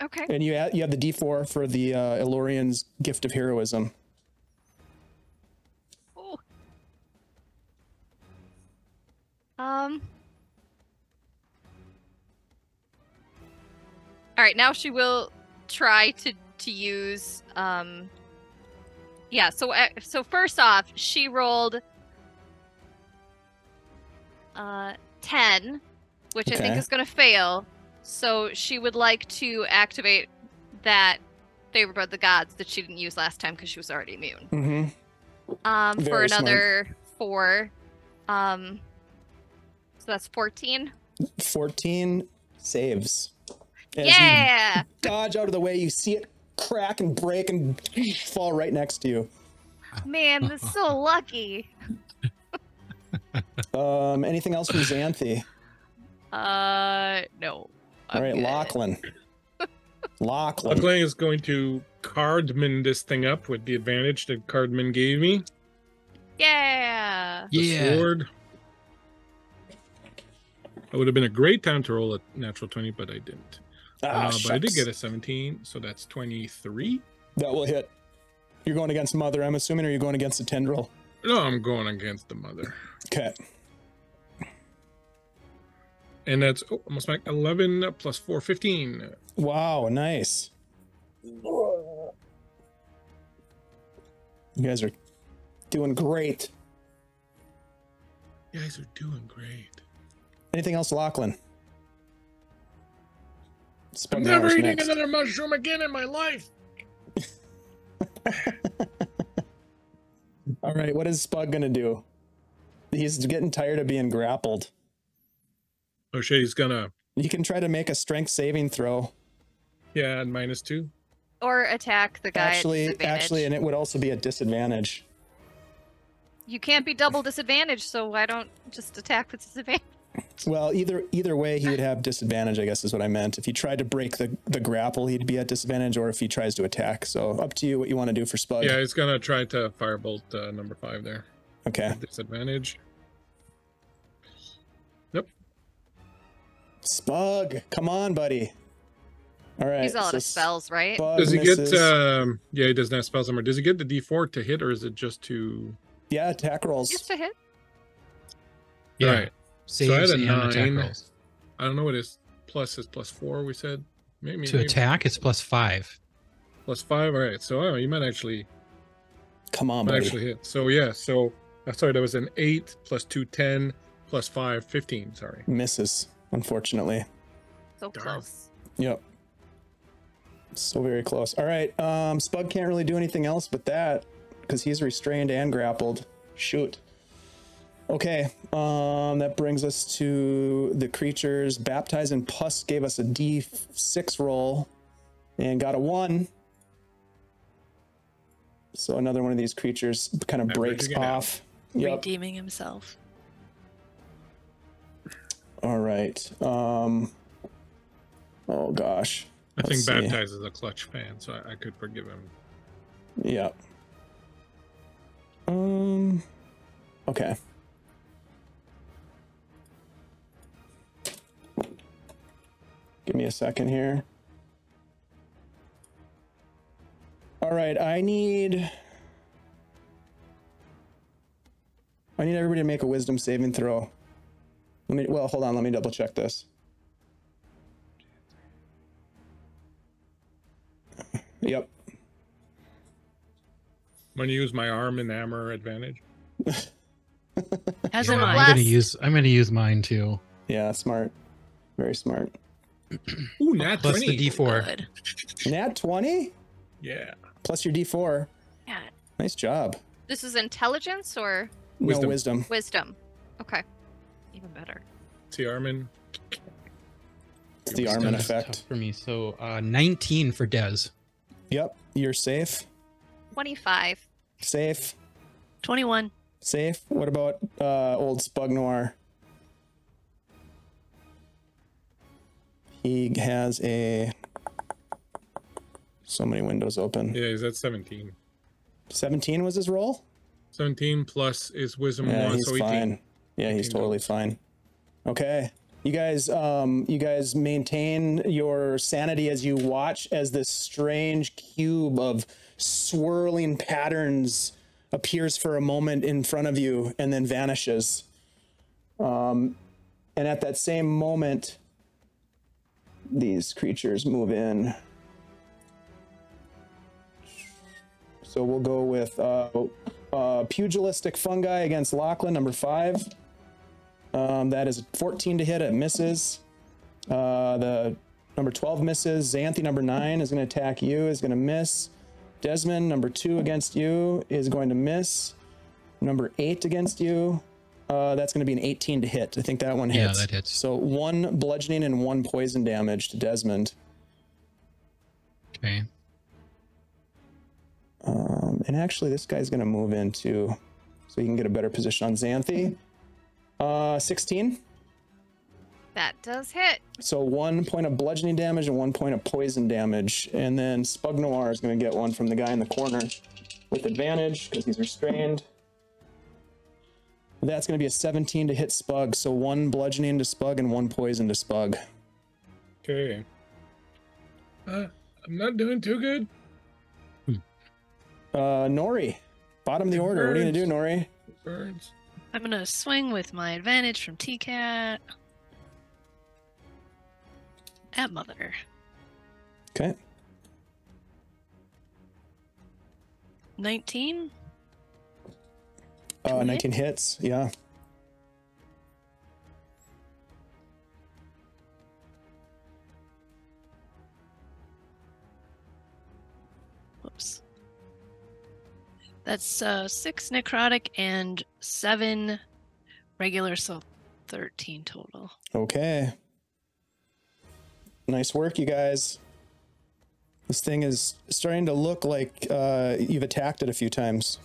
Okay. And you have the D4 for the Elorian's gift of heroism. Oh. All right, now she will try to use yeah, so first off, she rolled 10, which I think Okay. is going to fail. So she would like to activate that favor by the gods that she didn't use last time because she was already immune. Mm-hmm. For Very another 4. So that's 14. 14 saves. As you Yeah! dodge out of the way, you see it crack and break and fall right next to you. Man, that's so lucky. Anything else from Xanthi? No. All right, good. Lachlan. Lachlan is going to cardman this thing up with the advantage that cardman gave me. Yeah. The Yeah. sword. It would have been a great time to roll a natural 20, but I didn't. But I did Shucks. get a 17, so that's 23. That will hit. You're going against Mother, I'm assuming, or you're going against the tendril? No, I'm going against the Mother. Okay. And that's almost like 11 plus 4, 15. Wow, nice. You guys are doing great. You guys are doing great. Anything else, Lachlan? I'm never eating another mushroom again in my life. All right, what is Spug gonna do? He's getting tired of being grappled. Oh shit, he's gonna, You can try to make a strength saving throw. yeah, add -2. Or attack the guy at disadvantage. Actually, and it would also be a disadvantage. You can't be double disadvantaged, so why don't just attack with disadvantage? Well, either way, he would have disadvantage, I guess is what I meant. If he tried to break the grapple, he'd be at disadvantage, or if he tries to attack. So up to you what you want to do for Spug. Yeah, he's gonna try to firebolt number 5 there. Okay. Disadvantage. Spug, come on, buddy. All right. He's all out so of spells, right? Spug Does he misses. get, yeah, he doesn't have spells anymore. Does he get the D4 to hit, or is it just to... Yeah, attack rolls. Just to hit. Yeah. Right. Saves So I had a and attack 9. rolls. I don't know what his plus is. +4, we said? Maybe. To attack, it's +5. +5, all right. So you might actually Come on, buddy. hit. So yeah, so sorry, that was an 8 +2, 10 +5, 15. Sorry. Misses, unfortunately. So Darn. close. Yep. So very close. All right. Spug can't really do anything else but that because he's restrained and grappled. Shoot. Okay. That brings us to the creatures. Baptize and Pus gave us a D6 roll and got a 1. So another one of these creatures kind of breaks Averaging it out. off. Yep. Redeeming himself. All right. Oh gosh. I think Let's see. Baptize is a Clutch fan, so I could forgive him. Yeah. Okay. Give me a second here. All right, I need everybody to make a wisdom saving throw. Hold on, let me double check this. Yep. I'm going to use my arm and hammer advantage. As You're am I. blessed. I'm gonna use mine too. Yeah, smart. Very smart. Ooh, nat Plus 20. the D4. Good. Nat 20 Yeah. plus your D4. Yeah. Nice job. This is intelligence or Wisdom. No wisdom. wisdom? Okay. Even better. See, Armin. It's the Armin That's effect. tough for me. So 19 for Dez. Yep, you're safe. 25. Safe. 21. Safe. What about old Spug Noir? He has so many windows open. Yeah, he's at 17. 17 was his roll? 17 plus is wisdom Yeah, 1, he's so 18. fine. Yeah, he's 18 totally total. fine. Okay. You guys maintain your sanity as you watch as this strange cube of swirling patterns appears for a moment in front of you and then vanishes. And at that same moment, these creatures move in. So we'll go with pugilistic fungi against Lachlan, number 5. That is 14 to hit. It misses. The number 12 misses. Xanthi, number 9, is going to attack you. Is going to miss. Desmond, number 2 against you, is going to miss. Number 8 against you. That's going to be an 18 to hit. I think that one hits. Yeah, that hits. So 1 bludgeoning and 1 poison damage to Desmond. Okay. And actually, this guy's going to move into, so you can get a better position on Xanthi. 16. That does hit. So 1 point of bludgeoning damage and 1 point of poison damage. And then Spug Noir is going to get one from the guy in the corner with advantage because he's restrained. That's going to be a 17 to hit Spug. So 1 bludgeoning to Spug and 1 poison to Spug. Okay. I'm not doing too good. Nori, bottom of the order. What are you going to do, Nori? Burns. I'm going to swing with my advantage from T-Cat. At Mother. Okay. 19. 19 hits. Yeah. Whoops. That's 6 necrotic and 7 regular, so 13 total. Okay. Nice work, you guys. This thing is starting to look like you've attacked it a few times.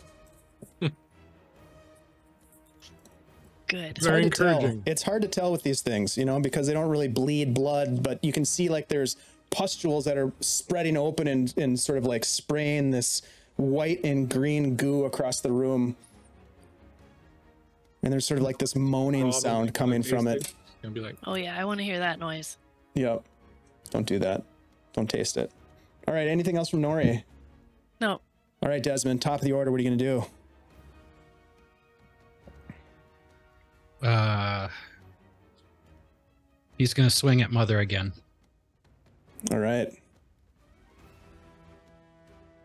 Good. It's hard Very to tell. encouraging. It's hard to tell with these things, you know, because they don't really bleed blood, but you can see like there's pustules that are spreading open and sort of like spraying this white and green goo across the room. And there's sort of like this moaning Probably sound coming from it. Gonna be like, Oh yeah, I want to hear that noise. Yep. Don't do that. Don't taste it. All right. Anything else from Nori? No. All right, Desmond, top of the order. What are you going to do? He's gonna swing at Mother again. All right.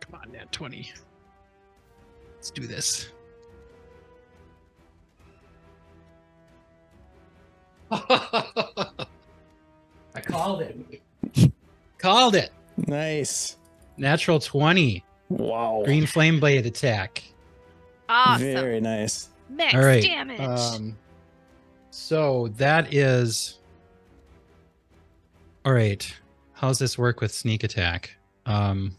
Come on, Nat 20. Let's do this. I called it. Called it. Nice. Natural 20. Wow. Green flame blade attack. Awesome. Very nice. Max All right. damage. So that is. All right. How's this work with sneak attack? You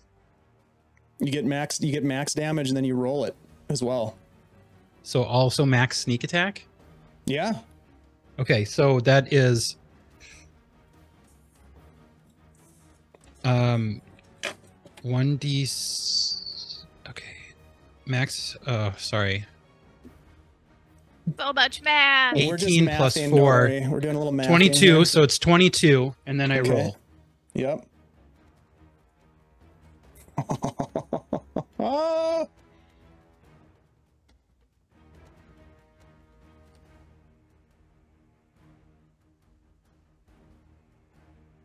get max damage and then you roll it as well. So also max sneak attack? Yeah. Okay, so that is 1d. Okay, max. Sorry. So much math. 18 plus mathing, 4. don't worry. We're doing a little math. 22. So it's 22, and then I Okay. roll. Yep. Ah!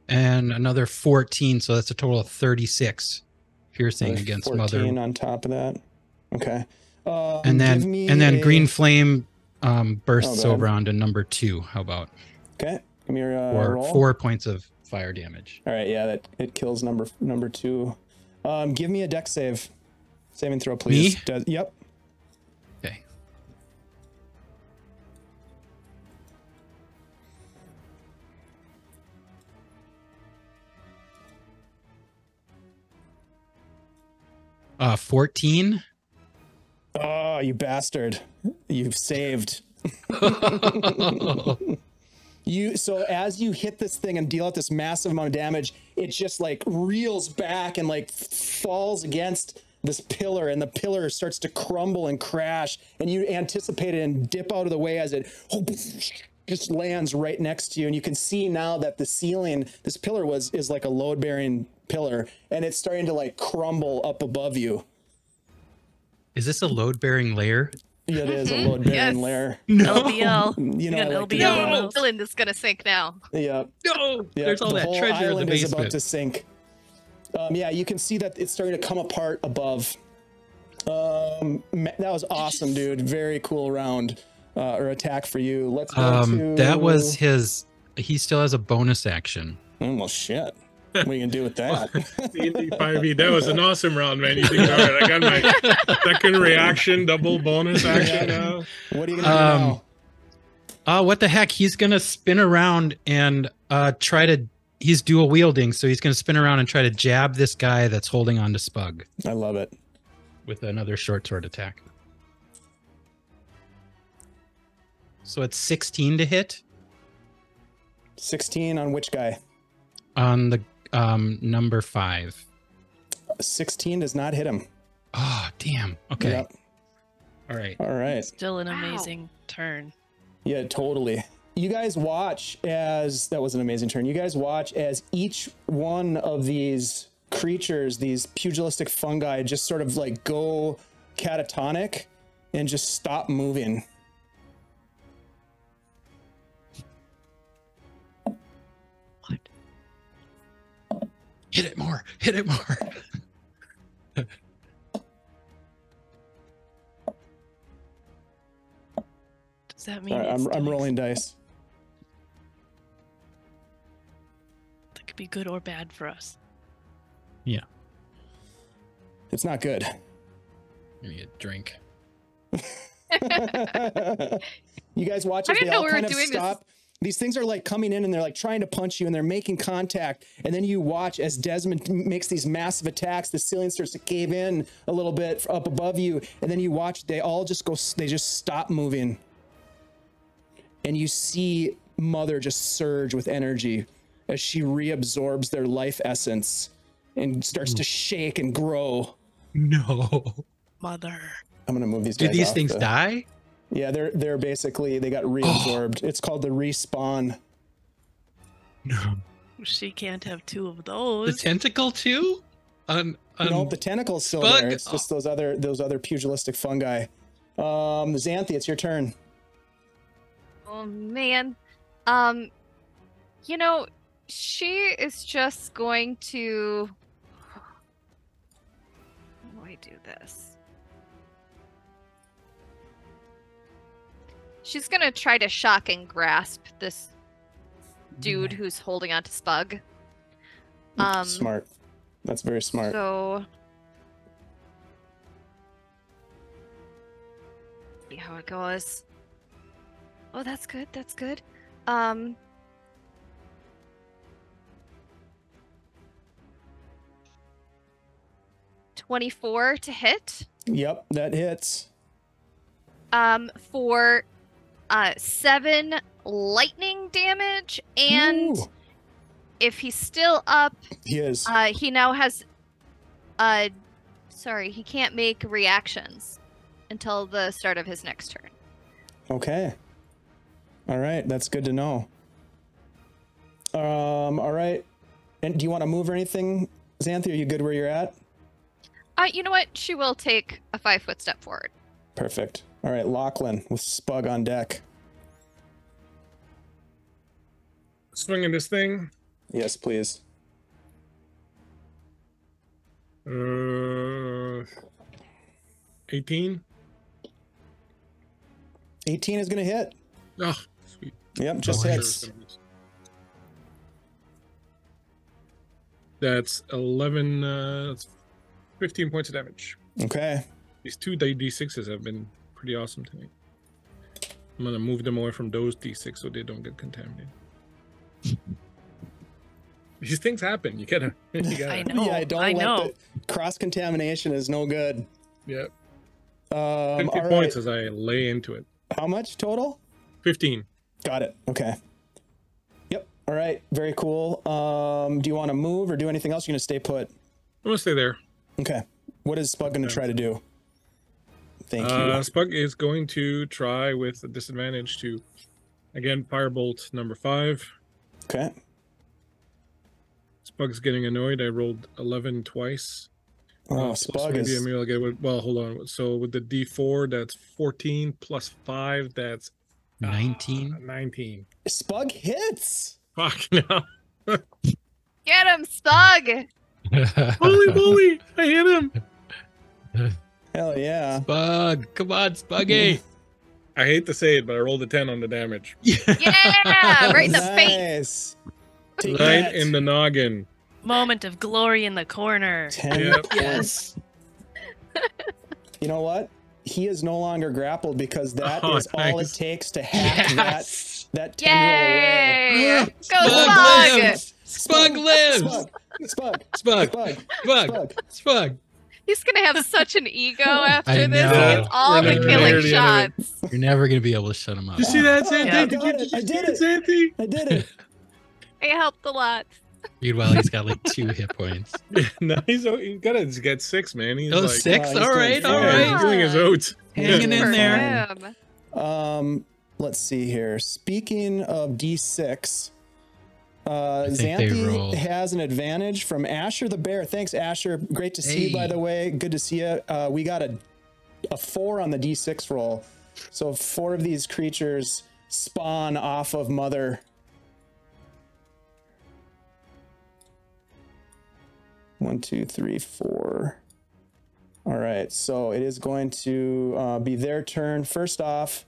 And another 14, so that's a total of 36 piercing Another against 14 Mother. on top of that. Okay. And then green flame bursts Oh, over onto number 2. How about? Okay, give me your Or roll. 4 points of fire damage. All right, yeah, that it kills number 2. Give me a dex save. Saving throw, please. Me? Yep. Okay. Uh, 14. Oh, you bastard. You've saved. So as you hit this thing and deal out this massive amount of damage, it just like reels back and like falls against this pillar, and the pillar starts to crumble and crash, and you anticipate it and dip out of the way as it just lands right next to you. And you can see now that the ceiling, this pillar is like a load bearing pillar, and it's starting to like crumble up above you. Is this a load-bearing layer? Yeah, it is a load bearing Yes. layer. LBL. You know, got I like to LBL do on that. those. Island is gonna sink now. Yeah. No, Yeah, there's all the that whole treasure in the island is about basement. to sink. Yeah, you can see that it's starting to come apart above. That was awesome, dude. Very cool round or attack for you. Let's go to... That was his. He still has a bonus action. Well, shit. What are you gonna do with that? D&D 5e, that was an awesome round, man. You think, all right, I got my second reaction, double bonus action now. What are you gonna do now? What the heck? He's gonna spin around and try to. He's dual wielding, so he's gonna spin around and try to jab this guy that's holding on to Spug I love it. with another short sword attack. So it's 16 to hit 16 on which guy? on the number 5. 16 does not hit him. Oh, damn. Okay. Yep. All right. All right. Still an Wow. amazing turn. Yeah, totally. You guys watch as that was an amazing turn. You guys watch as each one of these creatures, these pugilistic fungi, just sort of like go catatonic and just stop moving. What? Hit it more. Hit it more. Does that mean All right, it's I'm doing rolling dice. That could be good or bad for us. Yeah. It's not good. Give me a drink. You guys watch I as they didn't know all we were kind of doing this. stop. These things are like coming in and they're like trying to punch you and they're making contact. And then you watch as Desmond makes these massive attacks. The ceiling starts to cave in a little bit up above you. And then you watch, they all just go, they just stop moving. And you see Mother just surge with energy as she reabsorbs their life essence and starts to shake and grow. No. Mother. I'm going to move these Do guys these off things the- die? Yeah, they're basically, they got reabsorbed. It's called the respawn. No. She can't have two of The those. tentacle too? No, the tentacle's still bug- there. It's just those other pugilistic fungi. Xanthi, it's your turn. Oh man. You know, she is just going to how do I do this? She's gonna try to shock and grasp this dude who's holding onto Spug. Smart. That's very smart. So see how it goes. Oh, that's good. That's good. 24 to hit. Yep, that hits. For 7 lightning damage, and Ooh, if he's still up, he is. he now has sorry, he can't make reactions until the start of his next turn. Okay. All right, that's good to know. All right. And do you want to move or anything, Xanthi? Are you good where you're at? You know what? She will take a 5-foot step forward. Perfect. All right, Lachlan with Spug on deck. Swinging this thing. Yes, please. 18. 18 is going to hit. Oh, sweet. Yep, just Nice. hits. That's 11. That's 15 points of damage. Okay. These two D6s have been pretty awesome tonight. I'm gonna move them away from those D6 so they don't get contaminated. These things happen. You gotta. I know. Yeah, don't I let know. the cross contamination is no good. Yep. 50 all points right. as I lay into it. How much total? 15. Got it. Okay. Yep. All right. Very cool. Do you want to move or do anything else? You're gonna stay put. I'm gonna stay there. Okay. What is Spug gonna try to do? Thank you. Spug is going to try with a disadvantage to, again, firebolt number 5. Okay. Spug's getting annoyed. I rolled 11 twice. Oh, Plus Spug maybe is. I'll get with, well, hold on. So with the D4, that's 14 plus 5. That's 19. 19. Spug hits. Fuck no. Get him, Spug! Bully! I hit him. Hell yeah. Spug, come on, Spuggy. I hate to say it, but I rolled a 10 on the damage. Yeah! Right in the face! Nice. Take Right that. in the noggin. Moment of glory in the corner. 10 Yep. Yes. You know what? He is no longer grappled because that Oh, is all it nice. takes to hack Yes. that tendril away. Yay! Go, Spug Spug! lives. Spug lives. Spug. Spug. Spug. Spug. Spug. Spug. Spug. He's gonna have such an ego after I this. know. He gets all We're the not killing near the end of shots. You're never gonna be able to shut him up. You see that, Oh, Sandy? I Did got you it. I see did it, it. Sandy? I did it. It helped a lot. Meanwhile, he's got like 2 hit points. No, he's gotta get 6, man. He's Oh, like, 6? he's All doing right, fine. all yeah, he's right. doing his oats. Hanging in For there. him. Let's see here. Speaking of D6, think they Xanthi rolled. has an advantage from Asher the Bear. Thanks, Asher. Great to see you, by Hey. the way. Good to see you. We got a 4 on the D6 roll. So 4 of these creatures spawn off of Mother. 1, 2, 3, 4. All right, so it is going to be their turn. First off,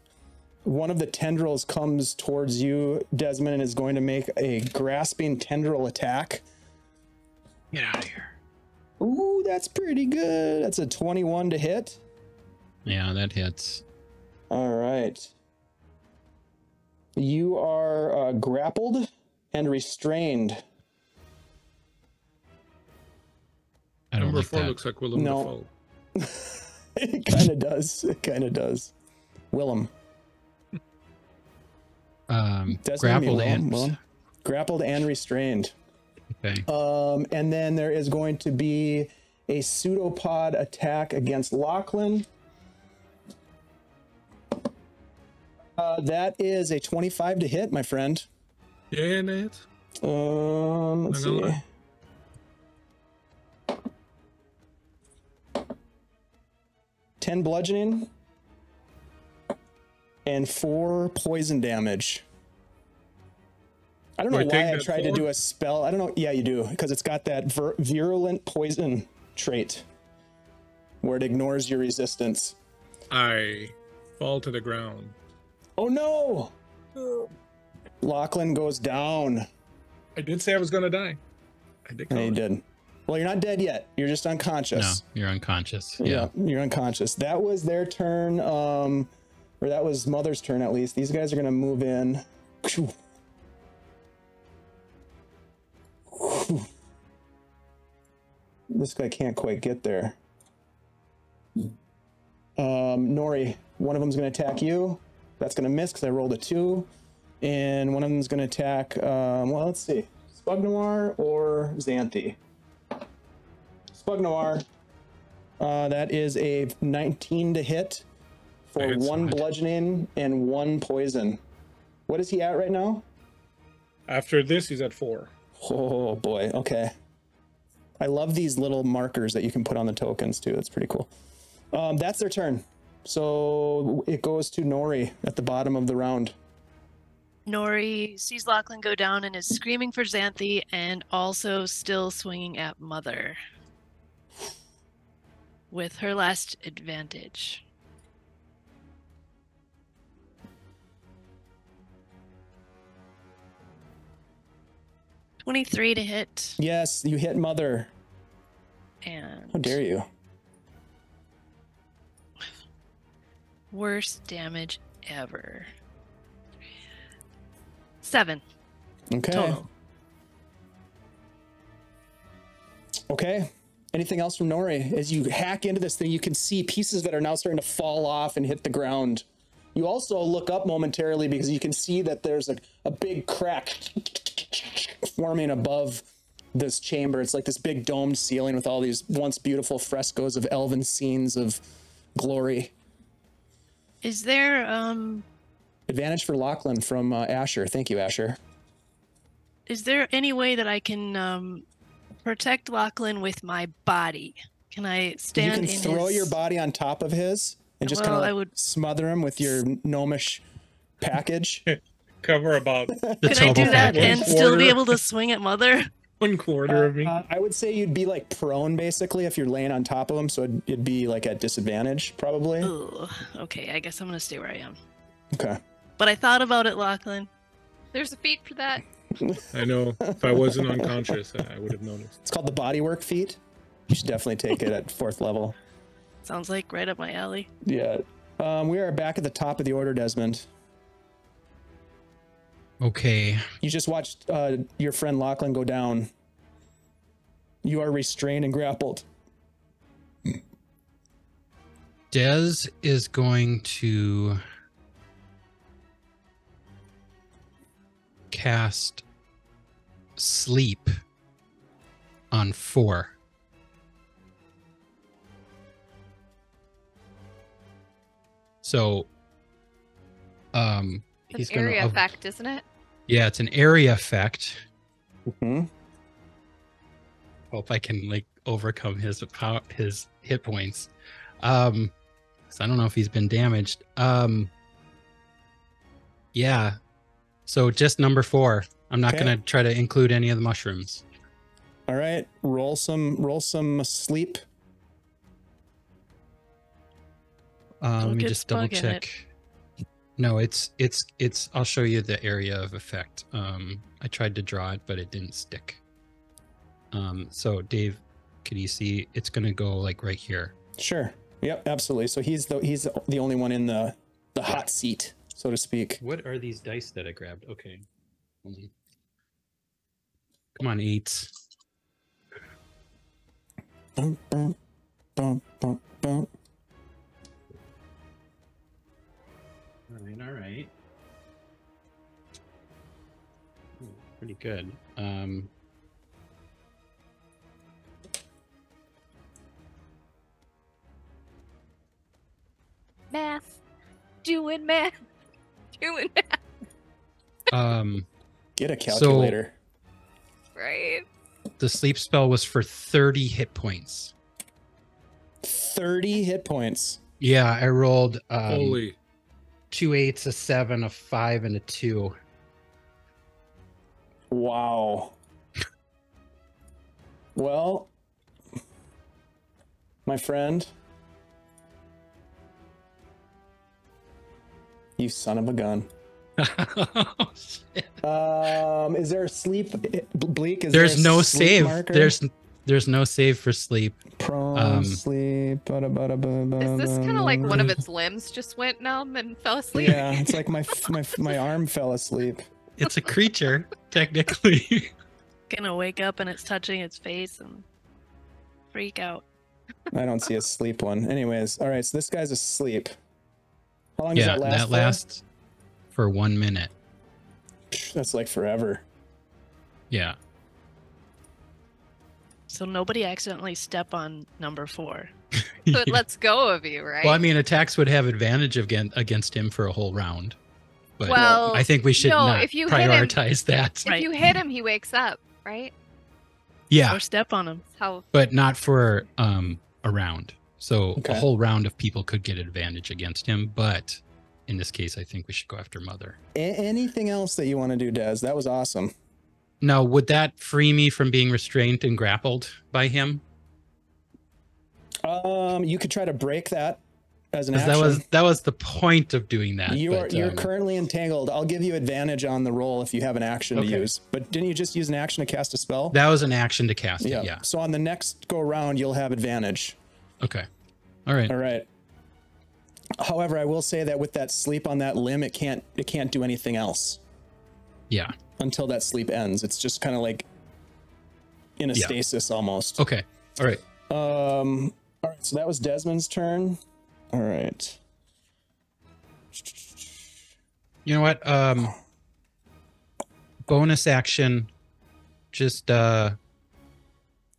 one of the tendrils comes towards you, Desmond, and is going to make a grasping tendril attack. Get out of here. Ooh, that's pretty good. That's a 21 to hit. Yeah, that hits. All right. You are grappled and restrained. I don't Number like 4 that. looks like Willem No. Dafoe. It kind of does. It kind of does. Willem. Grappled Willem, and Willem. Grappled and restrained. okay. And then there is going to be a pseudopod attack against Lachlan. That is a 25 to hit, my friend. Yeah, Nate. Let's I'm see. gonna lie. 10 bludgeoning and 4 poison damage. I don't know Do I take why I that tried to 4? do a spell. I don't know. Yeah, you do, because it's got that virulent poison trait where it ignores your resistance. I fall to the ground. Oh no! Lachlan goes down. I did say I was gonna die. I did. And he call it. did. Well, you're not dead yet. You're just No, unconscious. you're unconscious. Yeah, Yeah. you're unconscious. That was their turn, or that was Mother's turn at least. These guys are gonna move in. Phew. Whew. This guy can't quite get there. Nori, one of them's gonna attack you. That's gonna miss because I rolled a 2. And one of them's gonna attack, well, let's see. Spug Noir or Xanthi? Spug Noir. That is a 19 to hit for That hits 1 hard. bludgeoning and 1 poison. What is he at right now? After this, he's at 4. Oh boy, okay. I love these little markers that you can put on the tokens too. That's pretty cool. That's their turn. So it goes to Nori at the bottom of the round. Nori sees Lachlan go down and is screaming for Xanthi and also still swinging at Mother. With her last advantage. 23 to hit. Yes, you hit Mother. And How dare you? worst damage ever. 7 Okay. total. Okay. Anything else from Nori? As you hack into this thing, you can see pieces that are now starting to fall off and hit the ground. You also look up momentarily because you can see that there's a big crack forming above this chamber. It's like this big domed ceiling with all these once beautiful frescoes of elven scenes of glory. Is there Advantage for Lachlan from Asher. Thank you, Asher. is there any way that I can protect Lachlan with my body? Can I stand You can throw your body on top of his and just Well, kind I of would- smother him with your gnomish package. Cover about The Can I total do that package. and still be able to swing at Mother? 1/4 of me. I would say you'd be like prone basically if you're laying on top of him, so it'd be like at disadvantage probably. Ugh, okay, I guess I'm gonna stay where I am. Okay. But I thought about it, Lachlan. There's a feat for that. I know. If I wasn't unconscious, I would have noticed. It's called the bodywork feat. You should definitely take it at 4th level. Sounds like right up my alley. Yeah. We are back at the top of the order, Desmond. Okay. You just watched your friend Lachlan go down. You are restrained and grappled. Dez is going to cast Sleep on 4. So, he's It's going area to. effect, isn't it? Yeah, it's an area effect. Hmm. Hope I can like overcome his hit points. So I don't know if he's been damaged. Yeah. So just number 4. I'm not Okay. gonna try to include any of the mushrooms. All right. Roll some sleep. Let me Look, just it's double bugging check. No, it's. I'll show you the area of effect. I tried to draw it, but it didn't stick. So Dave, could you see? It's gonna go like right here. Sure. Yep, absolutely. So he's the only one in the hot seat, so to speak. What are these dice that I grabbed? Okay. Hold on. Come on, 8s. Bum, bum, bum, bum, bum. All right. Pretty good. Math. Doing math. Doing math. Get a calculator. Right. The sleep spell was for 30 hit points. 30 hit points. Yeah, I rolled Holy. 2 8s, a 7, a 5, and a 2. Wow. Well, my friend, you son of a gun. Oh, shit. Is there a sleep bleak? Is There's there a no sleep save. marker? There's no save for sleep. Prone sleep. Is this kind of like one of its limbs just went numb and fell asleep? Yeah, it's like my arm fell asleep. It's a creature, technically. Gonna wake up and it's touching its face and freak out. I don't see a sleep one. Anyways, all right, so this guy's asleep. How long does Yeah, that last? that lasts for 1 minute. for? That's like forever. Yeah. So nobody accidentally step on number 4. So it lets go of you, right? Well, I mean, attacks would have advantage against him for a whole round. But Well, I think we should no, not if you hit him- prioritize that. if you hit him, he wakes up, right? Yeah, Or step on him. That's how. but not for a round. So Okay. a whole round of people could get advantage against him. But in this case, I think we should go after Mother. Anything else that you want to do, Des? That was awesome. Now, would that free me from being restrained and grappled by him? You could try to break that as an 'Cause action. that was the point of doing that. You're currently entangled. I'll give you advantage on the roll if you have an action to Okay. use. But didn't you just use an action to cast a spell? That was an action to cast it, yeah. So on the next go around, you'll have advantage. Okay. All right. All right. However, I will say that with that sleep on that limb, it can't do anything else Yeah. until that sleep ends. It's just kind of like in a stasis almost. Okay. All right. All right, so that was Desmond's turn. All right. You know what? Bonus action. Just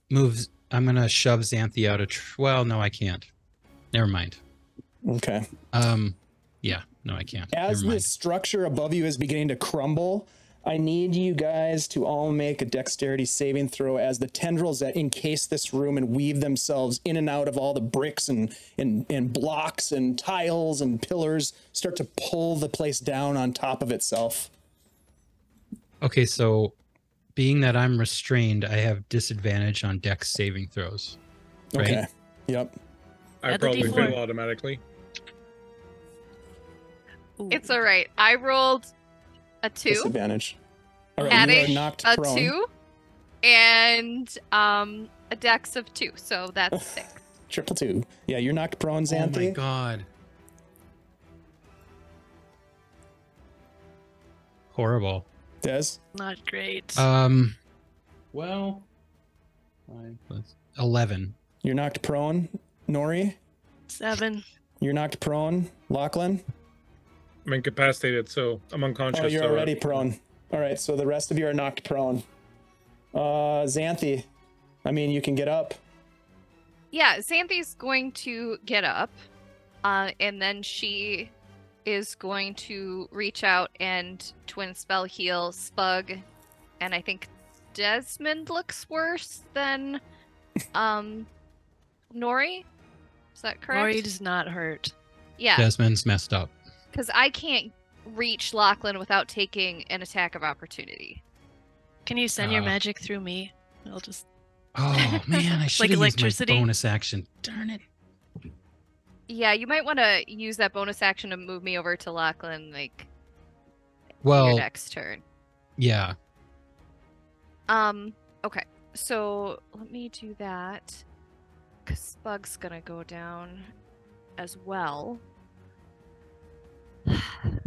moves. I'm gonna shove Xanthi out of. Well, no, I can't. Never mind. Okay. Yeah. No, I can't. As Never the structure above you is beginning to crumble, I need you guys to all make a dexterity saving throw as the tendrils that encase this room and weave themselves in and out of all the bricks and blocks and tiles and pillars start to pull the place down on top of itself. Okay, so being that I'm restrained, I have disadvantage on dex saving throws. Right? Okay. Yep. I Add the probably D4. fail automatically. Ooh. It's all right. I rolled a 2, Disadvantage. All right, adding you are knocked a prone. 2, and a dex of 2, so that's 6. Triple 2. Yeah, you're knocked prone, Oh my Xanthi. god. Horrible. Des? Not great. Well, 5 plus 11. You're knocked prone. Nori? 7. You're knocked prone. Lachlan? I'm incapacitated, so I'm unconscious. Oh, you're so already prone. All right, so the rest of you are knocked prone. Xanthi, I mean, you can get up. Yeah, Xanthi's going to get up, and then she is going to reach out and twin spell heal Spug, and I think Desmond looks worse than Nori. Is that correct? Nori does not hurt. Yeah, Desmond's messed up. because I can't reach Lachlan without taking an attack of opportunity. Can you send your magic through me? I'll just. Oh man, I should have used my electricity? bonus action. Darn it. Yeah, you might want to use that bonus action to move me over to Lachlan, like, Well, your next turn. yeah. Okay, so let me do that, because Spug's gonna go down as well.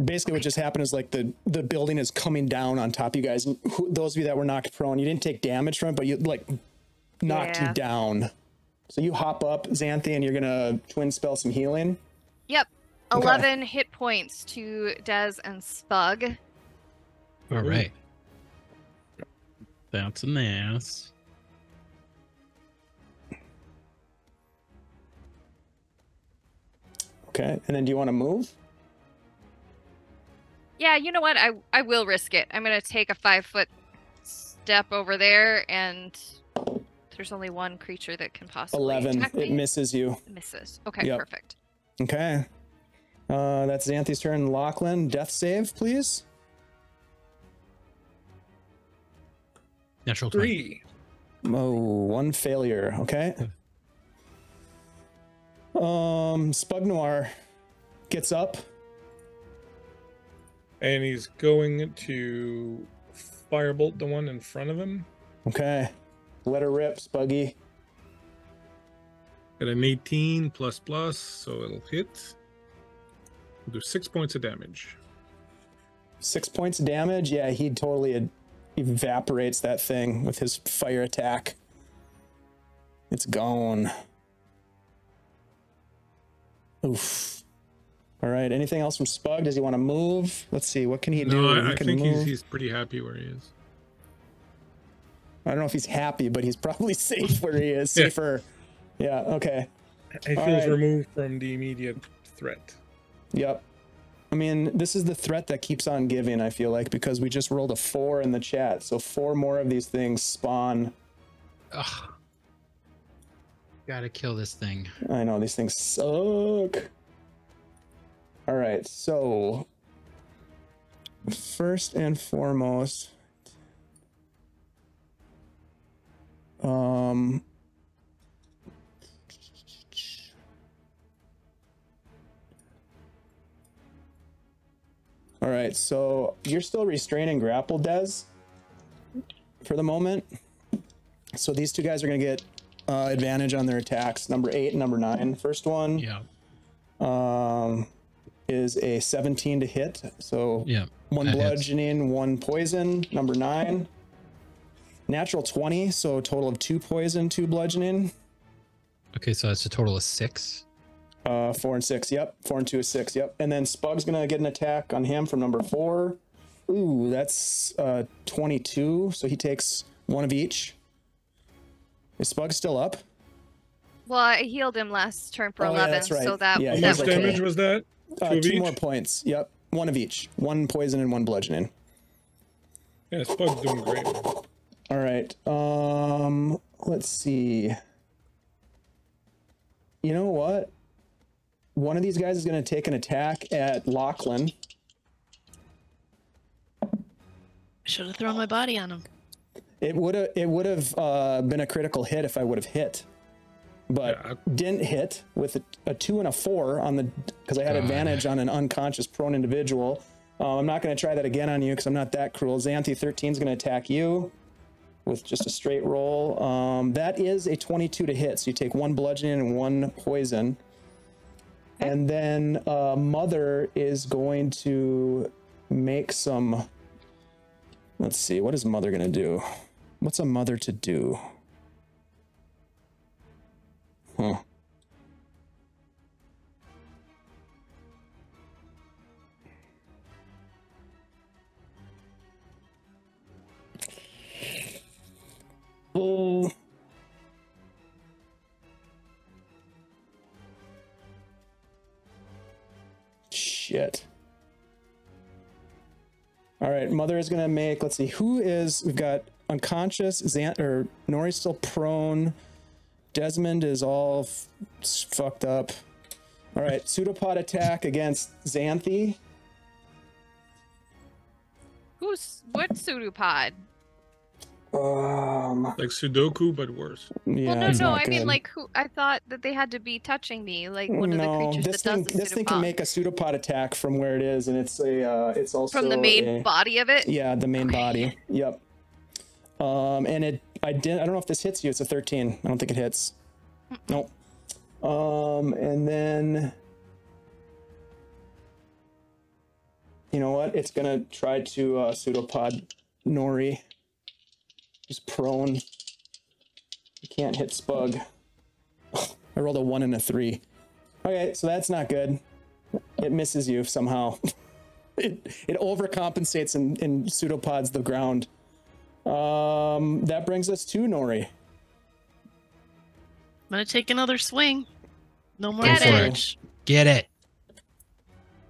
Basically, what just happened is like the building is coming down on top of you guys. And those of you that were knocked prone, you didn't take damage from it, but you like knocked you down. So you hop up, Xanthi, and you're gonna twin spell some healing. Yep, Okay. 11 hit points to Des and Spug. All right. That's an ass. Okay, and then do you want to move? Yeah, you know what? I will risk it. I'm gonna take a 5-foot step over there, and there's only one creature that can possibly 11. attack me. It misses you. Misses. Okay, Yep. perfect. Okay. That's Xanthi's turn. Lachlan, death save, please. Natural 20. 3. Oh, one failure. Okay. Spug Noir gets up. And he's going to firebolt the one in front of him. Okay. Let her rip, Spuggy. At an 18 plus, so it'll hit. Do 6 points of damage. 6 points of damage. Yeah, he totally evaporates that thing with his fire attack. It's gone. Oof. All right. Anything else from Spug? Does he want to move? Let's see. What can he do? No, He I can think move. he's pretty happy where he is. I don't know if he's happy, but he's probably safe where he is. Yeah. Safer. Yeah. Okay. He All feels right. removed from the immediate threat. Yep. I mean, this is the threat that keeps on giving, I feel like, because we just rolled a 4 in the chat. So 4 more of these things spawn. Ugh. Gotta kill this thing. I know, these things suck. All right, so first and foremost, All right, so you're still restraining grapple, Des, for the moment. So these two guys are going to get advantage on their attacks, number 8 and number 9. First one is a 17 to hit. So 1 bludgeoning, hits. 1 poison. Number 9. Natural 20, so a total of 2 poison, 2 bludgeoning. Okay, so that's a total of 6. 4 and 6, yep. 4 and 2 is 6, yep. And then Spug's going to get an attack on him from number 4. Ooh, that's 22, so he takes 1 of each. Is Spug still up? Well, I healed him last turn for 11, that's right. so that... How much damage was that? 2 more points, yep. 1 of each. 1 poison and 1 bludgeoning. Yeah, Spug's doing great. All right, let's see. You know what? One of these guys is going to take an attack at Lachlan. Should have thrown my body on him. It would have been a critical hit if I would have hit, but didn't hit with a 2 and a 4 on the because I had advantage on an unconscious prone individual. I'm not going to try that again on you because I'm not that cruel. Xanthi 13 is going to attack you with just a straight roll. That is a 22 to hit, so you take 1 bludgeoning and 1 poison. And then Mother is going to make some... Let's see, what is Mother going to do? What's a Mother to do? Huh. Oh... Shit. All right, Mother is gonna make. Let's see, who is? We've got unconscious. Nori's still prone. Desmond is all fucked up. All right, pseudopod attack against Xanthi. What pseudopod? Like Sudoku, but worse. Yeah, well, no, I good. mean, like, who? I thought that they had to be touching me, like one of the creatures that does the this thing can make a pseudomod attack from where it is, and it's also from the main body of it. Yeah, the main body. Yep. And I don't know if this hits you. It's a 13. I don't think it hits. Nope. And then, you know what? It's gonna try to pseudopod Nori. He's prone. You can't hit Spug. I rolled a 1 and a 3. Okay, so that's not good. It misses you somehow. it overcompensates and pseudopods the ground. That brings us to Nori. I'm gonna take another swing. No more Get damage. Get it.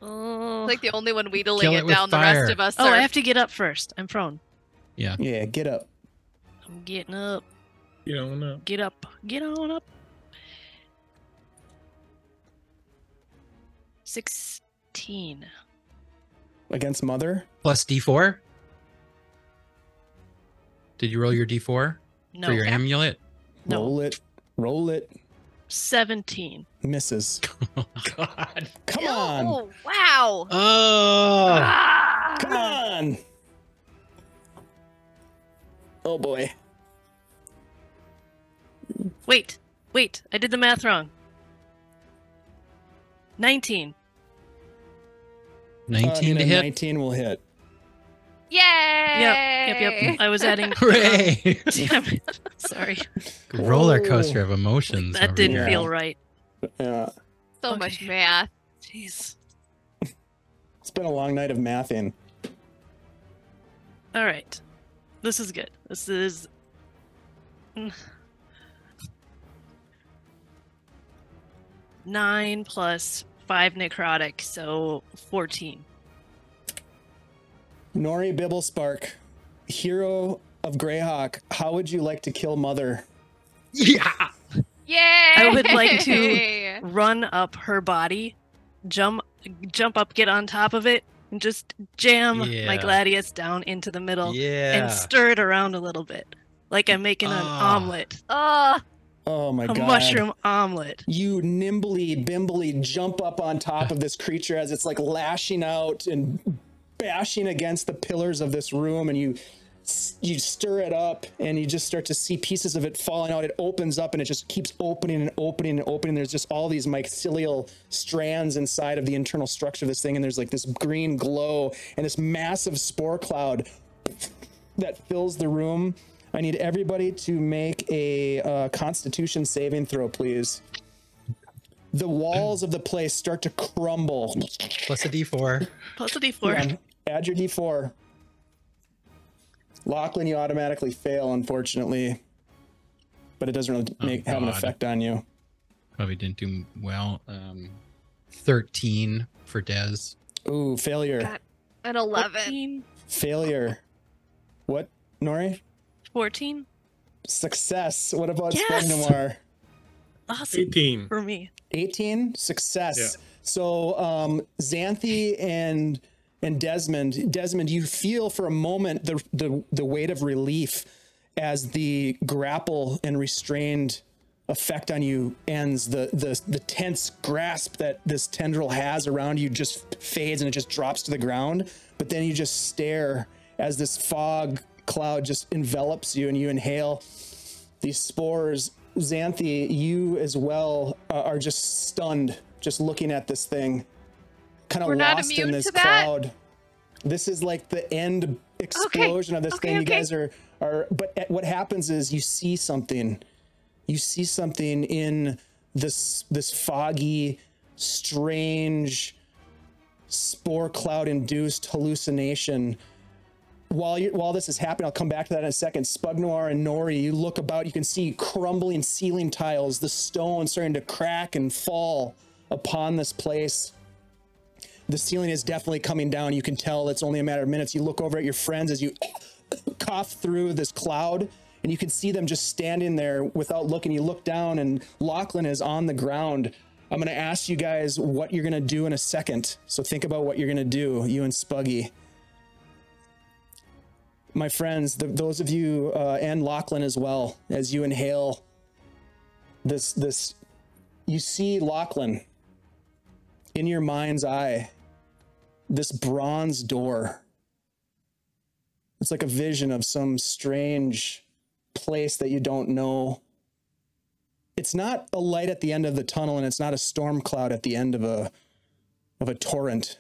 Like the only one wheedling Kill it it with down. fire. The rest of us Oh, are... I have to get up first. I'm prone. Yeah. Yeah, get up. I'm getting up. You don't know. Get up. Get on up. 16. Against Mother? Plus D4? Did you roll your D4 No. for your amulet? No. Roll it. Roll it. 17. Misses. Oh, God. Come on. Oh, wow. Oh. Ah! Come on. Oh, boy. Wait. I did the math wrong. 19. 19 to hit? 19 will hit. Yay! Yep. I was adding. Hooray! Damn it. Sorry. Roller coaster of emotions. That over didn't here. feel right. Yeah. So Okay. much math. Jeez. It's been a long night of mathing. All right. This is good. This is 9 plus 5 necrotic, so 14. Nori Bibblespark, hero of Greyhawk, how would you like to kill Mother? Yeah. Yay! I would like to run up her body, jump up, get on top of it, and just jam my gladius down into the middle Yeah. and stir it around a little bit, like I'm making an omelet, Oh my a god. mushroom omelet. You nimbly, bimbly jump up on top of this creature as it's like lashing out and bashing against the pillars of this room, and you stir it up, and you just start to see pieces of it falling out. It opens up, and it just keeps opening and opening and opening. There's just all these mycelial strands inside of the internal structure of this thing, and there's like this green glow and this massive spore cloud that fills the room. I need everybody to make a Constitution saving throw, please. The walls of the place start to crumble. Plus a D4. Plus a D4. Yeah, add your D4. Lachlan, you automatically fail, unfortunately, but it doesn't really have an effect on you. Probably didn't do well. 13 for Dez. Ooh, failure. Got an 11. 14. Failure. What, Nori? 14. Success. What about Yes! Spagnoir? Awesome. 18. For me. 18? Success. Yeah. So Xanthi and Desmond, you feel for a moment the weight of relief as the grapple and restrained effect on you ends. The tense grasp that this tendril has around you just fades and it just drops to the ground. But then you just stare as this fog cloud just envelops you, and you inhale these spores. Xanthi, you as well are just stunned, just looking at this thing, kind of lost in this cloud. This is like the end explosion of this thing. You guys are, but what happens is you see something. You see something in this foggy, strange, spore cloud induced hallucination. While this is happening, I'll come back to that in a second. Spugnoir and Nori, you look about, you can see crumbling ceiling tiles, the stone starting to crack and fall upon this place. The ceiling is definitely coming down. You can tell it's only a matter of minutes. You look over at your friends as you cough through this cloud, and you can see them just standing there without looking. You look down, and Lachlan is on the ground. I'm going to ask you guys what you're going to do in a second. So think about what you're going to do, you and Spuggy. My friends, those of you and Lachlan as well, as you inhale this, you see Lachlan in your mind's eye, this bronze door. It's like a vision of some strange place that you don't know. It's not a light at the end of the tunnel, and it's not a storm cloud at the end of a torrent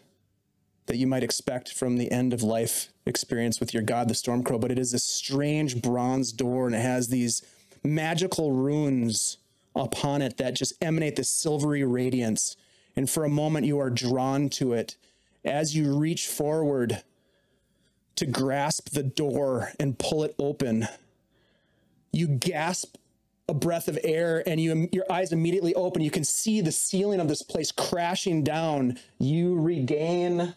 that you might expect from the end of life experience with your god, the Stormcrow, but it is this strange bronze door, and it has these magical runes upon it that just emanate this silvery radiance. And for a moment, you are drawn to it. As you reach forward to grasp the door and pull it open, you gasp a breath of air, and your eyes immediately open. You can see the ceiling of this place crashing down. You regain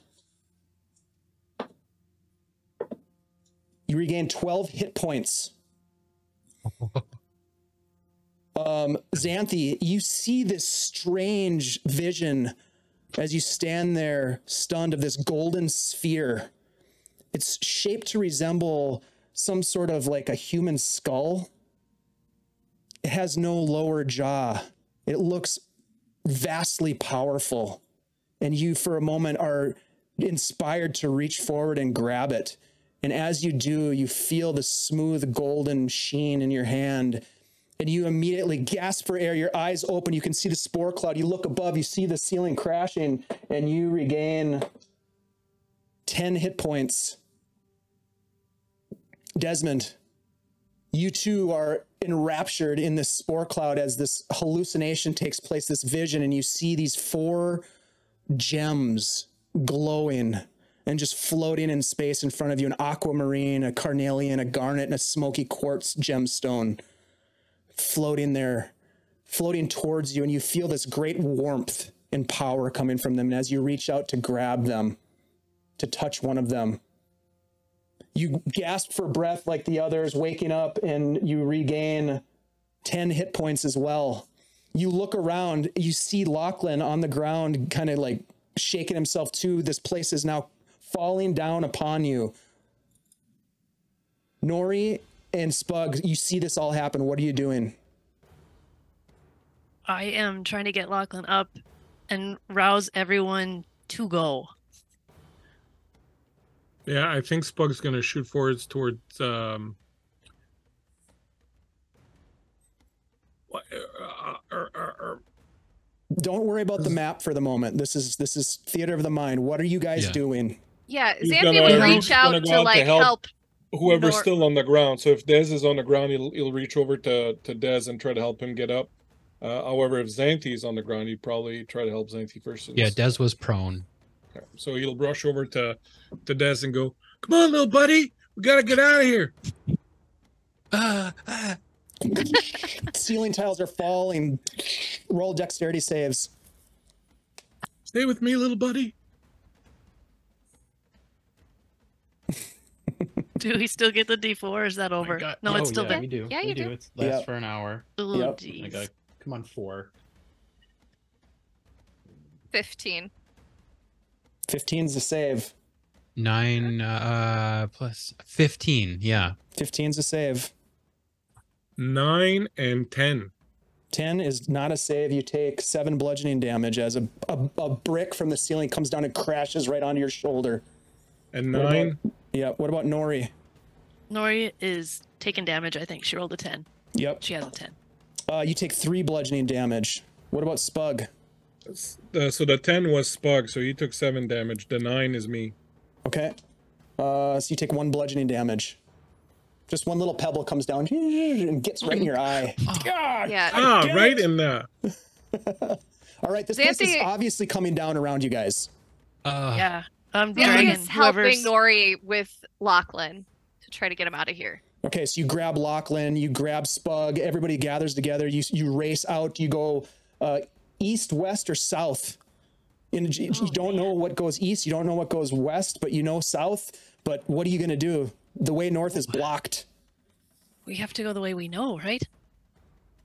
12 hit points. Xanthi, you see this strange vision as you stand there stunned of this golden sphere. It's shaped to resemble some sort of like a human skull. It has no lower jaw. It looks vastly powerful. And you, for a moment, are inspired to reach forward and grab it. And as you do, you feel the smooth golden sheen in your hand. And you immediately gasp for air. Your eyes open. You can see the spore cloud. You look above. You see the ceiling crashing. And you regain 10 hit points. Desmond, you too are enraptured in this spore cloud as this hallucination takes place, this vision, and you see these 4 gems glowing and just floating in space in front of you: an aquamarine, a carnelian, a garnet, and a smoky quartz gemstone floating there, floating towards you, and you feel this great warmth and power coming from them. And as you reach out to grab them, to touch one of them, you gasp for breath like the others, waking up, and you regain 10 hit points as well. You look around, you see Lachlan on the ground, kind of like shaking himself too. This place is now falling down upon you. Nori and Spug, you see this all happen. What are you doing? I am trying to get Lachlan up and rouse everyone to go. Yeah, I think Spug's going to shoot forwards towards Don't worry about the map for the moment. This is theater of the mind. What are you guys doing? Yeah, He's Xanthi gonna- would he's reach out gonna go to out to like help. whoever's Nor- still on the ground. So if Dez is on the ground, he'll reach over to Dez and try to help him get up. However, if Xanthi's on the ground, he'd probably try to help Xanthi first. Yeah, Des was prone. Okay. So he'll rush over to Dez and go, "Come on, little buddy, we gotta get out of here." Ceiling tiles are falling. Roll dexterity saves. Stay with me, little buddy. Do we still get the D4 or is that over? No, it's still there. We do. Yeah, we you do. It lasts Yep. for an hour. Oh, Yep. geez. I got come on 4. 15. 15's the save. 9 plus 15. Yeah. 15's a save. 9 and 10. 10 is not a save. You take 7 bludgeoning damage as a brick from the ceiling comes down and crashes right onto your shoulder. And What 9. Yeah. What about Nori? Nori is taking damage, I think. She rolled a 10. Yep. She has a 10. You take 3 bludgeoning damage. What about Spug? So the 10 was Spug, so he took 7 damage. The 9 is me. Okay. So you take 1 bludgeoning damage. Just one little pebble comes down and gets right in your eye. God! Yeah. Damn Right it! in the. All right, this place is Xanthi- obviously coming down around you guys. Yeah. Xanthi Dragon, is helping whoever's... Nori with Lachlan to try to get him out of here. Okay, so you grab Lachlan, you grab Spug, everybody gathers together, you race out, you go east, west, or south. You don't know what goes east, you don't know what goes west, but you know south. But what are you going to do? The way north is blocked. We have to go the way we know, right?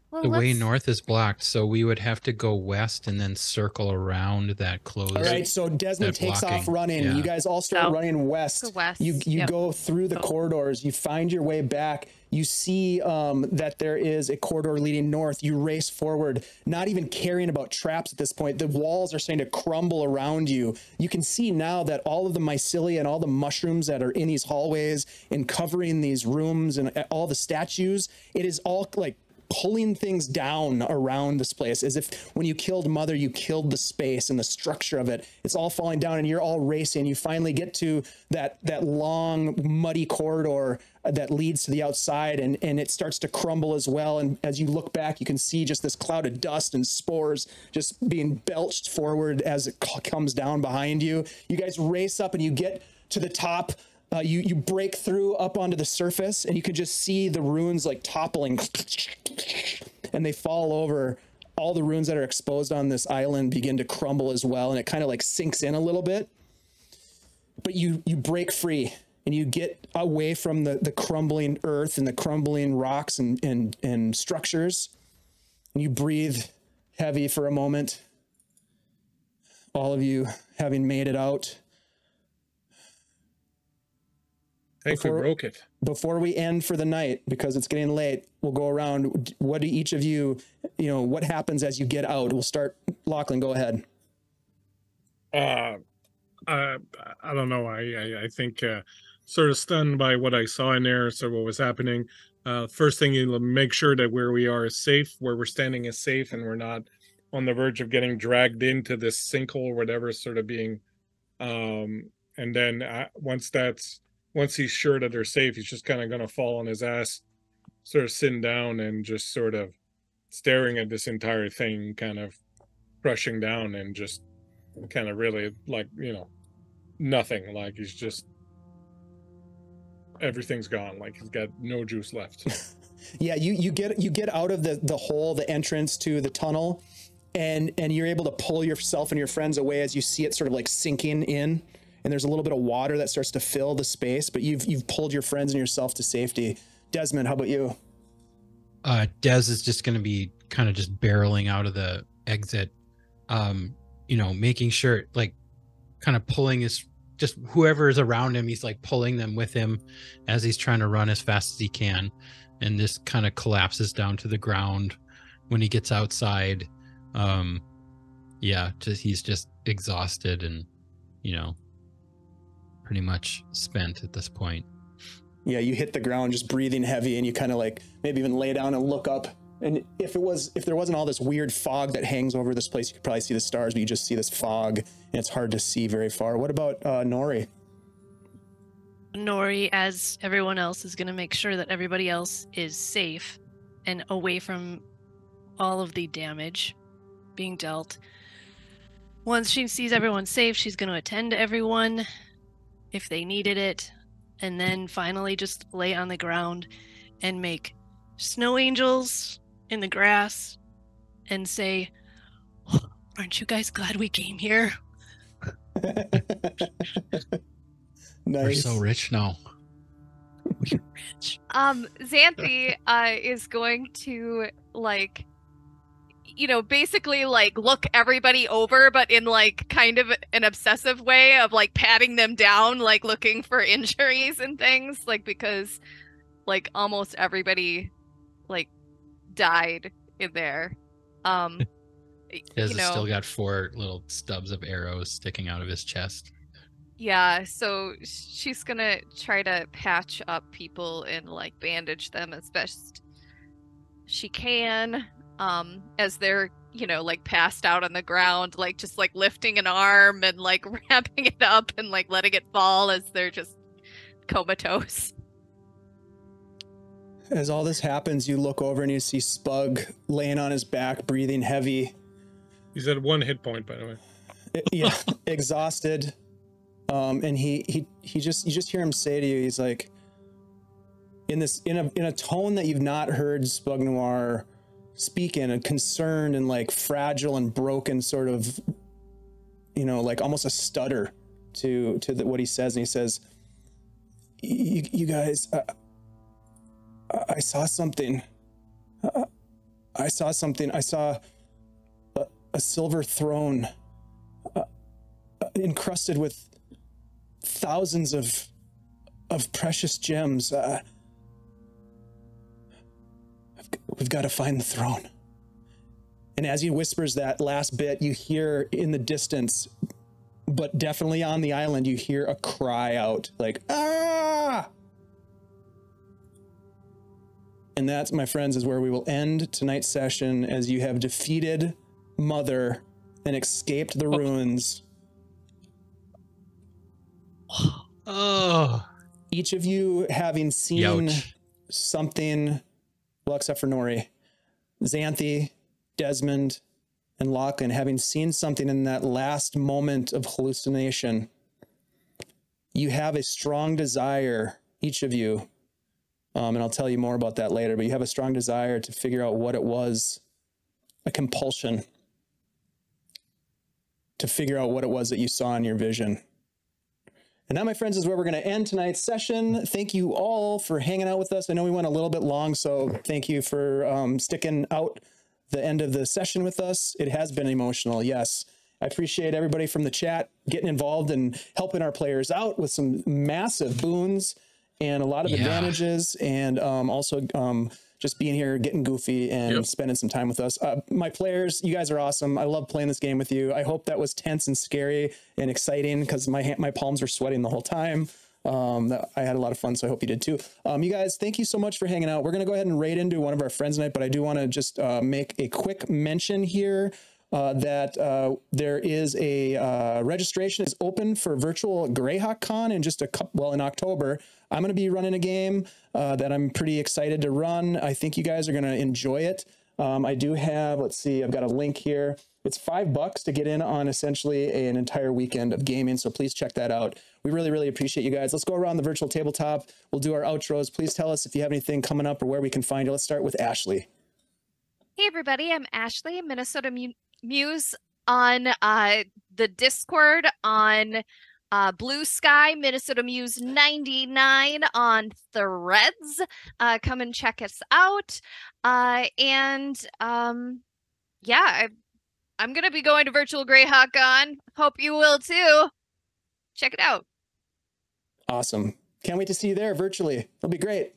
Well, The way let's- north is blocked, so we would have to go west and then circle around that closed. All right, so Desmond that takes off blocking, running. yeah. You guys all start South. running west. Go west. You Yep. go through the corridors. You find your way back. You see that there is a corridor leading north. You race forward, not even caring about traps at this point. The walls are starting to crumble around you. You can see now that all of the mycelia and all the mushrooms that are in these hallways and covering these rooms and all the statues, it is all like pulling things down around this place, as if when you killed Mother, you killed the space and the structure of it. It's all falling down and you're all racing. You finally get to that long muddy corridor that leads to the outside, and it starts to crumble as well. And as you look back, you can see just this cloud of dust and spores just being belched forward as it comes down behind you. You guys race up and you get to the top. You break through up onto the surface, and you can just see the runes like toppling, and they fall over. All the runes that are exposed on this island begin to crumble as well, and it kind of like sinks in a little bit. But you break free, and you get away from the crumbling earth and the crumbling rocks and structures. And you breathe heavy for a moment. All of you having made it out. I think we broke it. Before we end for the night, because it's getting late, we'll go around. What do each of you, what happens as you get out? We'll start. Lachlan, go ahead. I don't know. I think sort of stunned by what I saw in there. So what was happening? First thing, you make sure that where we are is safe, where we're standing is safe, and we're not on the verge of getting dragged into this sinkhole or whatever sort of being. And then once he's sure that they're safe, he's just kind of going to fall on his ass, sort of sitting down and just sort of staring at this entire thing, kind of crushing down, and just kind of really like, nothing. Like he's just, everything's gone. Like he's got no juice left. Yeah, you get out of the hole, the entrance to the tunnel, and you're able to pull yourself and your friends away as you see it sort of like sinking in. And there's a little bit of water that starts to fill the space, but you've pulled your friends and yourself to safety. Desmond, how about you? Des is just going to be kind of just barreling out of the exit, making sure, like, kind of pulling just whoever is around him, he's like pulling them with him as he's trying to run as fast as he can. And this kind of collapses down to the ground when he gets outside. He's just exhausted and, pretty much spent at this point. Yeah, you hit the ground just breathing heavy, and you kind of like maybe even lay down and look up. And if there wasn't all this weird fog that hangs over this place, you could probably see the stars, but you just see this fog, and it's hard to see very far. What about Nori? Nori, as everyone else, is going to make sure that everybody else is safe and away from all of the damage being dealt. Once she sees everyone safe, she's going to attend to everyone if they needed it, and then finally just lay on the ground and make snow angels in the grass and say, oh, aren't you guys glad we came here? Nice. We're so rich now. We're rich. Xanthi is going to like, basically like look everybody over, but in like kind of an obsessive way of like patting them down, like looking for injuries and things, like because like almost everybody like died in there. Des has still got 4 little stubs of arrows sticking out of his chest. Yeah, so she's gonna try to patch up people and like bandage them as best she can, as they're like passed out on the ground, like just like lifting an arm and like wrapping it up and like letting it fall as they're just comatose. As all this happens, you look over and you see Spug laying on his back, breathing heavy. He's at 1 hit point, by the way. Yeah, exhausted. And you just hear him say to you, he's like, in a tone that you've not heard Spug Noir speak in, a concerned and like fragile and broken sort of, like almost a stutter to what he says. And he says, you guys, I saw something. I saw something. I saw a silver throne encrusted with thousands of precious gems. We've got to find the throne. And as he whispers that last bit, you hear in the distance, but definitely on the island, you hear a cry out like, ah! And that, my friends, is where we will end tonight's session, as you have defeated Mother and escaped the ruins. Oh. Each of you having seen something, well, except for Nori, Xanthi, Desmond, and Lachlan, having seen something in that last moment of hallucination, you have a strong desire, each of you, and I'll tell you more about that later, but you have a strong desire to figure out what it was, a compulsion to figure out what it was that you saw in your vision. And that, my friends, is where we're going to end tonight's session. Thank you all for hanging out with us. I know we went a little bit long, so thank you for sticking out the end of the session with us. It has been emotional, yes. I appreciate everybody from the chat getting involved and helping our players out with some massive boons and a lot of advantages, and also just being here, getting goofy, and spending some time with us. My players, you guys are awesome. I love playing this game with you. I hope that was tense and scary and exciting, because my palms were sweating the whole time. I had a lot of fun, so I hope you did too. You guys, thank you so much for hanging out. We're going to go ahead and raid into one of our friends tonight, but I do want to just make a quick mention here that there is a registration is open for virtual Greyhawk Con in just in October. I'm going to be running a game that I'm pretty excited to run. I think you guys are going to enjoy it. I do have, let's see, I've got a link here. It's $5 to get in on essentially an entire weekend of gaming. So please check that out. We really, really appreciate you guys. Let's go around the virtual tabletop. We'll do our outros. Please tell us if you have anything coming up or where we can find you. Let's start with Ashley. Hey everybody, I'm Ashley, Minnesota Muse on the Discord, on Blue Sky, Minnesota Muse 99 on Threads. Come and check us out. Yeah, I'm going to be going to Virtual Greyhawk Con. Hope you will too. Check it out. Awesome. Can't wait to see you there virtually. It'll be great.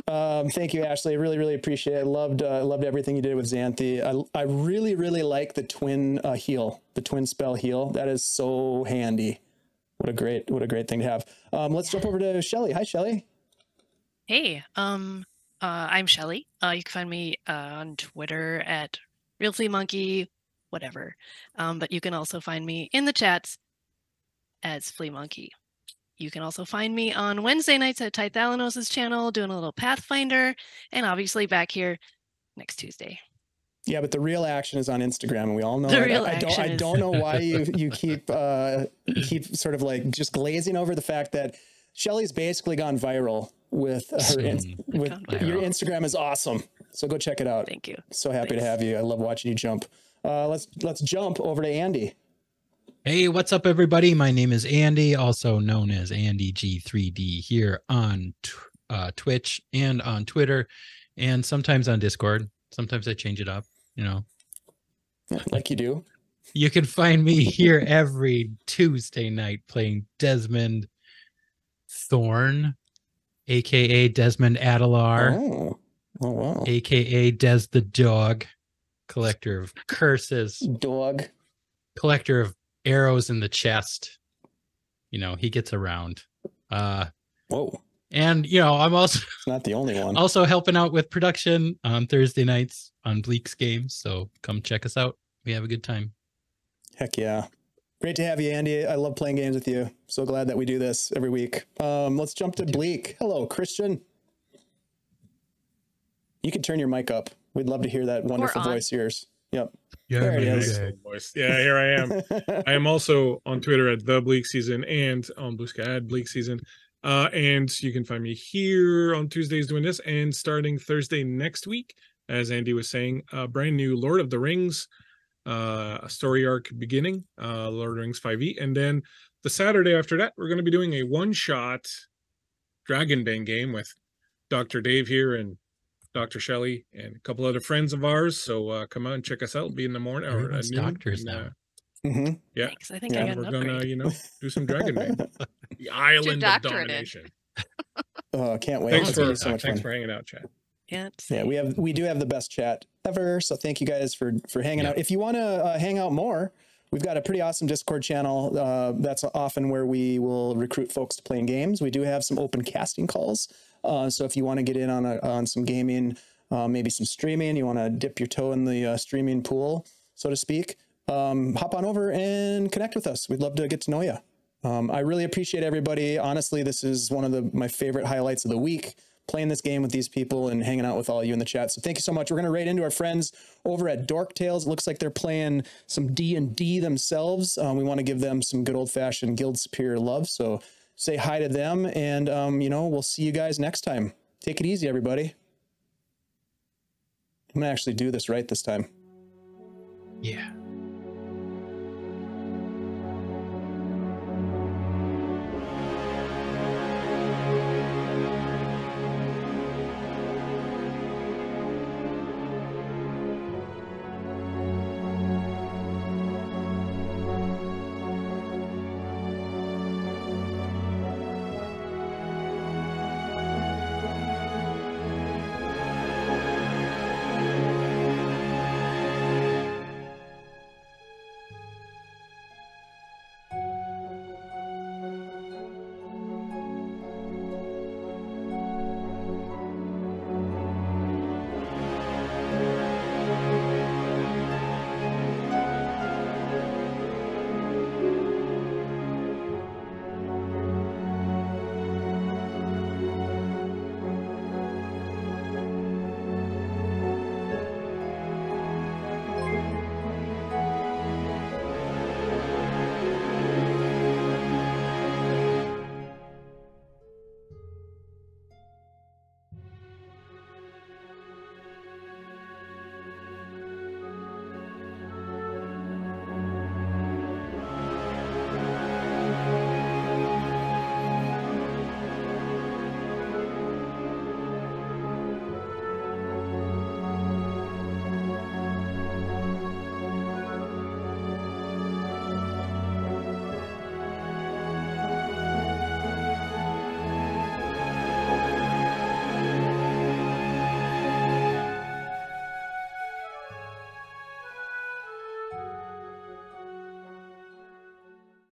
Thank you, Ashley. I really, really appreciate it. I loved everything you did with Xanthi. I really, really like the twin heal, the twin spell heal. That is so handy. What a great thing to have. Let's jump over to Shelly. Hi, Shelly. Hey, I'm Shelly. You can find me on Twitter at RealFleaMonkey, whatever. But you can also find me in the chats as Flea Monkey. You can also find me on Wednesday nights at Tythalanos' channel doing a little Pathfinder, and obviously back here next Tuesday. Yeah, but the real action is on Instagram, and we all know. I don't know why you keep sort of like just glazing over the fact that Shelly's basically gone viral with her. Your Instagram is awesome, so go check it out. Thank you. So happy to have you. I love watching you jump. Let's jump over to Andy. Hey, what's up, everybody? My name is Andy, also known as Andy G3D, here on Twitch and on Twitter, and sometimes on Discord. Sometimes I change it up, you know. Like you do. You can find me here every Tuesday night playing Desmond Thorn, aka Desmond Adelar. Oh wow. Aka Des the Dog, collector of curses. Dog. Collector of arrows in the chest. You know, he gets around. Whoa. And, you know, I'm also not the only one. Also helping out with production on Thursday nights on Bleak's Games. So come check us out. We have a good time. Heck yeah. Great to have you, Andy. I love playing games with you. So glad that we do this every week. Let's jump to Bleak. Hello, Christian. You can turn your mic up. We'd love to hear that wonderful voice of yours. Yep. Yeah, there it is. Voice. Yeah, here I am. I am also on Twitter at The Bleak Season and on Blue Sky at Bleak Season. And you can find me here on Tuesdays doing this, and starting Thursday next week, as Andy was saying, brand new Lord of the Rings story arc beginning, Lord of the Rings 5e. And then the Saturday after that, we're going to be doing a one-shot Dragonbane game with Dr. Dave here and Dr. Shelley and a couple other friends of ours. So come on and check us out. It'll be in the morning or at noon. Doctors now. Yeah. Thanks. I think I got an we're upgrade. gonna, you know, do some Dragonbane. The Island of Domination. Can't wait. Thanks so much fun. for hanging out, chat. Yeah, we do have the best chat ever. So thank you guys for hanging out. If you want to hang out more, we've got a pretty awesome Discord channel. That's often where we will recruit folks to playing games. We do have some open casting calls. So if you want to get in on some gaming, maybe some streaming, you want to dip your toe in the streaming pool, so to speak, hop on over and connect with us. We'd love to get to know you. I really appreciate everybody. Honestly, this is one of my favorite highlights of the week, playing this game with these people and hanging out with all of you in the chat. So thank you so much. We're going to raid into our friends over at Dork Tales. It looks like they're playing some D&D themselves. We want to give them some good old-fashioned Guild Superior love. So say hi to them, and you know, we'll see you guys next time. Take it easy, everybody. I'm going to actually do this right this time.